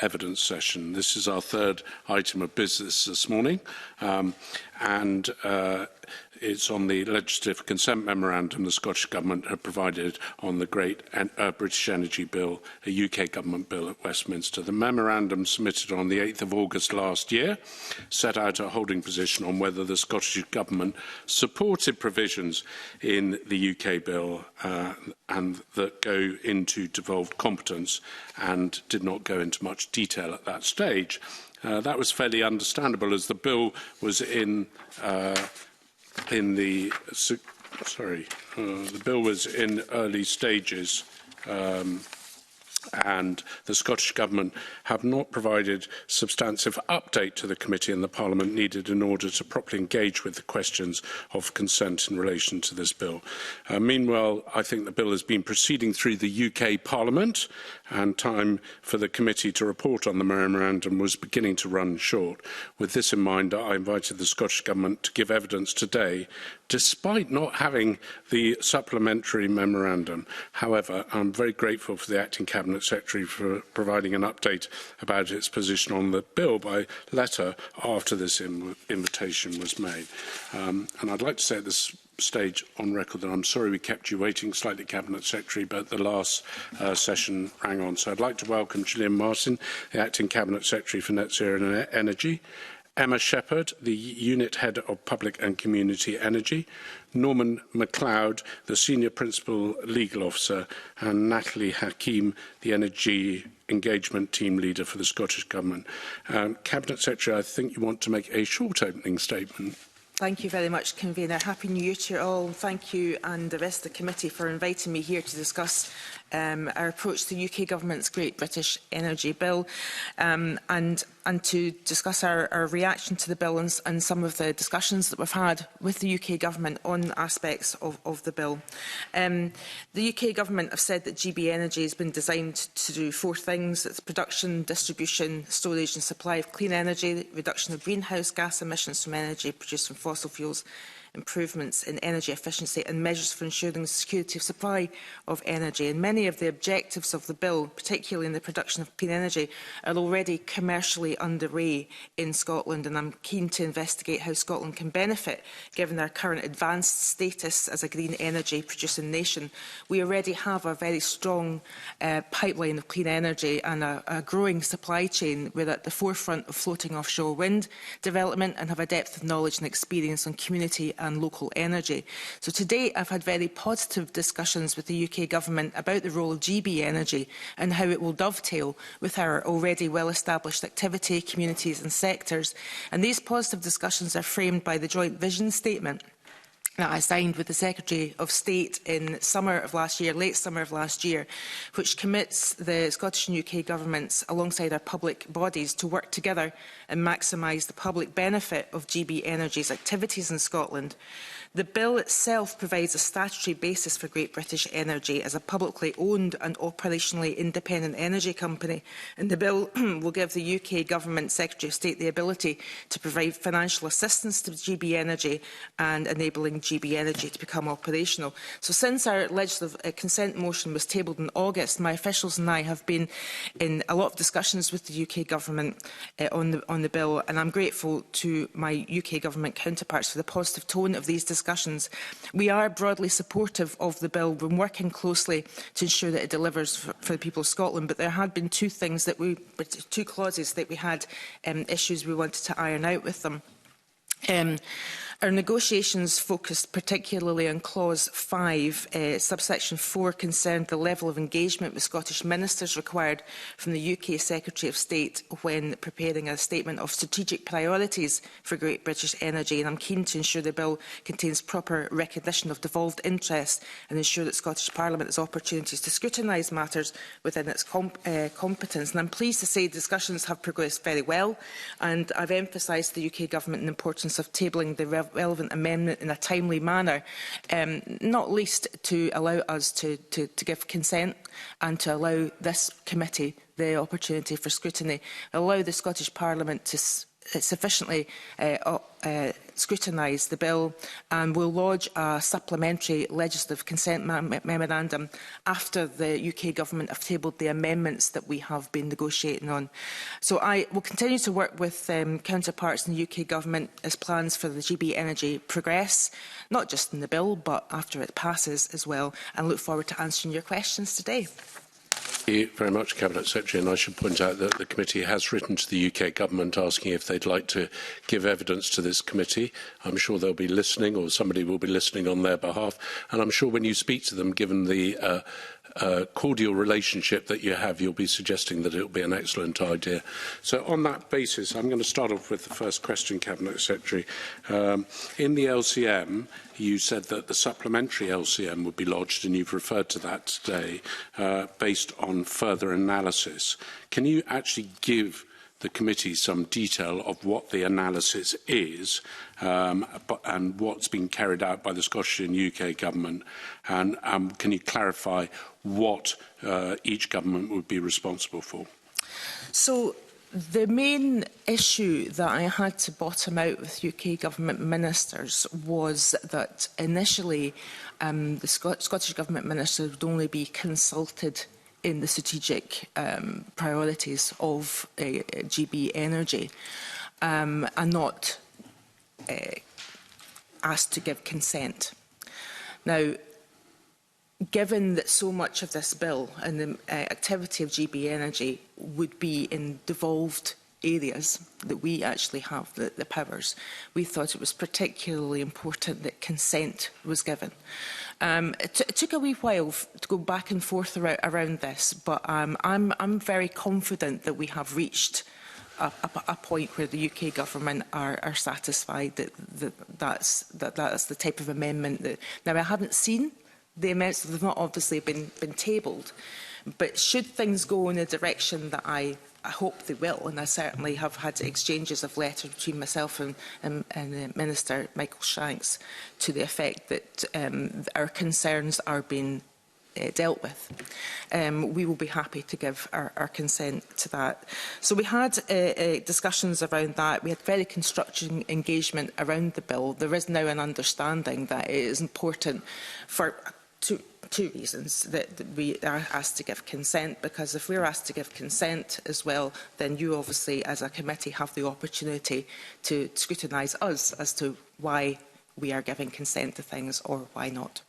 Speaker 1: evidence session. This is our third item of business this morning, and it's on the legislative consent memorandum the Scottish Government have provided on the Great British Energy Bill, a UK Government bill at Westminster. The memorandum submitted on the 8th of August last year set out a holding position on whether the Scottish Government supported provisions in the UK bill and that go into devolved competence, and did not go into much detail at that stage. That was fairly understandable, as the bill was the bill was in early stages, and the Scottish Government have not provided substantive update to the committee and the Parliament needed in order to properly engage with the questions of consent in relation to this bill. Meanwhile, I think the bill has been proceeding through the UK Parliament, and time for the committee to report on the memorandum was beginning to run short. With this in mind, I invited the Scottish Government to give evidence today, despite not having the supplementary memorandum. However, I'm very grateful for the Acting Cabinet Secretary for providing an update about its position on the bill by letter after this invitation was made. And I'd like to say at this stage on record that I'm sorry we kept you waiting slightly, Cabinet Secretary, but the last session rang on. So I'd like to welcome Gillian Martin, the Acting Cabinet Secretary for Net Zero Energy, Emma Shepherd, the Unit Head of Public and Community Energy, Norman MacLeod, the Senior Principal Legal Officer, and Natalie Hakim, the Energy Engagement Team Leader for the Scottish Government. Cabinet Secretary, I think you want to make a short opening statement.
Speaker 11: Thank you very much, Convener. Happy New Year to you all. Thank you and the rest of the committee for inviting me here to discuss our approach to the UK Government's Great British Energy Bill and to discuss our reaction to the bill and some of the discussions that we've had with the UK Government on aspects of the bill. The UK Government have said that GB Energy has been designed to do 4 things. It's production, distribution, storage and supply of clean energy, reduction of greenhouse gas emissions from energy produced from fossil fuels, improvements in energy efficiency and measures for ensuring the security of supply of energy. And many of the objectives of the bill, particularly in the production of clean energy, are already commercially underway in Scotland, and I'm keen to investigate how Scotland can benefit given our current advanced status as a green energy producing nation. We already have a very strong pipeline of clean energy and a growing supply chain. We're at the forefront of floating offshore wind development and have a depth of knowledge and experience on community and local energy. So to date, I've had very positive discussions with the UK Government about the role of GB Energy and how it will dovetail with our already well-established activity, communities and sectors. And these positive discussions are framed by the joint vision statement that I signed with the Secretary of State in summer of last year, late summer of last year, which commits the Scottish and UK governments alongside our public bodies to work together and maximise the public benefit of GB Energy's activities in Scotland. The bill itself provides a statutory basis for Great British Energy as a publicly owned and operationally independent energy company, and the bill will give the UK Government Secretary of State the ability to provide financial assistance to GB Energy and enabling GB Energy to become operational. So since our legislative consent motion was tabled in August, my officials and I have been in a lot of discussions with the UK Government on the bill, and I'm grateful to my UK Government counterparts for the positive tone of these discussions. We are broadly supportive of the bill. We're working closely to ensure that it delivers for the people of Scotland, but there had been two clauses that we had issues we wanted to iron out with them. Our negotiations focused particularly on Clause 5, subsection 4 concerned the level of engagement with Scottish ministers required from the UK Secretary of State when preparing a statement of strategic priorities for Great British Energy, and I'm keen to ensure the bill contains proper recognition of devolved interests and ensure that Scottish Parliament has opportunities to scrutinise matters within its competence. And I'm pleased to say discussions have progressed very well, and I've emphasised to the UK Government the importance of tabling the relevant amendment in a timely manner, not least to allow us to give consent and to allow this committee the opportunity for scrutiny, allow the Scottish Parliament to sufficiently scrutinise the bill and will lodge a supplementary legislative consent memorandum after the UK Government have tabled the amendments that we have been negotiating on. So I will continue to work with counterparts in the UK Government as plans for the GB Energy progress, not just in the bill but after it passes as well, and look forward to answering your questions today.
Speaker 1: Thank you very much, Cabinet Secretary. And I should point out that the committee has written to the UK Government asking if they'd like to give evidence to this committee. I'm sure they'll be listening, or somebody will be listening on their behalf. And I'm sure when you speak to them, given the cordial relationship that you have, you'll be suggesting that it will be an excellent idea. So on that basis, I'm going to start off with the first question, Cabinet Secretary. In the LCM, you said that the supplementary LCM would be lodged, and you've referred to that today, based on further analysis. Can you actually give the committee some detail of what the analysis is and what's been carried out by the Scottish and UK Government? And can you clarify what each government would be responsible for?
Speaker 11: So the main issue that I had to bottom out with UK Government ministers was that initially the Scottish Government ministers would only be consulted in the strategic priorities of GB Energy and not asked to give consent. Now, given that so much of this bill and the activity of GB Energy would be in devolved areas that we actually have the powers, we thought it was particularly important that consent was given. It took a wee while to go back and forth around this, but I'm very confident that we have reached a point where the UK Government are satisfied that that's the type of amendment that... Now, I haven't seen the amendments, they've not obviously been tabled, but should things go in a direction that I hope they will, and I certainly have had exchanges of letters between myself and Minister Michael Shanks to the effect that our concerns are being dealt with, we will be happy to give our consent to that. So we had discussions around that. We had very constructive engagement around the bill. There is now an understanding that it is important for two reasons that we are asked to give consent, because if we're asked to give consent as well, then you obviously as a committee have the opportunity to scrutinise us as to why we are giving consent to things or why not.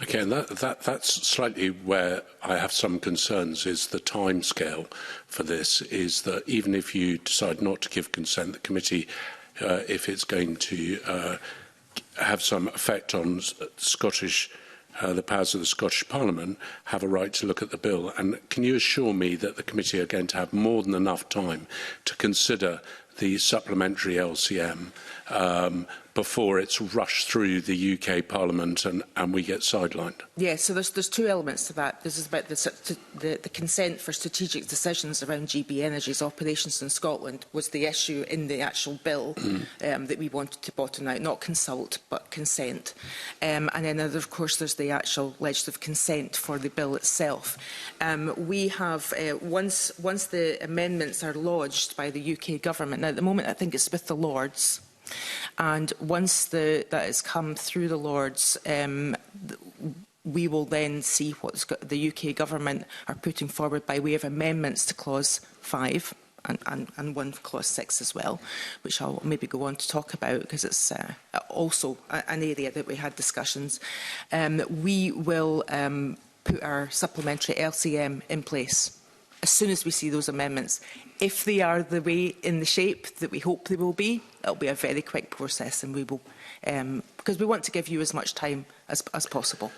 Speaker 1: Okay, and that's slightly where I have some concerns, is the timescale for this, is that even if you decide not to give consent, the committee, if it's going to have some effect on the powers of the Scottish Parliament, have a right to look at the bill. And can you assure me that the committee are going to have more than enough time to consider the supplementary LCM before it's rushed through the UK Parliament and we get sidelined?
Speaker 11: Yeah, so there's two elements to that. This is about the consent for strategic decisions around GB Energy's operations in Scotland was the issue in the actual bill that we wanted to bottom out, not consult, but consent. And then, of course, there's the actual legislative consent for the bill itself. We have, once the amendments are lodged by the UK Government, now at the moment I think it's with the Lords, and once that has come through the Lords, we will then see what the UK Government are putting forward by way of amendments to Clause 5 and one for Clause 6 as well, which I'll maybe go on to talk about because it's also an area that we had discussions. We will put our supplementary LCM in place as soon as we see those amendments. If they are the way, in the shape that we hope they will be, it'll be a very quick process, and we will, because we want to give you as much time as possible.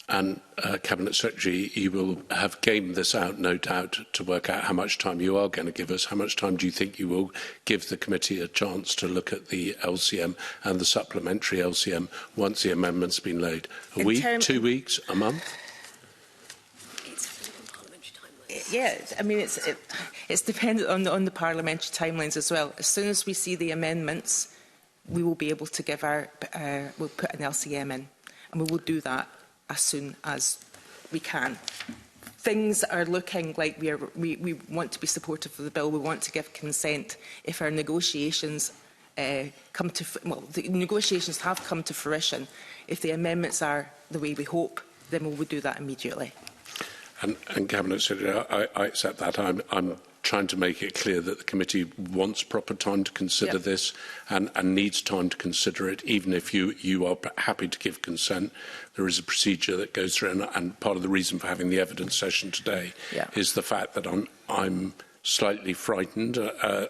Speaker 1: And, Cabinet Secretary, you will have gamed this out, no doubt, to work out how much time you are going to give us. How much time do you think you will give the committee a chance to look at the LCM and the supplementary LCM once the amendment's been laid? A week, 2 weeks, a month?
Speaker 11: Yeah, I mean, it's dependent on the parliamentary timelines as well. As soon as we see the amendments, we will be able to give we'll put an LCM in, and we will do that as soon as we can. Things are looking like we want to be supportive of the bill. We want to give consent if our negotiations come to, well, the negotiations have come to fruition. If the amendments are the way we hope, then we will do that immediately.
Speaker 1: And Cabinet Secretary, I accept that. I'm trying to make it clear that the committee wants proper time to consider this and needs time to consider it, even if you are happy to give consent. There is a procedure that goes through, and part of the reason for having the evidence session today is the fact that I'm slightly frightened,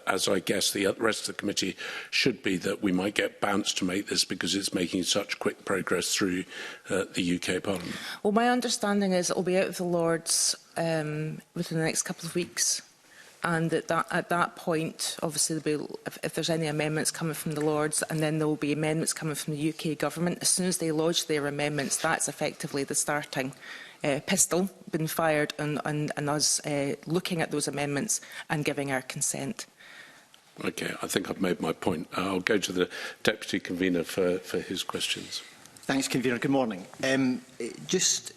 Speaker 1: as I guess the rest of the committee should be, that we might get bounced to make this because it's making such quick progress through the UK Parliament.
Speaker 11: Well, my understanding is it will be out of the Lords within the next couple of weeks. And at that point, obviously, if there's any amendments coming from the Lords, and then there will be amendments coming from the UK Government, as soon as they lodge their amendments, that's effectively the starting pistol been fired and us looking at those amendments and giving our consent.
Speaker 1: Okay, I think I've made my point. I'll go to the Deputy Convener for his questions.
Speaker 7: Thanks, Convener. Good morning. Just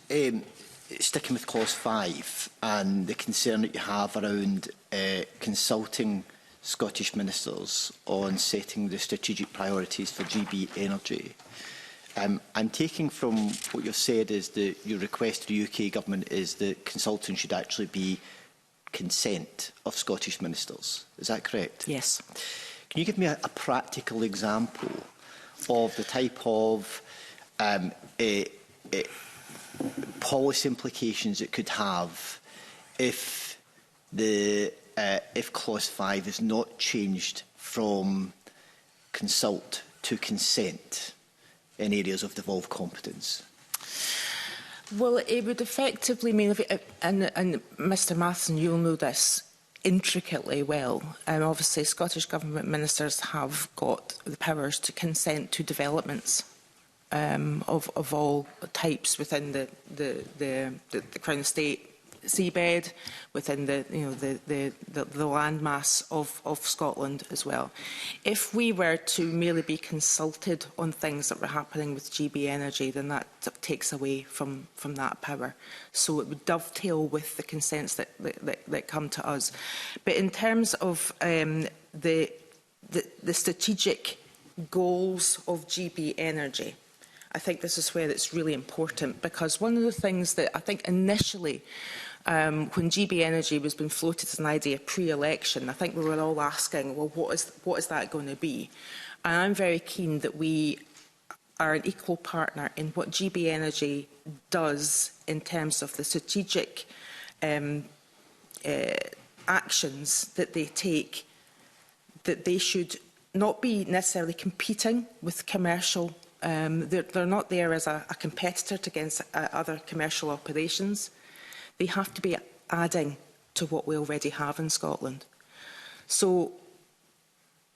Speaker 7: sticking with Clause 5 and the concern that you have around consulting Scottish ministers on setting the strategic priorities for GB Energy. I'm taking from what you've said is that your request to the UK Government is that consulting should actually be consent of Scottish ministers. Is that correct?
Speaker 11: Yes.
Speaker 7: Can you give me a practical example of the type of policy implications it could have if Clause 5 is not changed from consult to consent in areas of devolved competence?
Speaker 11: Well, it would effectively mean, and Mr Matheson, you'll know this intricately well, obviously Scottish Government ministers have got the powers to consent to developments of all types within the Crown Estate seabed, within the landmass of Scotland as well. If we were to merely be consulted on things that were happening with GB Energy, then that takes away from that power. So it would dovetail with the consents that come to us. But in terms of the strategic goals of GB Energy, I think this is where it's really important, because one of the things that I think initially, when GB Energy was being floated as an idea pre-election, I think we were all asking, well, what is that going to be? And I'm very keen that we are an equal partner in what GB Energy does in terms of the strategic actions that they take, that they should not be necessarily competing with commercial. They're not there as a competitor against other commercial operations. They have to be adding to what we already have in Scotland. So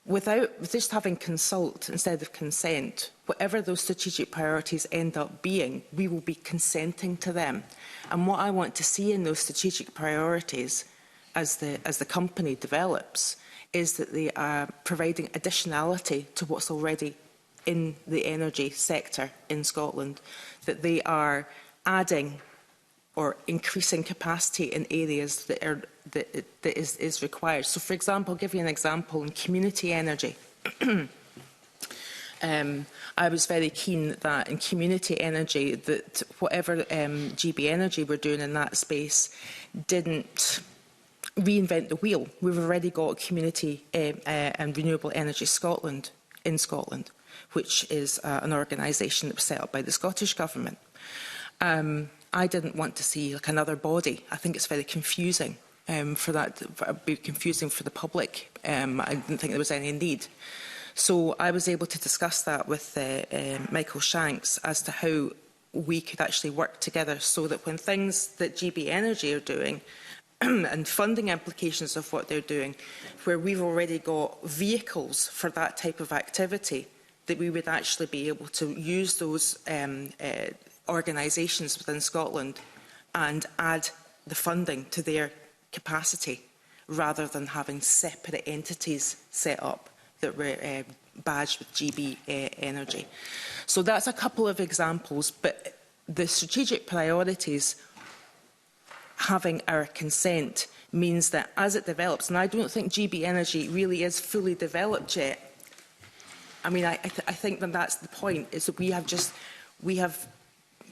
Speaker 11: with just having consult instead of consent, whatever those strategic priorities end up being, we will be consenting to them. And what I want to see in those strategic priorities as the company develops is that they are providing additionality to what's already in the energy sector in Scotland, that they are adding or increasing capacity in areas that is required. So, for example, I'll give you an example in community energy. I was very keen that in community energy, that whatever GB Energy were doing in that space didn't reinvent the wheel. We've already got Community and Renewable Energy Scotland in Scotland, which is an organisation that was set up by the Scottish Government. I didn't want to see like another body. I think it's very confusing for that. It'd be confusing for the public. I didn't think there was any need. So I was able to discuss that with Michael Shanks as to how we could actually work together, so that when things that GB Energy are doing and funding implications of what they're doing, where we've already got vehicles for that type of activity, that we would actually be able to use those organisations within Scotland and add the funding to their capacity, rather than having separate entities set up that were badged with GB Energy. So that's a couple of examples, but the strategic priorities having our consent means that as it develops, and I don't think GB Energy really is fully developed yet, I mean, I think that that's the point, is that we have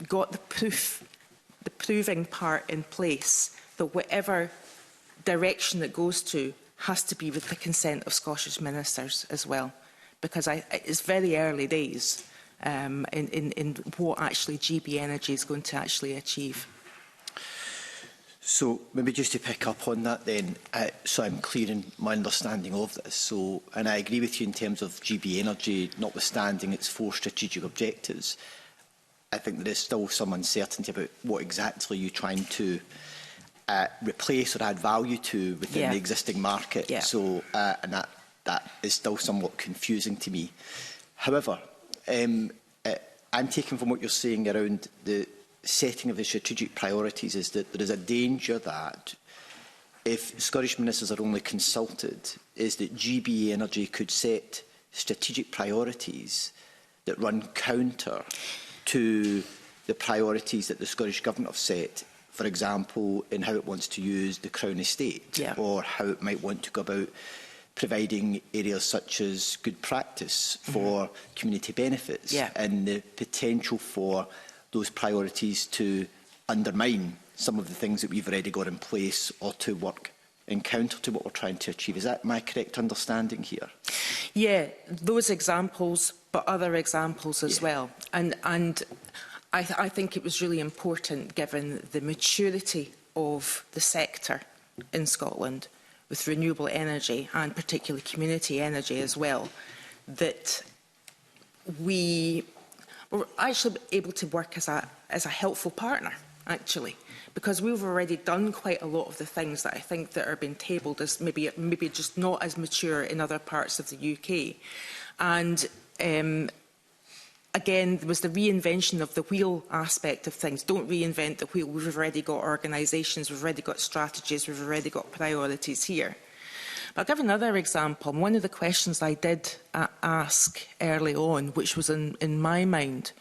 Speaker 11: got the proving part in place that whatever direction it goes to has to be with the consent of Scottish ministers as well, because it's very early days in what actually GB Energy is going to actually achieve.
Speaker 7: So maybe just to pick up on that then, so I'm clear in my understanding of this. So, and I agree with you in terms of GB Energy, notwithstanding its 4 strategic objectives, I think there is still some uncertainty about what exactly you're trying to replace or add value to within the existing market. So, and that is still somewhat confusing to me. However, I'm taking from what you're saying around the setting of the strategic priorities is that there is a danger that if Scottish ministers are only consulted, is that GB Energy could set strategic priorities that run counter to the priorities that the Scottish Government have set, for example, in how it wants to use the Crown Estate, or how it might want to go about providing areas such as good practice for community benefits, and the potential for those priorities to undermine some of the things that we've already got in place or to work in counter to what we're trying to achieve. Is that my correct understanding here?
Speaker 11: Yeah, those examples, but other examples as well. And I think it was really important, given the maturity of the sector in Scotland with renewable energy and particularly community energy as well, that we were actually able to work as a helpful partner, actually, because we've already done quite a lot of the things that I think that are being tabled as maybe just not as mature in other parts of the UK. And again, there was the reinvention of the wheel aspect of things. Don't reinvent the wheel. We've already got organisations, we've already got strategies, we've already got priorities here. I'll give another example. One of the questions I did ask early on, which was in my mind,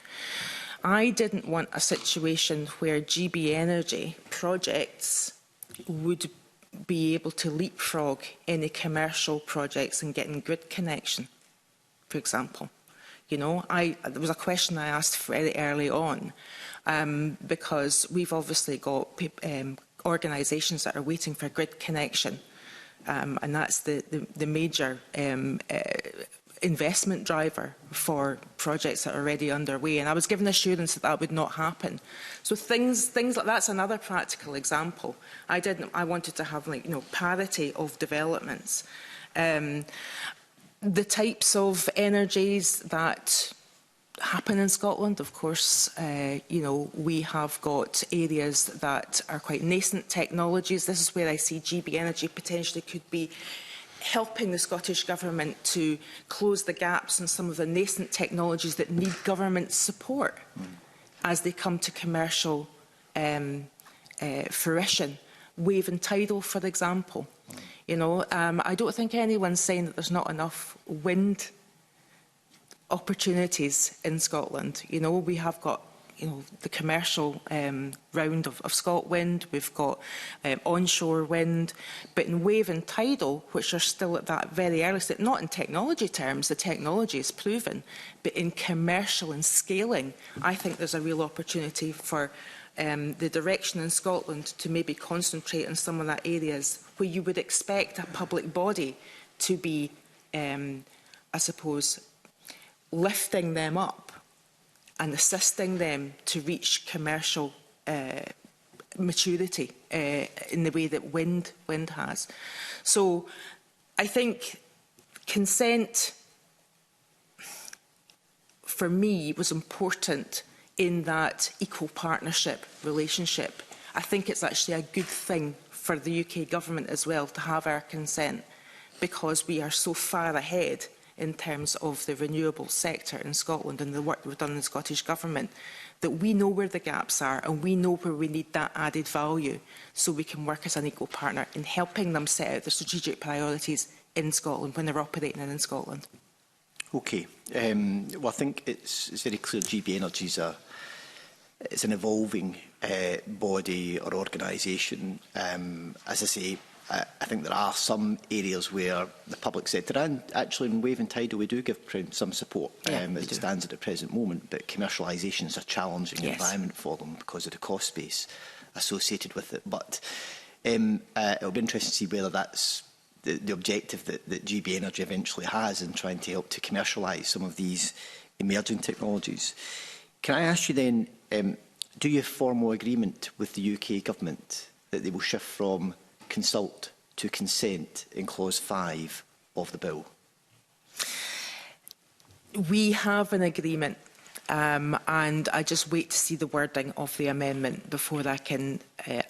Speaker 11: I didn't want a situation where GB Energy projects would be able to leapfrog any commercial projects and getting grid connection, for example. You know, there was a question I asked very early on, because we've obviously got organisations that are waiting for grid connection. And that's the major investment driver for projects that are already underway. And I was given assurance that that would not happen. So things like that's another practical example. I wanted to have, like, parity of developments. The types of energies that happen in Scotland, of course, we have got areas that are quite nascent technologies. This is where I see GB Energy potentially could be helping the Scottish Government to close the gaps in some of the nascent technologies that need government support as they come to commercial fruition. Wave and tidal, for example. I don't think anyone's saying that there's not enough wind opportunities in Scotland. We have got the commercial round of ScotWind, we've got onshore wind, but in wave and tidal, which are still at that very early stage, not in technology terms, the technology is proven, but in commercial and scaling, I think there's a real opportunity for the direction in Scotland to maybe concentrate on some of that areas where you would expect a public body to be, I suppose, lifting them up and assisting them to reach commercial maturity in the way that wind has. So I think consent, for me, was important in that equal partnership relationship. I think it's actually a good thing for the UK Government as well to have our consent, because we are so far ahead in terms of the renewable sector in Scotland and the work we've done in the Scottish Government, that we know where the gaps are and we know where we need that added value, so we can work as an equal partner in helping them set out the strategic priorities in Scotland when they're operating in Scotland.
Speaker 7: Okay. Well, I think it's very clear GB Energy is an evolving body or organisation. As I say, I think there are some areas where the public sector, and actually in Wave and Tidal, we do give some support as it stands at the present moment, but commercialisation is a challenging environment for them because of the cost base associated with it. But it'll be interesting to see whether that's the objective that GB Energy eventually has in trying to help to commercialise some of these emerging technologies. Can I ask you then, do you have formal agreement with the UK Government that they will shift from consult to consent in clause 5 of the bill?
Speaker 11: We have an agreement, and I just wait to see the wording of the amendment before I can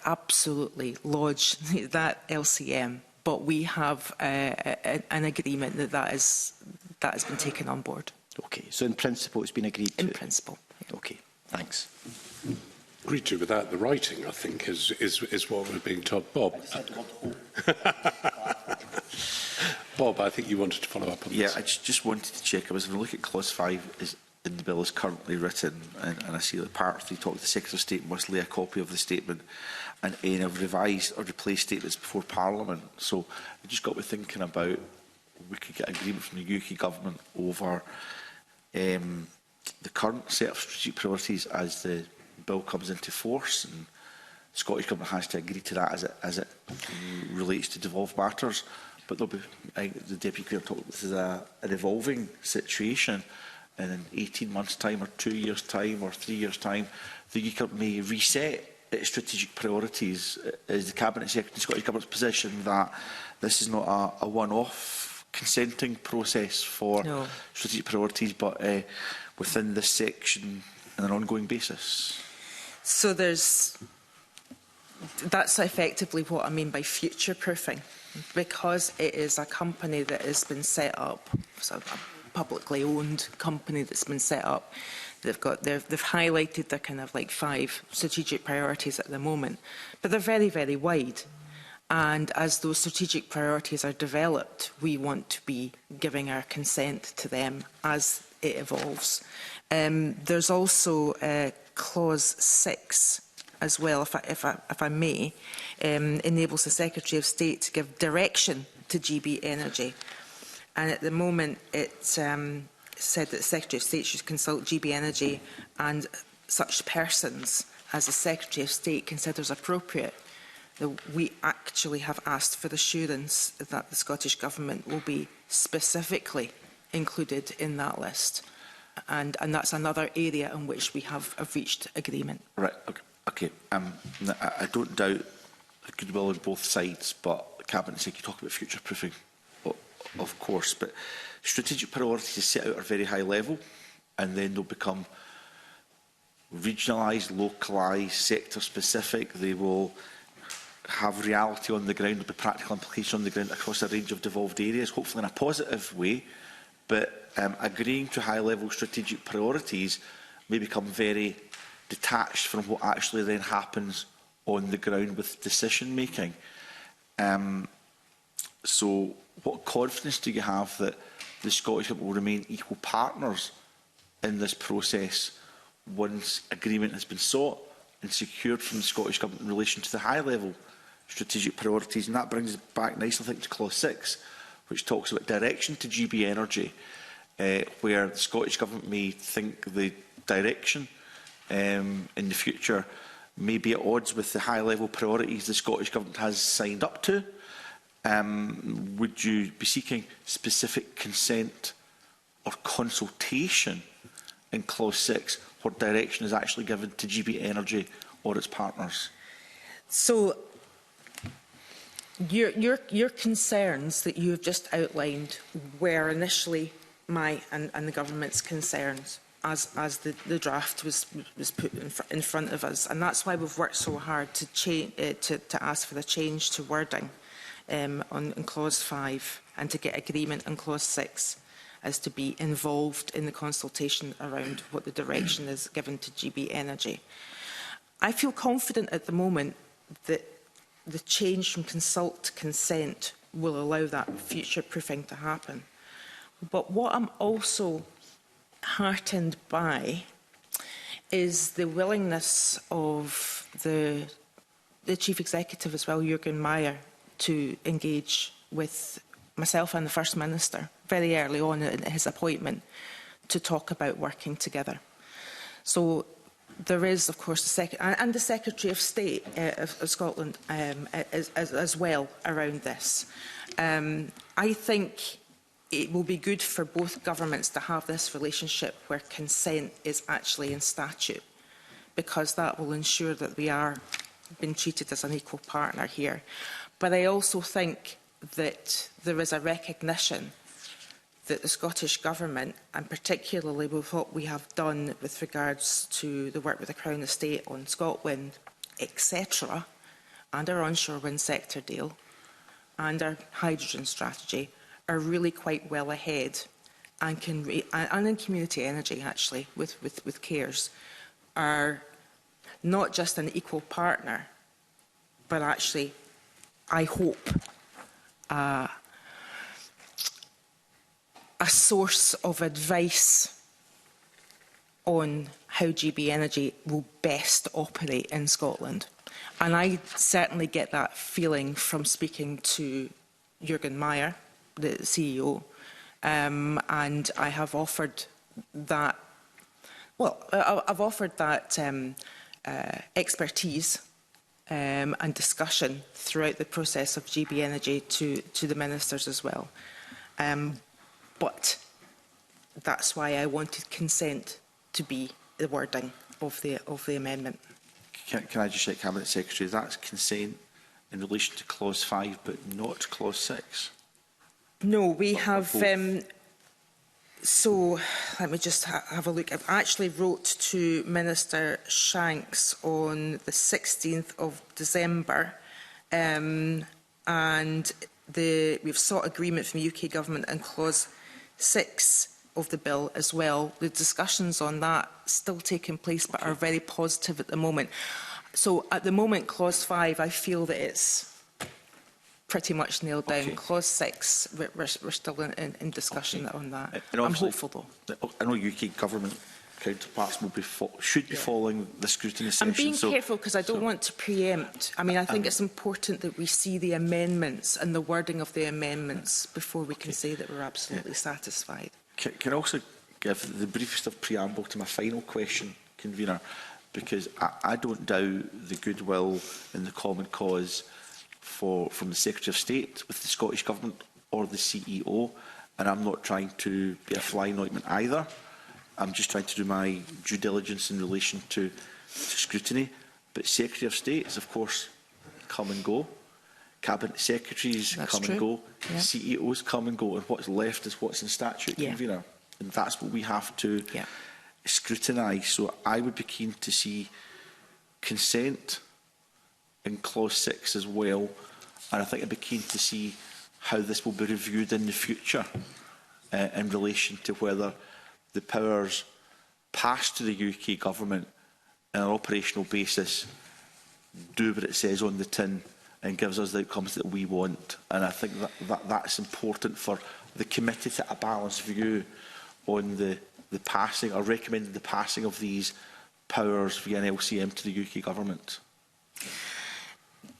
Speaker 11: absolutely lodge that LCM. But we have an agreement that has been taken on board.
Speaker 7: Okay, so in principle it's been agreed to?
Speaker 11: In principle. Yeah.
Speaker 7: Okay, thanks.
Speaker 1: Agreed to without the writing, I think, is what we're being told. Bob. Bob, I think you wanted to follow up on this.
Speaker 4: Yeah, I just wanted to check. I was going to look at clause 5 in the bill as currently written, and I see that part 3 talks the Secretary of State must lay a copy of the statement and any of revised or replaced statements before Parliament. So I just got me thinking about we could get agreement from the UK Government over the current set of strategic priorities as the bill comes into force, and the Scottish Government has to agree to that as it relates to devolved matters. But there'll be, the Deputy Premier talked, this is an evolving situation, and in 18 months' time, or 2 years' time, or 3 years' time, the UK Government may reset its strategic priorities. Is the Cabinet Secretary of the Scottish Government's position that this is not a one-off consenting process for strategic priorities, but within this section on an ongoing basis?
Speaker 11: So that's effectively what I mean by future-proofing, because it is a company that has been set up, so a publicly owned company that's been set up. They've highlighted their kind of like 5 strategic priorities at the moment, but they're very, very wide. And as those strategic priorities are developed, we want to be giving our consent to them as it evolves. There's also clause 6 as well, if I may, enables the Secretary of State to give direction to GB Energy. And at the moment, it said that the Secretary of State should consult GB Energy and such persons as the Secretary of State considers appropriate. We actually have asked for the assurance that the Scottish Government will be specifically included in that list. And that's another area in which we have reached agreement.
Speaker 4: Right, okay. I don't doubt the goodwill on both sides, but the Cabinet Secretary talk about future-proofing, of course, but strategic priorities are set out at a very high level, and then they'll become regionalised, localised, sector-specific. They will have reality on the ground, there'll be practical implication on the ground across a range of devolved areas, hopefully in a positive way, but agreeing to high-level strategic priorities may become very detached from what actually then happens on the ground with decision-making. So what confidence do you have that the Scottish Government will remain equal partners in this process once agreement has been sought and secured from the Scottish Government in relation to the high-level strategic priorities? And that brings us back nicely, I think, to clause 6, which talks about direction to GB Energy, where the Scottish Government may think the direction in the future may be at odds with the high-level priorities the Scottish Government has signed up to. Would you be seeking specific consent or consultation in clause 6 where direction is actually given to GB Energy or its partners?
Speaker 11: So your concerns that you have just outlined were initially my and the government's concerns as the draft was put in front of us, and that's why we've worked so hard to ask for the change to wording on clause 5 and to get agreement on clause 6 as to be involved in the consultation around what the direction is given to GB Energy. I feel confident at the moment that the change from consult to consent will allow that future-proofing to happen. But what I'm also heartened by is the willingness of the Chief Executive as well, Jürgen Meyer, to engage with myself and the First Minister very early on in his appointment to talk about working together. So there is, of course, the Secretary of State of Scotland as well around this. I think it will be good for both governments to have this relationship where consent is actually in statute, because that will ensure that we are being treated as an equal partner here. But I also think that there is a recognition that the Scottish Government, and particularly with what we have done with regards to the work with the Crown Estate on ScotWind, etc., and our onshore wind sector deal, and our hydrogen strategy, are really quite well ahead, and and in community energy, actually, with CARES, are not just an equal partner, but actually, I hope, a source of advice on how GB Energy will best operate in Scotland. And I certainly get that feeling from speaking to Jürgen Meyer, the CEO, and I have offered that, well, I've offered that expertise and discussion throughout the process of GB Energy to the ministers as well. But that's why I wanted consent to be the wording of the amendment.
Speaker 4: Can I just check, Cabinet Secretary, that's consent in relation to Clause 5 but not Clause 6?
Speaker 11: No, we have... so, let me just have a look. I've actually wrote to Minister Shanks on the 16th of December, and we've sought agreement from the UK Government on Clause 6 of the bill as well. The discussions on that still taking place but are very positive at the moment. So at the moment, Clause 5, I feel that it's pretty much nailed down. Okay. Clause 6, we're still in discussion on that. I'm hopeful, though.
Speaker 4: I know UK Government counterparts will should be following the scrutiny session.
Speaker 11: I'm being careful because I don't want to preempt. I mean, I think it's important that we see the amendments and the wording of the amendments before we can say that we're absolutely satisfied.
Speaker 4: Can I also give the briefest of preamble to my final question, Convener, because I don't doubt the goodwill in the common cause from the Secretary of State with the Scottish Government or the CEO, and I'm not trying to be a fly in ointment either. I'm just trying to do my due diligence in relation to scrutiny. But Secretary of State is, of course, come and go. Cabinet Secretaries come and go. Yeah. CEOs come and go. And what's left is what's in statute, Convener. And that's what we have to scrutinise. So I would be keen to see consent in Clause 6 as well. And I think I'd be keen to see how this will be reviewed in the future in relation to whether the powers passed to the UK Government on an operational basis do what it says on the tin and gives us the outcomes that we want. And I think that's important for the committee to have a balanced view on the passing, or recommending the passing of these powers via an LCM to the UK Government.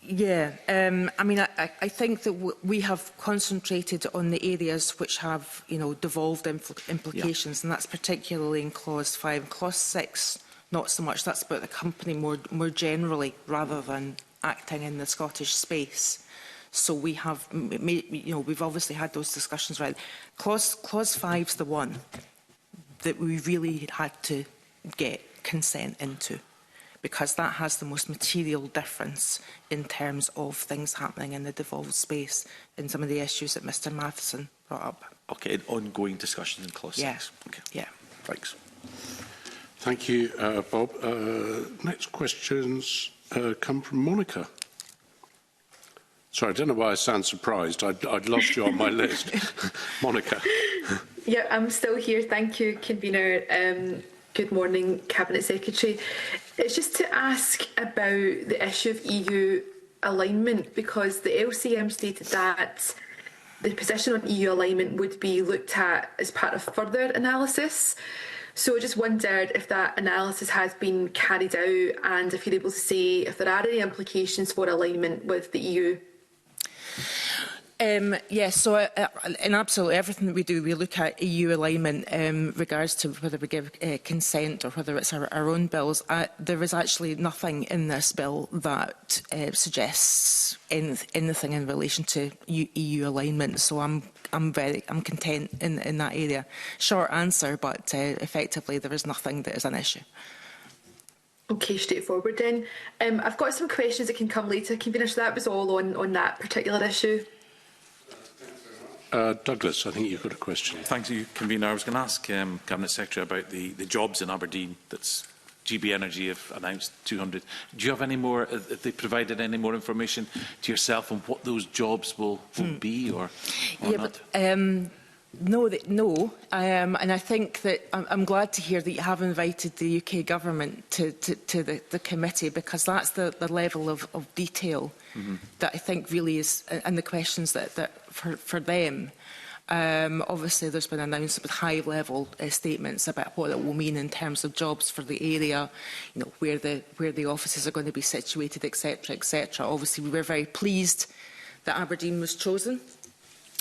Speaker 11: Yeah, I mean, I think that we have concentrated on the areas which have, devolved implications, and that's particularly in Clause 5. Clause 6, not so much. That's about the company more generally, rather than acting in the Scottish space. So we have, we've obviously had those discussions. Right, Clause 5's the one that we really had to get consent into, because that has the most material difference in terms of things happening in the devolved space in some of the issues that Mr Matheson brought up.
Speaker 4: Okay, and ongoing discussions in Clause 6. Okay.
Speaker 11: Yeah.
Speaker 4: Thanks.
Speaker 1: Thank you, Bob. Next questions come from Monica. Sorry, I don't know why I sound surprised. I'd lost you on my list. Monica.
Speaker 6: Yeah, I'm still here. Thank you, Convener. Good morning, Cabinet Secretary. It's just to ask about the issue of EU alignment, because the LCM stated that the position on EU alignment would be looked at as part of further analysis. So I just wondered if that analysis has been carried out, and if you're able to say if there are any implications for alignment with the EU.
Speaker 11: Yes, so in absolutely everything that we do, we look at EU alignment regards to whether we give consent or whether it's our own bills. There is actually nothing in this bill that suggests anything in relation to EU alignment. So I'm content in that area. Short answer, but effectively there is nothing that is an issue.
Speaker 6: Okay, straightforward then. I've got some questions that can come later, Convener, so that was all on that particular issue.
Speaker 1: Douglas, I think you've got a question.
Speaker 5: Thank you, Convener. I was going to ask Cabinet Secretary about the jobs in Aberdeen that's GB Energy have announced 200. Do you have any more, have they provided any more information to yourself on what those jobs will be or not?
Speaker 11: But, no. And I think that I'm glad to hear that you have invited the UK government to the committee, because that's the level of detail that I think really is, and the questions that for them. Obviously, there's been announced with high-level statements about what it will mean in terms of jobs for the area, where the offices are going to be situated, etc., etc. Obviously, we were very pleased that Aberdeen was chosen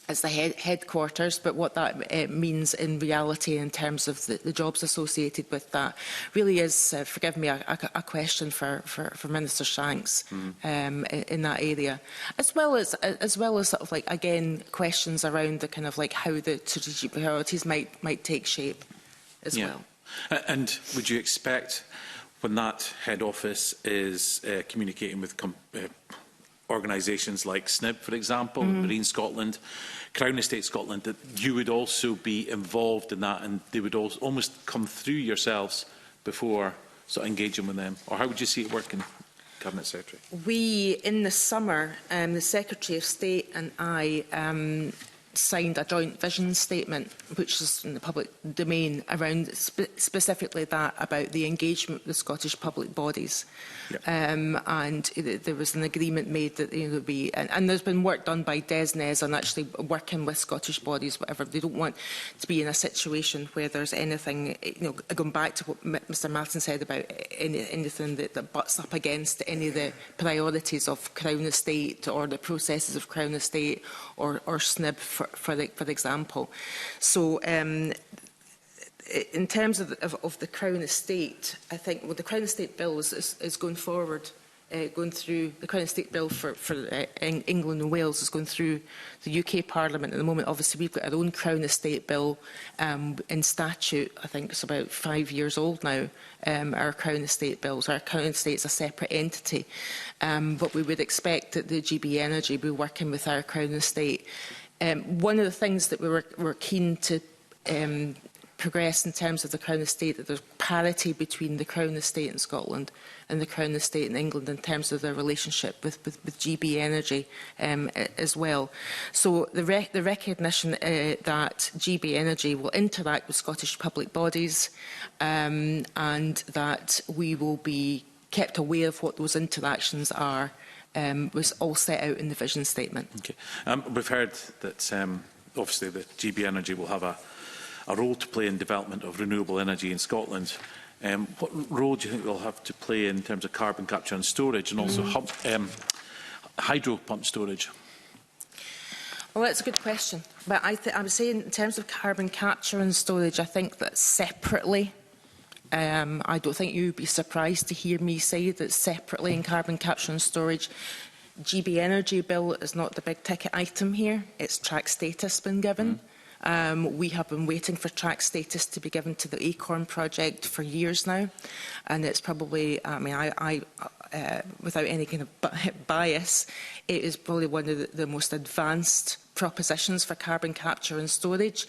Speaker 11: as the headquarters, but what that means in reality in terms of the jobs associated with that really is, forgive me, a question for Minister Shanks in that area, as well as sort of like, again, questions around the kind of like how the strategic priorities might take shape as well.
Speaker 5: And would you expect when that head office is communicating with organisations like SNIB, for example, Marine Scotland, Crown Estate Scotland, that you would also be involved in that and they would almost come through yourselves before sort of engaging with them? Or how would you see it working, Cabinet Secretary?
Speaker 11: We, in the summer, the Secretary of State and I signed a joint vision statement, which is in the public domain, around specifically that, about the engagement with the Scottish public bodies. Yep. And there was an agreement made that there would be, and there's been work done by DESNES on actually working with Scottish bodies, whatever. They don't want to be in a situation where there's anything, going back to what Mr Martin said about anything that butts up against any of the priorities of Crown Estate or the processes of Crown Estate or SNIB, for example. So in terms of the Crown Estate, I think the Crown Estate Bill is going forward, going through, the Crown Estate Bill for England and Wales is going through the UK Parliament at the moment. Obviously, we've got our own Crown Estate Bill in statute. I think it's about 5 years old now, our Crown Estate Bills. Our Crown Estate is a separate entity, but we would expect that the GB Energy will be working with our Crown Estate. One of the things that we were keen to progress in terms of the Crown Estate, that there's parity between the Crown Estate in Scotland and the Crown Estate in England in terms of their relationship with GB Energy as well. So the recognition that GB Energy will interact with Scottish public bodies and that we will be kept aware of what those interactions are was all set out in the vision statement.
Speaker 5: Okay. We've heard that obviously the GB Energy will have a role to play in development of renewable energy in Scotland. What role do you think they'll have to play in terms of carbon capture and storage, and also hydro pump storage?
Speaker 11: Well, that's a good question. But I would say in terms of carbon capture and storage, I think that separately, I don't think you would be surprised to hear me say that separately in carbon capture and storage, GB Energy Bill is not the big ticket item here. It's track status been given. We have been waiting for track status to be given to the Acorn project for years now, and it's probably, I mean, I without any kind of bias, it is probably one of the most advanced propositions for carbon capture and storage.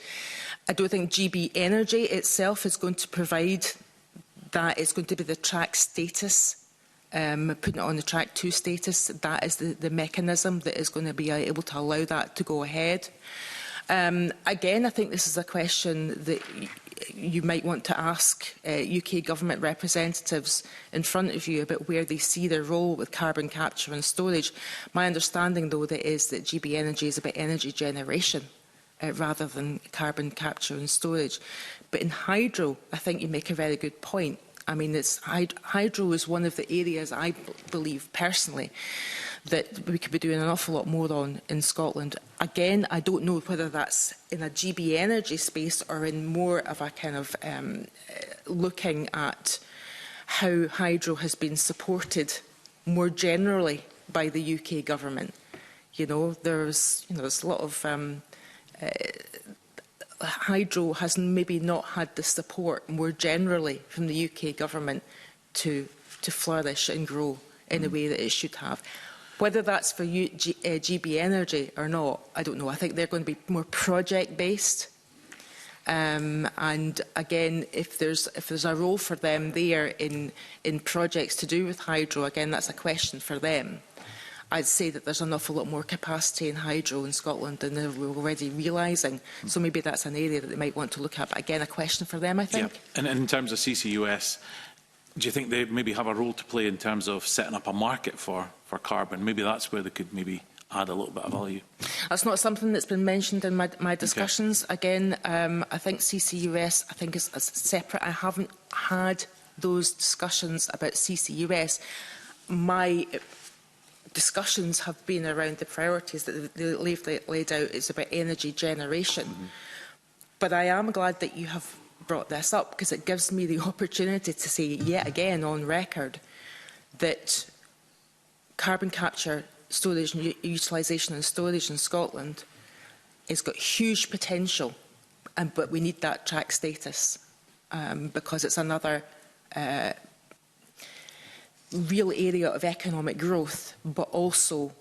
Speaker 11: I don't think GB Energy itself is going to provide that. It's going to be the track status, putting it on the track 2 status. That is the mechanism that is going to be able to allow that to go ahead. Again, I think this is a question that you might want to ask UK government representatives in front of you about where they see their role with carbon capture and storage. My understanding, though, is that GB Energy is about energy generation rather than carbon capture and storage. But in hydro, I think you make a very good point. I mean, hydro is one of the areas I believe personally that we could be doing an awful lot more on in Scotland. Again, I don't know whether that's in a GB Energy space or in more of a kind of looking at how hydro has been supported more generally by the UK government. You know, there's a lot of hydro has maybe not had the support more generally from the UK government to flourish and grow in a way that it should have. Whether that's for GB Energy or not, I don't know. I think they're going to be more project-based. And again, if there's a role for them there in projects to do with hydro, again, that's a question for them. I'd say that there's an awful lot more capacity in hydro in Scotland than they're already realising. So maybe that's an area that they might want to look at. But again, a question for them, I think.
Speaker 5: Yeah. And in terms of CCUS, do you think they maybe have a role to play in terms of setting up a market for carbon? Maybe that's where they could maybe add a little bit of value.
Speaker 11: That's not something that's been mentioned in my discussions. Okay. Again, I think CCUS, I think is separate. I haven't had those discussions about CCUS. My discussions have been around the priorities that the leaflet laid out. It's about energy generation. But I am glad that you have brought this up, because it gives me the opportunity to say yet again on record that carbon capture, storage and utilisation and storage in Scotland has got huge potential, but we need that track status because it's another real area of economic growth, but also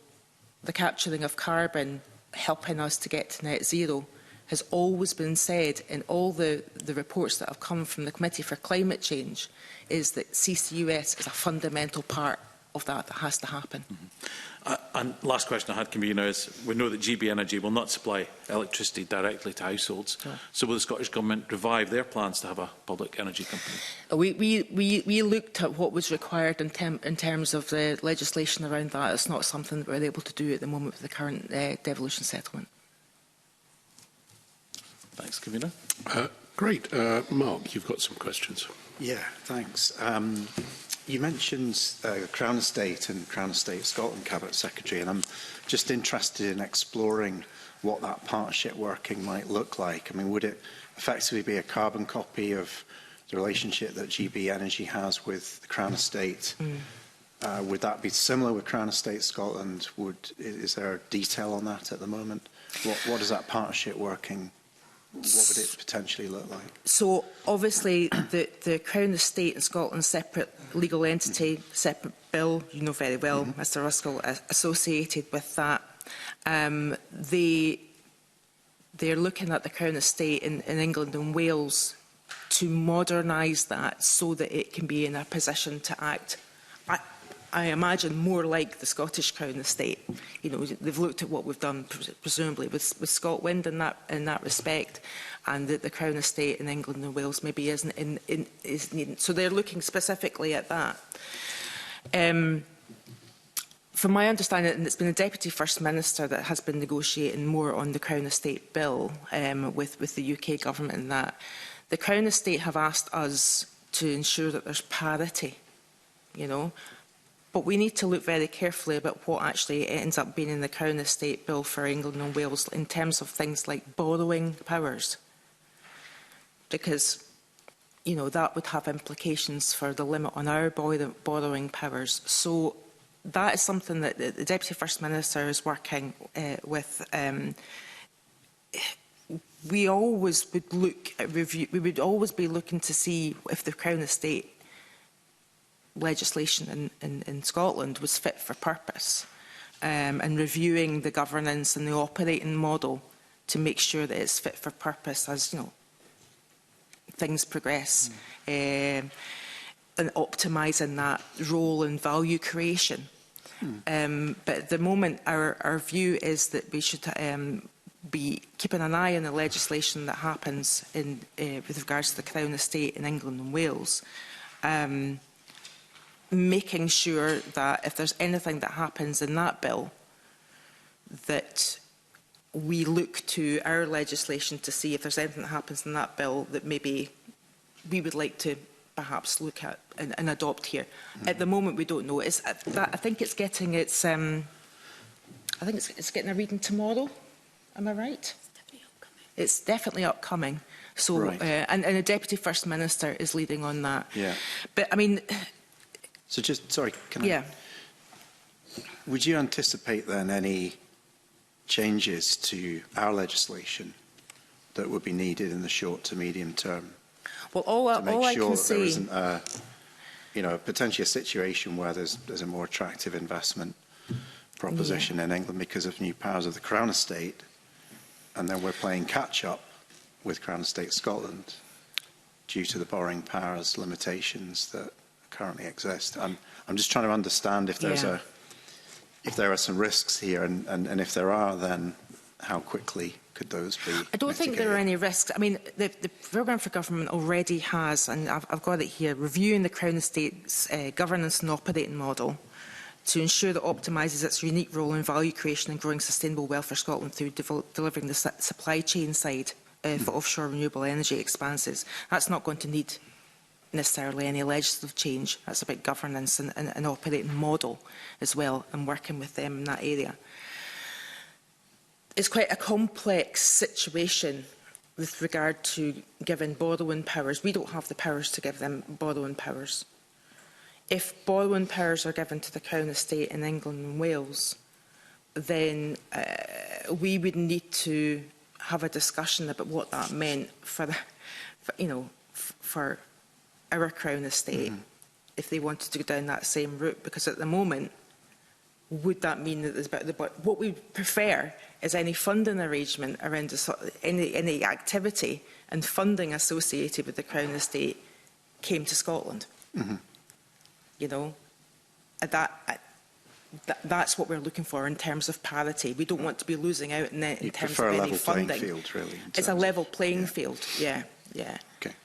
Speaker 11: the capturing of carbon helping us to get to net zero has always been said in all the reports that have come from the Committee for Climate Change, is that CCUS is a fundamental part of that has to happen.
Speaker 5: And last question I had, Convener, is we know that GB Energy will not supply electricity directly to households. No. So will the Scottish Government revive their plans to have a public energy company?
Speaker 11: We looked at what was required in terms of the legislation around that. It's not something that we're able to do at the moment with the current devolution settlement.
Speaker 5: Thanks, Convener.
Speaker 1: Great. Mark, you've got some questions.
Speaker 9: Yeah, thanks. You mentioned Crown Estate and Crown Estate Scotland Cabinet Secretary, and I'm just interested in exploring what that partnership working might look like. I mean, would it effectively be a carbon copy of the relationship that GB Energy has with the Crown Estate? Would that be similar with Crown Estate Scotland? Is there detail on that at the moment? What does that partnership working? What would it potentially look like? So,
Speaker 11: obviously, the Crown Estate in Scotland, separate legal entity, separate bill, you know very well, Mr Ruskell, associated with that. They're looking at the Crown Estate in England and Wales to modernise that so that it can be in a position to act, I imagine, more like the Scottish Crown Estate. You know, they've looked at what we've done, presumably, with ScotWind in that respect, and that the Crown Estate in England and Wales maybe isn't is needed. So they're looking specifically at that. From my understanding, and it's been the Deputy First Minister that has been negotiating more on the Crown Estate bill with the UK government in that. The Crown Estate have asked us to ensure that there's parity, you know. But we need to look very carefully about what actually ends up being in the Crown Estate bill for England and Wales in terms of things like borrowing powers. Because, you know, that would have implications for the limit on our borrowing powers. So that is something that the Deputy First Minister is working with. We always would look at review. We would always be looking to see if the Crown Estate legislation in Scotland was fit for purpose, and reviewing the governance and the operating model to make sure that it's fit for purpose as, you know, things progress, and optimising that role and value creation. But at the moment, our view is that we should be keeping an eye on the legislation that happens with regards to the Crown Estate in England and Wales. Making sure that if there's anything that happens in that bill, that we look to our legislation to see if there's anything that happens in that bill that maybe we would like to perhaps look at and adopt here. At the moment, we don't know. I think it's getting its. I think it's getting a reading tomorrow. Am I right? It's definitely upcoming. So,
Speaker 9: right.
Speaker 11: And the Deputy First Minister is leading on that.
Speaker 9: Yeah.
Speaker 11: But I mean.
Speaker 9: So just sorry. Can
Speaker 11: yeah.
Speaker 9: Would you anticipate then any changes to our legislation that would be needed in the short to medium term?
Speaker 11: Well, all I can say,
Speaker 9: there isn't potentially a situation where there's a more attractive investment proposition in England because of new powers of the Crown Estate, and then we're playing catch up with Crown Estate Scotland due to the borrowing powers limitations that currently exist. I'm just trying to understand if there's if there are some risks here, and if there are, then how quickly could those be
Speaker 11: I don't think there are any risks. I mean, the programme for government already has, and I've got it here, reviewing the Crown Estate's governance and operating model to ensure that it optimises its unique role in value creation and growing sustainable welfare Scotland through delivering the supply chain side for offshore renewable energy expanses. That's not going to need necessarily any legislative change. That's about governance and operating model as well, and working with them in that area. It's quite a complex situation with regard to giving borrowing powers. We don't have the powers to give them borrowing powers. If borrowing powers are given to the Crown Estate in England and Wales, then we would need to have a discussion about what that meant for our Crown Estate, if they wanted to go down that same route. Because at the moment, would that mean that there's what we prefer is any funding arrangement around any activity and funding associated with the Crown Estate came to Scotland. You know, that's what we're looking for in terms of parity. We don't want to be losing out in terms of any funding.
Speaker 9: Field, really,
Speaker 11: it's a level playing field. Yeah.
Speaker 9: Okay.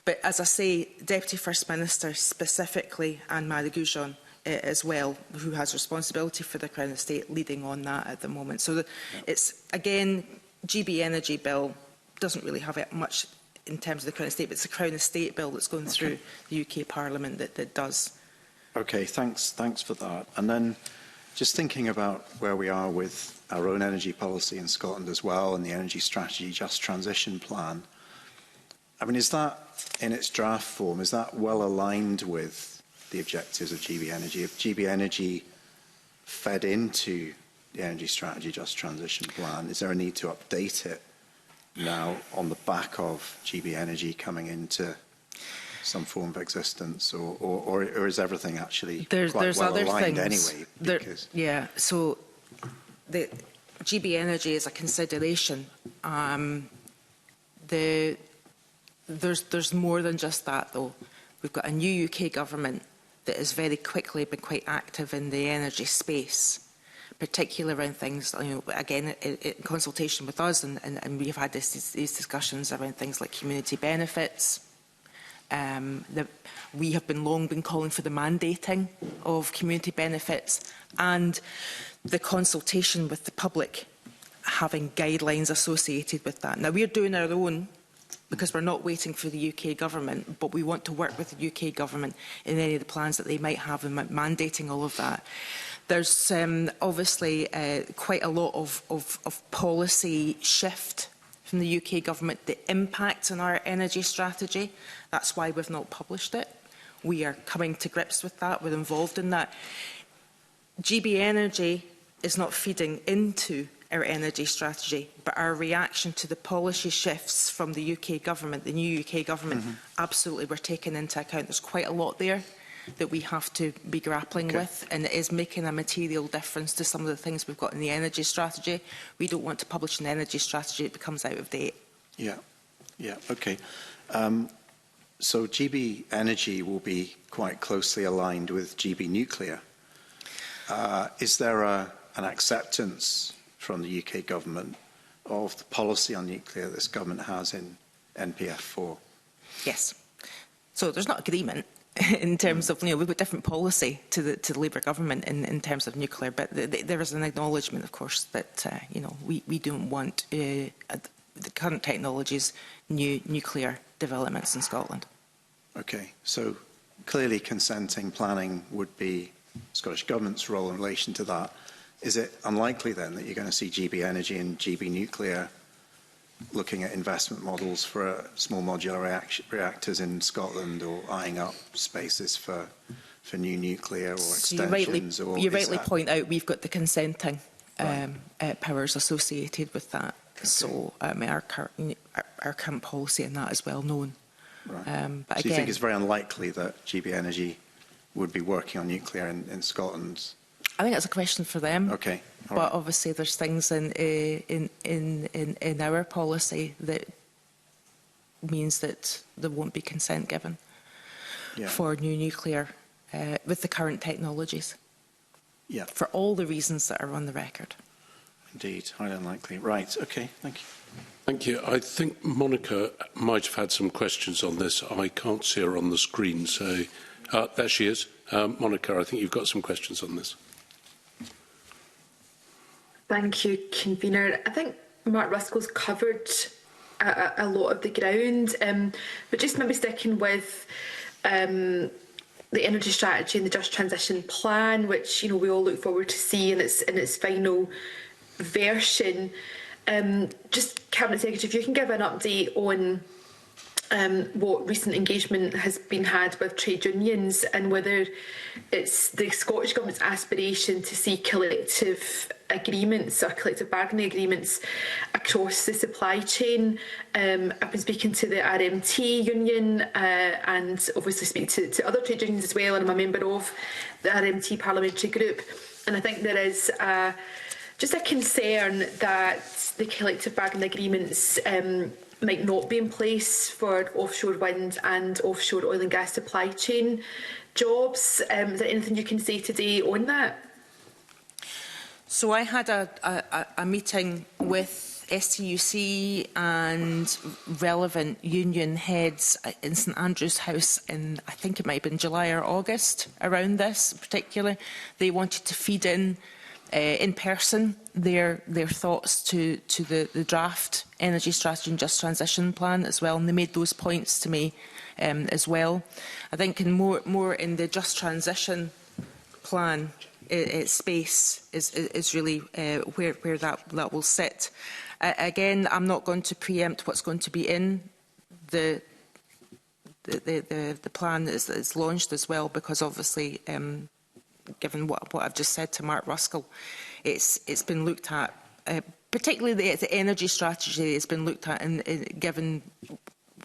Speaker 11: But as I say, Deputy First Minister specifically, and Mary Goujon as well, who has responsibility for the Crown Estate, leading on that at the moment. So it's, again, GB Energy Bill doesn't really have much in terms of the Crown Estate, but it's the Crown Estate Bill that's going through the UK Parliament that does.
Speaker 9: Okay, thanks for that. And then just thinking about where we are with our own energy policy in Scotland as well, and the Energy Strategy Just Transition Plan. I mean, is that, in its draft form, is that well aligned with the objectives of GB Energy? If GB Energy fed into the Energy Strategy Just Transition Plan, is there a need to update it now on the back of GB Energy coming into some form of existence, or is everything actually quite well
Speaker 11: other
Speaker 9: aligned
Speaker 11: things
Speaker 9: anyway?
Speaker 11: Because so the GB Energy is a consideration. There's more than just that, though. We've got a new UK government that has very quickly been quite active in the energy space, particularly around things, again, in consultation with us, and we've had these discussions around things like community benefits. We have long been calling for the mandating of community benefits and the consultation with the public having guidelines associated with that. Now, we're doing our own, because we're not waiting for the UK government, but we want to work with the UK government in any of the plans that they might have in mandating all of that. There's obviously quite a lot of policy shift from the UK government, the impact on our energy strategy. That's why we've not published it. We are coming to grips with that. We're involved in that. GB Energy is not feeding into our energy strategy, but our reaction to the policy shifts from the UK government, the new UK government, absolutely we're taking into account. There's quite a lot there that we have to be grappling with, and it is making a material difference to some of the things we've got in the energy strategy. We don't want to publish an energy strategy that becomes out of date. Yeah,
Speaker 9: okay. So GB Energy will be quite closely aligned with GB Nuclear. Is there an acceptance from the UK government of the policy on nuclear this government has in NPF4?
Speaker 11: Yes. So there's not agreement in terms of, we've got different policy to the Labour government in terms of nuclear, but there is an acknowledgement, of course, that we don't want the current technologies, new nuclear developments in Scotland.
Speaker 9: Okay, so clearly consenting planning would be Scottish Government's role in relation to that. Is it unlikely then that you're going to see GB Energy and GB Nuclear looking at investment models for small modular reactors in Scotland, or eyeing up spaces for new nuclear or extensions?
Speaker 11: You rightly point out we've got the consenting powers associated with that. Okay. So our current policy on that is well known.
Speaker 9: Right.
Speaker 11: But
Speaker 9: so
Speaker 11: again,
Speaker 9: you think it's very unlikely that GB Energy would be working on nuclear in Scotland?
Speaker 11: I think that's a question for them.
Speaker 9: Okay.
Speaker 11: But right. Obviously there's things in our policy that means that there won't be consent given for new nuclear with the current technologies.
Speaker 9: Yeah.
Speaker 11: For all the reasons that are on the record.
Speaker 9: Indeed, highly unlikely. Right, okay, thank you.
Speaker 1: Thank you. I think Monica might have had some questions on this. I can't see her on the screen, so there she is. Monica, I think you've got some questions on this.
Speaker 6: Thank you, Convener. I think Mark Ruskell's covered a lot of the ground, but just maybe sticking with the energy strategy and the Just Transition Plan, which we all look forward to seeing in its final version. Just Cabinet Secretary, if you can give an update on what recent engagement has been had with trade unions, and whether it's the Scottish Government's aspiration to see collective agreements or collective bargaining agreements across the supply chain. I've been speaking to the RMT union and obviously speak to other trade unions as well, and I'm a member of the RMT parliamentary group, and I think there is just a concern that the collective bargaining agreements might not be in place for offshore wind and offshore oil and gas supply chain jobs. Is there anything you can say today on that?
Speaker 11: So I had a meeting with STUC and relevant union heads in St Andrews House in, I think it might have been July or August, around this particular. They wanted to feed in person their thoughts to the draft Energy Strategy and Just Transition Plan as well, and they made those points to me as well. I think in more in the Just Transition Plan space is really where that will sit. Again, I'm not going to preempt what's going to be in the plan that is launched as well, because obviously given what I've just said to Mark Ruskell, it's been looked at, particularly the energy strategy has been looked at given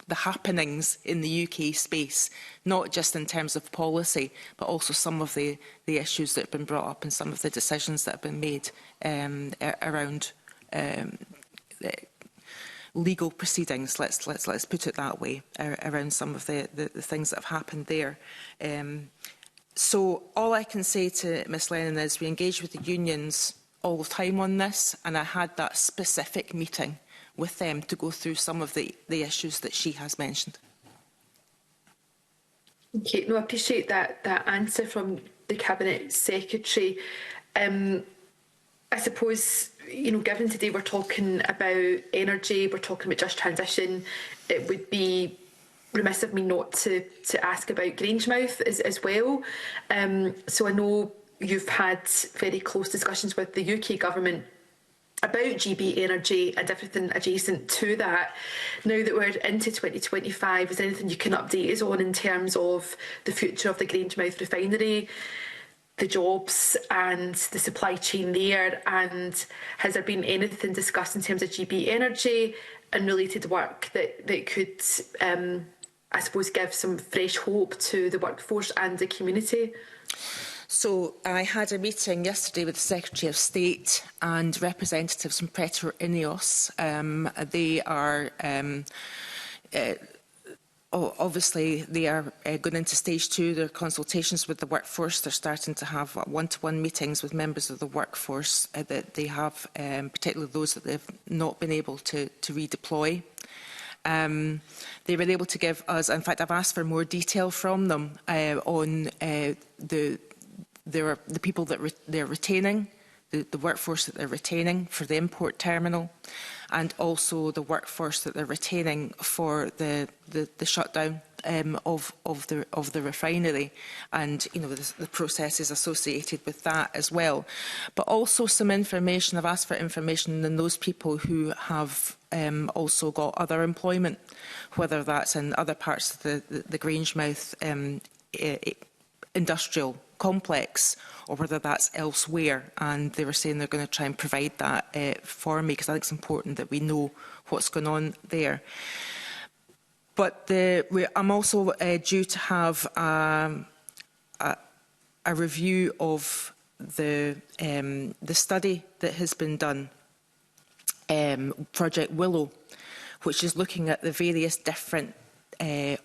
Speaker 11: the happenings in the UK space, not just in terms of policy, but also some of the issues that have been brought up and some of the decisions that have been made around legal proceedings. Let's put it that way, around some of the things that have happened there. So all I can say to Ms Lennon is we engage with the unions all the time on this, and I had that specific meeting with them to go through some of the issues that she has mentioned.
Speaker 6: Okay, no, I appreciate that answer from the Cabinet Secretary. I suppose, given today we're talking about energy, we're talking about just transition, it would be remiss of me not to ask about Grangemouth as well. So I know you've had very close discussions with the UK Government about GB Energy and everything adjacent to that. Now that we're into 2025, is there anything you can update us on in terms of the future of the Grangemouth refinery, the jobs and the supply chain there? And has there been anything discussed in terms of GB Energy and related work that could, I suppose, give some fresh hope to the workforce and the community?
Speaker 11: So I had a meeting yesterday with the Secretary of State and representatives from Pretor Ineos. They are obviously they are going into stage 2. Their consultations with the workforce. They're starting to have one-to-one meetings with members of the workforce that they have, particularly those that they've not been able to redeploy. They were able to give us, in fact, I've asked for more detail from them on the people that they're retaining, the workforce that they're retaining for the import terminal, and also the workforce that they're retaining for the shutdown, of the refinery, and the processes associated with that as well. But also some information. I've asked for information on those people who have also got other employment, whether that's in other parts of the Grangemouth industrial complex or whether that's elsewhere, and they were saying they're going to try and provide that for me, because I think it's important that we know what's going on there. But I'm also due to have a review of the study that has been done, Project Willow, which is looking at the various different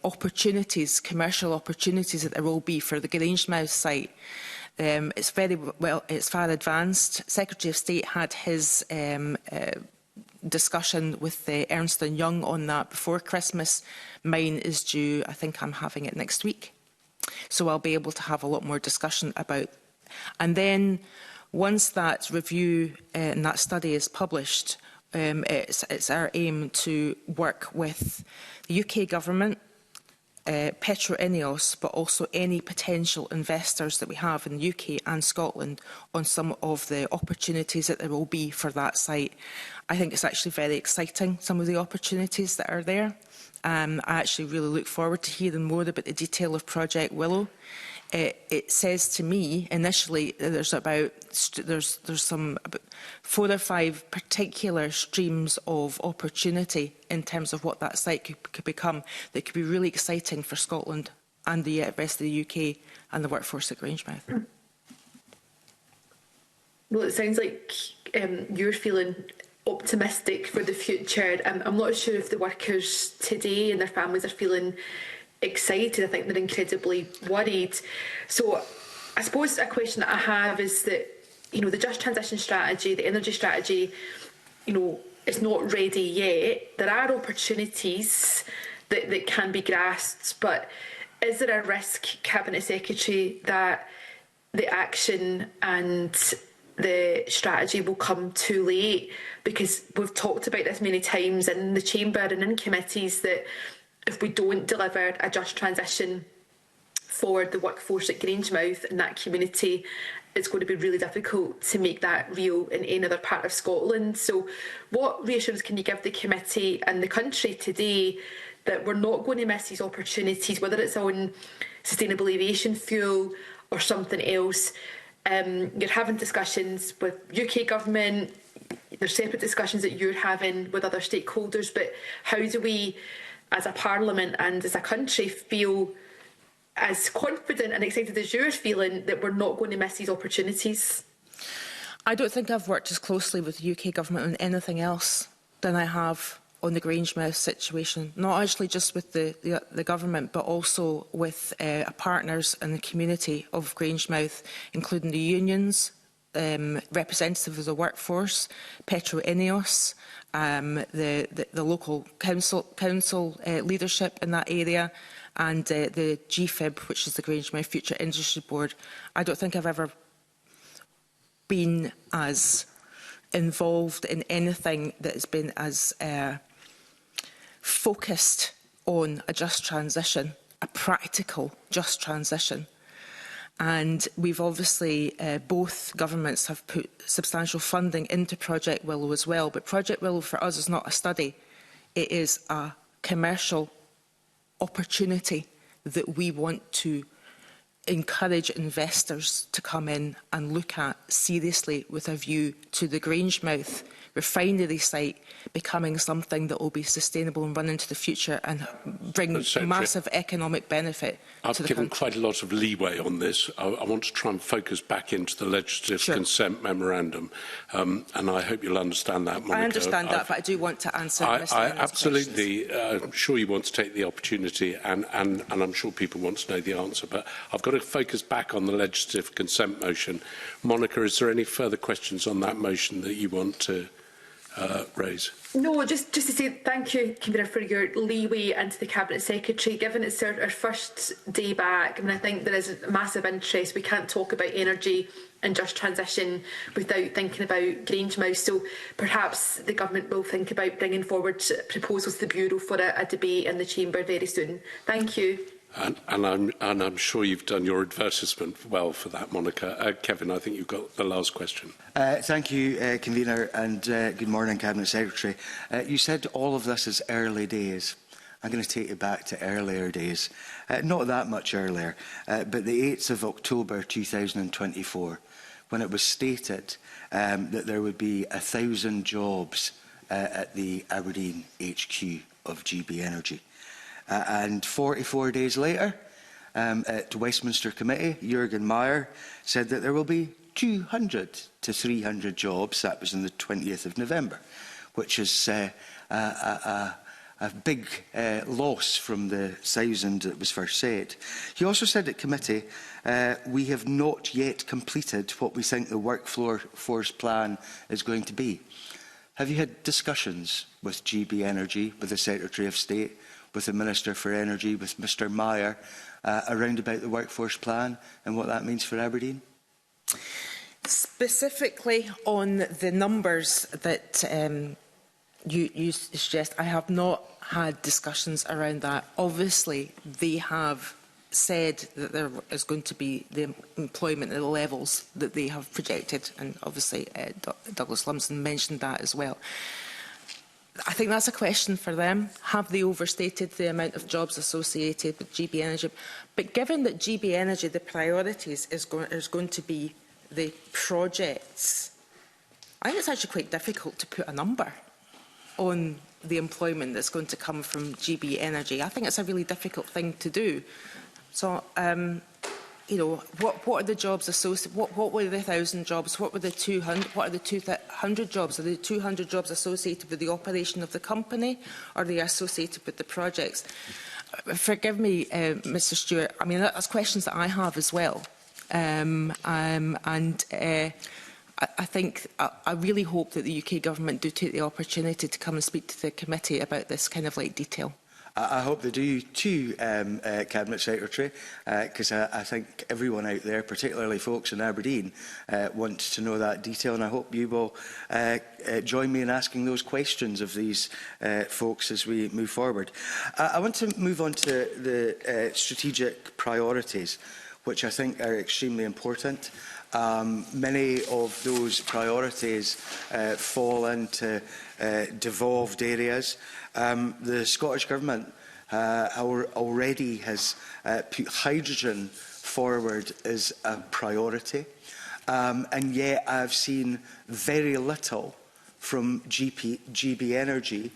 Speaker 11: opportunities, commercial opportunities that there will be for the Grangemouth site. It's very well, it's far advanced. Secretary of State had his discussion with Ernst & Young on that before Christmas. Mine is due, I think I'm having it next week. So I'll be able to have a lot more discussion about. And then once that review and that study is published, it's our aim to work with the UK Government, Petro Ineos, but also any potential investors that we have in the UK and Scotland on some of the opportunities that there will be for that site. I think it's actually very exciting, some of the opportunities that are there. I actually really look forward to hearing more about the detail of Project Willow. It says to me initially there's some about 4 or 5 particular streams of opportunity in terms of what that site could become that could be really exciting for Scotland and the rest of the UK and the workforce at Grangemouth.
Speaker 6: Well, it sounds like you're feeling optimistic for the future. I'm not sure if the workers today and their families are feeling excited. I think they're incredibly worried. So I suppose a question that I have is that, the Just Transition Strategy, the energy strategy, it's not ready yet. There are opportunities that can be grasped, but is there a risk, Cabinet Secretary, that the action and the strategy will come too late? Because we've talked about this many times in the Chamber and in committees that if we don't deliver a just transition for the workforce at Grangemouth and that community, it's going to be really difficult to make that real in any other part of Scotland. So what reassurance can you give the committee and the country today that we're not going to miss these opportunities, whether it's on sustainable aviation fuel or something else? You're having discussions with UK government, there's separate discussions that you're having with other stakeholders, but how do we, as a parliament and as a country, feel as confident and excited as you're feeling that we're not going to miss these opportunities?
Speaker 11: I don't think I've worked as closely with the UK government on anything else than I have on the Grangemouth situation. Not actually just with the government, but also with partners in the community of Grangemouth, including the unions, representatives of the workforce, Petro Ineos, the local council leadership in that area, and the GFIB, which is the Grangemouth Future Industry Board. I don't think I've ever been as involved in anything that has been as focused on a just transition, a practical just transition. And we've obviously, both governments have put substantial funding into Project Willow as well. But Project Willow for us is not a study. It is a commercial opportunity that we want to encourage investors to come in and look at seriously with a view to the Grangemouth refinery site becoming something that will be sustainable and run into the future and bring massive economic benefit to the country.
Speaker 1: I've given quite a lot of leeway on this. I want to try and focus back into the legislative consent memorandum, and I hope you'll understand that, Monica.
Speaker 11: I understand that, but I do want to answer Mr.
Speaker 1: Absolutely. I'm sure you want to take the opportunity, and I'm sure people want to know the answer, but I've got to focus back on the legislative consent motion. Monica, is there any further questions on that motion that you want to raise?
Speaker 6: No, just to say thank you, Convener, for your leeway, and to the Cabinet Secretary. Given it's our first day back, I mean, I think there is massive interest. We can't talk about energy and just transition without thinking about Grangemouth. So perhaps the Government will think about bringing forward proposals to the Bureau for a debate in the Chamber very soon. Thank you.
Speaker 1: And I'm sure you've done your advertisement well for that, Monica. Kevin, I think you've got the last question.
Speaker 8: Thank you, Convener, and good morning, Cabinet Secretary. You said all of this is early days. I'm going to take you back to earlier days. Not that much earlier, but the 8th of October 2024, when it was stated that there would be 1,000 jobs at the Aberdeen HQ of GB Energy. And 44 days later, at Westminster Committee, Jürgen Meyer said that there will be 200 to 300 jobs. That was on the 20th of November, which is a big loss from the 1,000 that was first said. He also said at committee, we have not yet completed what we think the workforce plan is going to be. Have you had discussions with GB Energy, with the Secretary of State, with the Minister for Energy, with Mr Meyer, around about the workforce plan and what that means for Aberdeen?
Speaker 11: Specifically on the numbers that you suggest, I have not had discussions around that. Obviously, they have said that there is going to be the employment at the levels that they have projected, and obviously Douglas Lumsden mentioned that as well. I think that's a question for them. Have they overstated the amount of jobs associated with GB Energy? But given that GB Energy, the priorities is going to be the projects, I think it's actually quite difficult to put a number on the employment that's going to come from GB Energy. I think it's a really difficult thing to do. So, you know, what are the jobs associated? What were the 1,000 jobs? What were the 200? What are the 200 jobs? Are the 200 jobs associated with the operation of the company, or are they associated with the projects? Forgive me, Mr. Stewart. I mean, that's questions that I have as well, I think I really hope that the UK government do take the opportunity to come and speak to the committee about this kind of detail.
Speaker 8: I hope they do too, Cabinet Secretary, because I think everyone out there, particularly folks in Aberdeen, want to know that detail, and I hope you will join me in asking those questions of these folks as we move forward. I want to move on to the strategic priorities, which I think are extremely important. Many of those priorities fall into devolved areas. The Scottish Government already has put hydrogen forward as a priority, and yet I've seen very little from GB Energy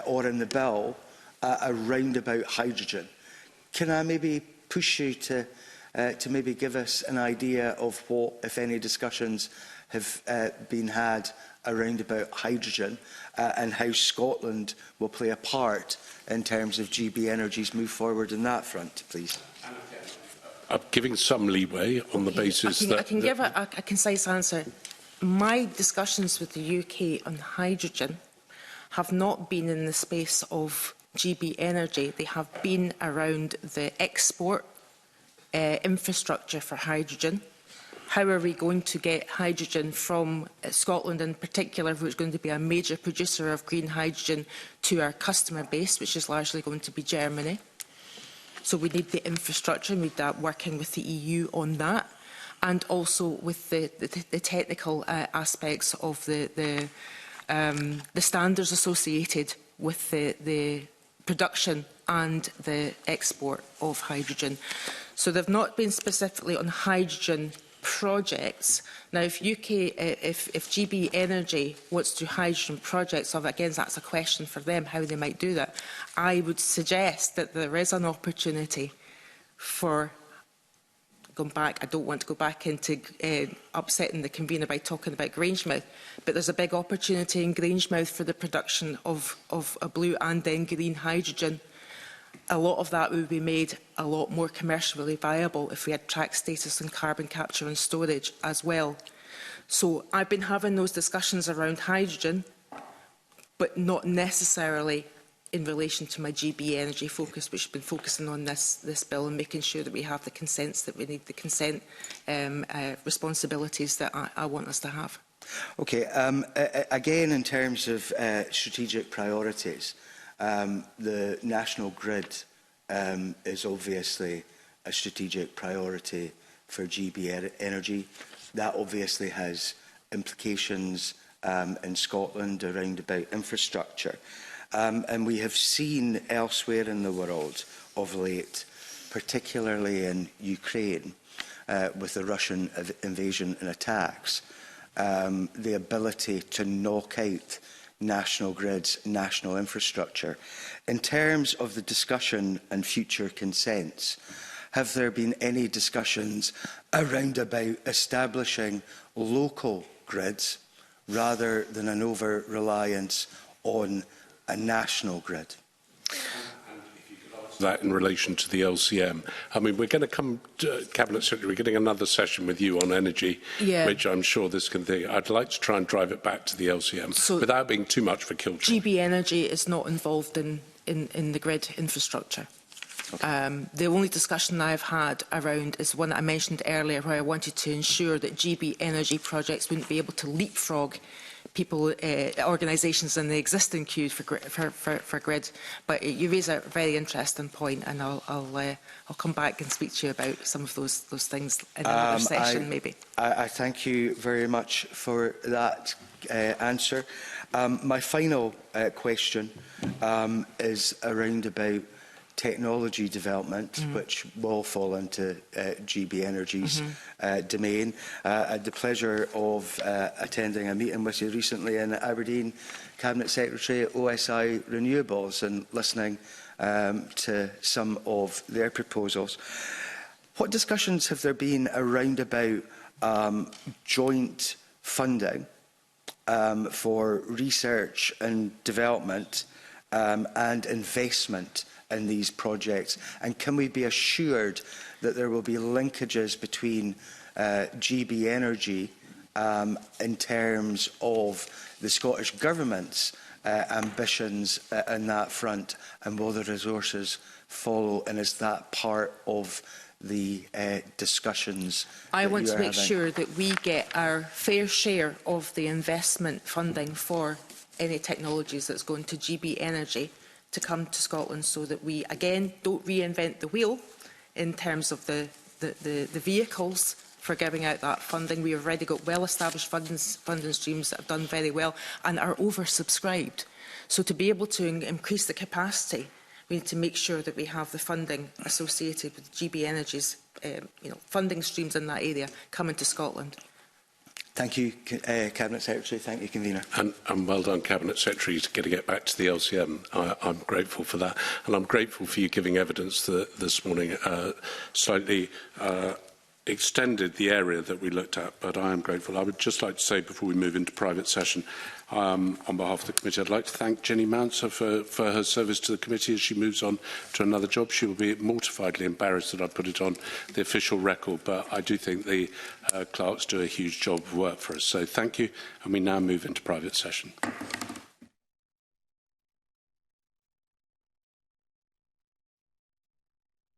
Speaker 8: or in the bill around about hydrogen. Can I maybe push you to maybe give us an idea of what, if any, discussions have been had around about hydrogen and how Scotland will play a part in terms of GB Energy's move forward in that front, please?
Speaker 1: I'm giving some leeway on the basis that...
Speaker 11: I can give a concise answer. My discussions with the UK on hydrogen have not been in the space of GB Energy. They have been around the export infrastructure for hydrogen. How are we going to get hydrogen from Scotland in particular, who is going to be a major producer of green hydrogen, to our customer base, which is largely going to be Germany? So we need the infrastructure, we need that working with the EU on that, and also with the technical aspects of the standards associated with the production and the export of hydrogen. So they've not been specifically on hydrogen projects. Now, if GB Energy wants to do hydrogen projects, so again, that's a question for them, how they might do that. I would suggest that there is an opportunity for going back. I don't want to go back into upsetting the convener by talking about Grangemouth, but there's a big opportunity in Grangemouth for the production of a blue and then green hydrogen. A lot of that would be made a lot more commercially viable if we had track status and carbon capture and storage as well. So I've been having those discussions around hydrogen but not necessarily in relation to my GB Energy focus, which has been focusing on this bill and making sure that we have the consents that we need, the consent responsibilities that I want us to have.
Speaker 8: Okay. Again, in terms of strategic priorities, the national grid is obviously a strategic priority for GB Energy. That obviously has implications in Scotland around about infrastructure. And we have seen elsewhere in the world of late, particularly in Ukraine, with the Russian invasion and attacks, the ability to knock out national grids, national infrastructure. In terms of the discussion and future consents, have there been any discussions around about establishing local grids rather than an over-reliance on a national grid?
Speaker 1: That in relation to the LCM. I mean, we're going to come to Cabinet Secretary, we're getting another session with you on energy, which I'm sure this can think. I'd like to try and drive it back to the LCM without being too much for Kiltron.
Speaker 11: GB Energy is not involved in the grid infrastructure. Okay. The only discussion I've had around is one that I mentioned earlier, where I wanted to ensure that GB Energy projects wouldn't be able to leapfrog people, organisations in the existing queue for grid. But you raise a very interesting point, and I'll come back and speak to you about some of those things in another session, maybe.
Speaker 8: I thank you very much for that answer. My final question is around about technology development, which will fall into GB Energy's domain. I had the pleasure of attending a meeting with you recently in Aberdeen, Cabinet Secretary at OSI Renewables, and listening to some of their proposals. What discussions have there been around about joint funding for research and development and investment in these projects, and can we be assured that there will be linkages between GB Energy in terms of the Scottish Government's ambitions on that front, and will the resources follow, and is that part of the discussions
Speaker 11: I want to make sure that we get our fair share of the investment funding for any technologies that's going to GB Energy to come to Scotland, so that we, again, don't reinvent the wheel in terms of the vehicles for giving out that funding. We have already got well-established funding streams that have done very well and are oversubscribed. So to be able to increase the capacity, we need to make sure that we have the funding associated with GB Energy's funding streams in that area coming to Scotland.
Speaker 8: Thank you, Cabinet Secretary. Thank you, Convener.
Speaker 1: And well done, Cabinet Secretary, to getting it back to the LCM. I'm grateful for that. And I'm grateful for you giving evidence that this morning slightly extended the area that we looked at, but I am grateful. I would just like to say, before we move into private session, on behalf of the committee, I'd like to thank Jenny Mounser for her service to the committee as she moves on to another job. She will be mortifiedly embarrassed that I put it on the official record, but I do think the clerks do a huge job of work for us. So thank you, and we now move into private session.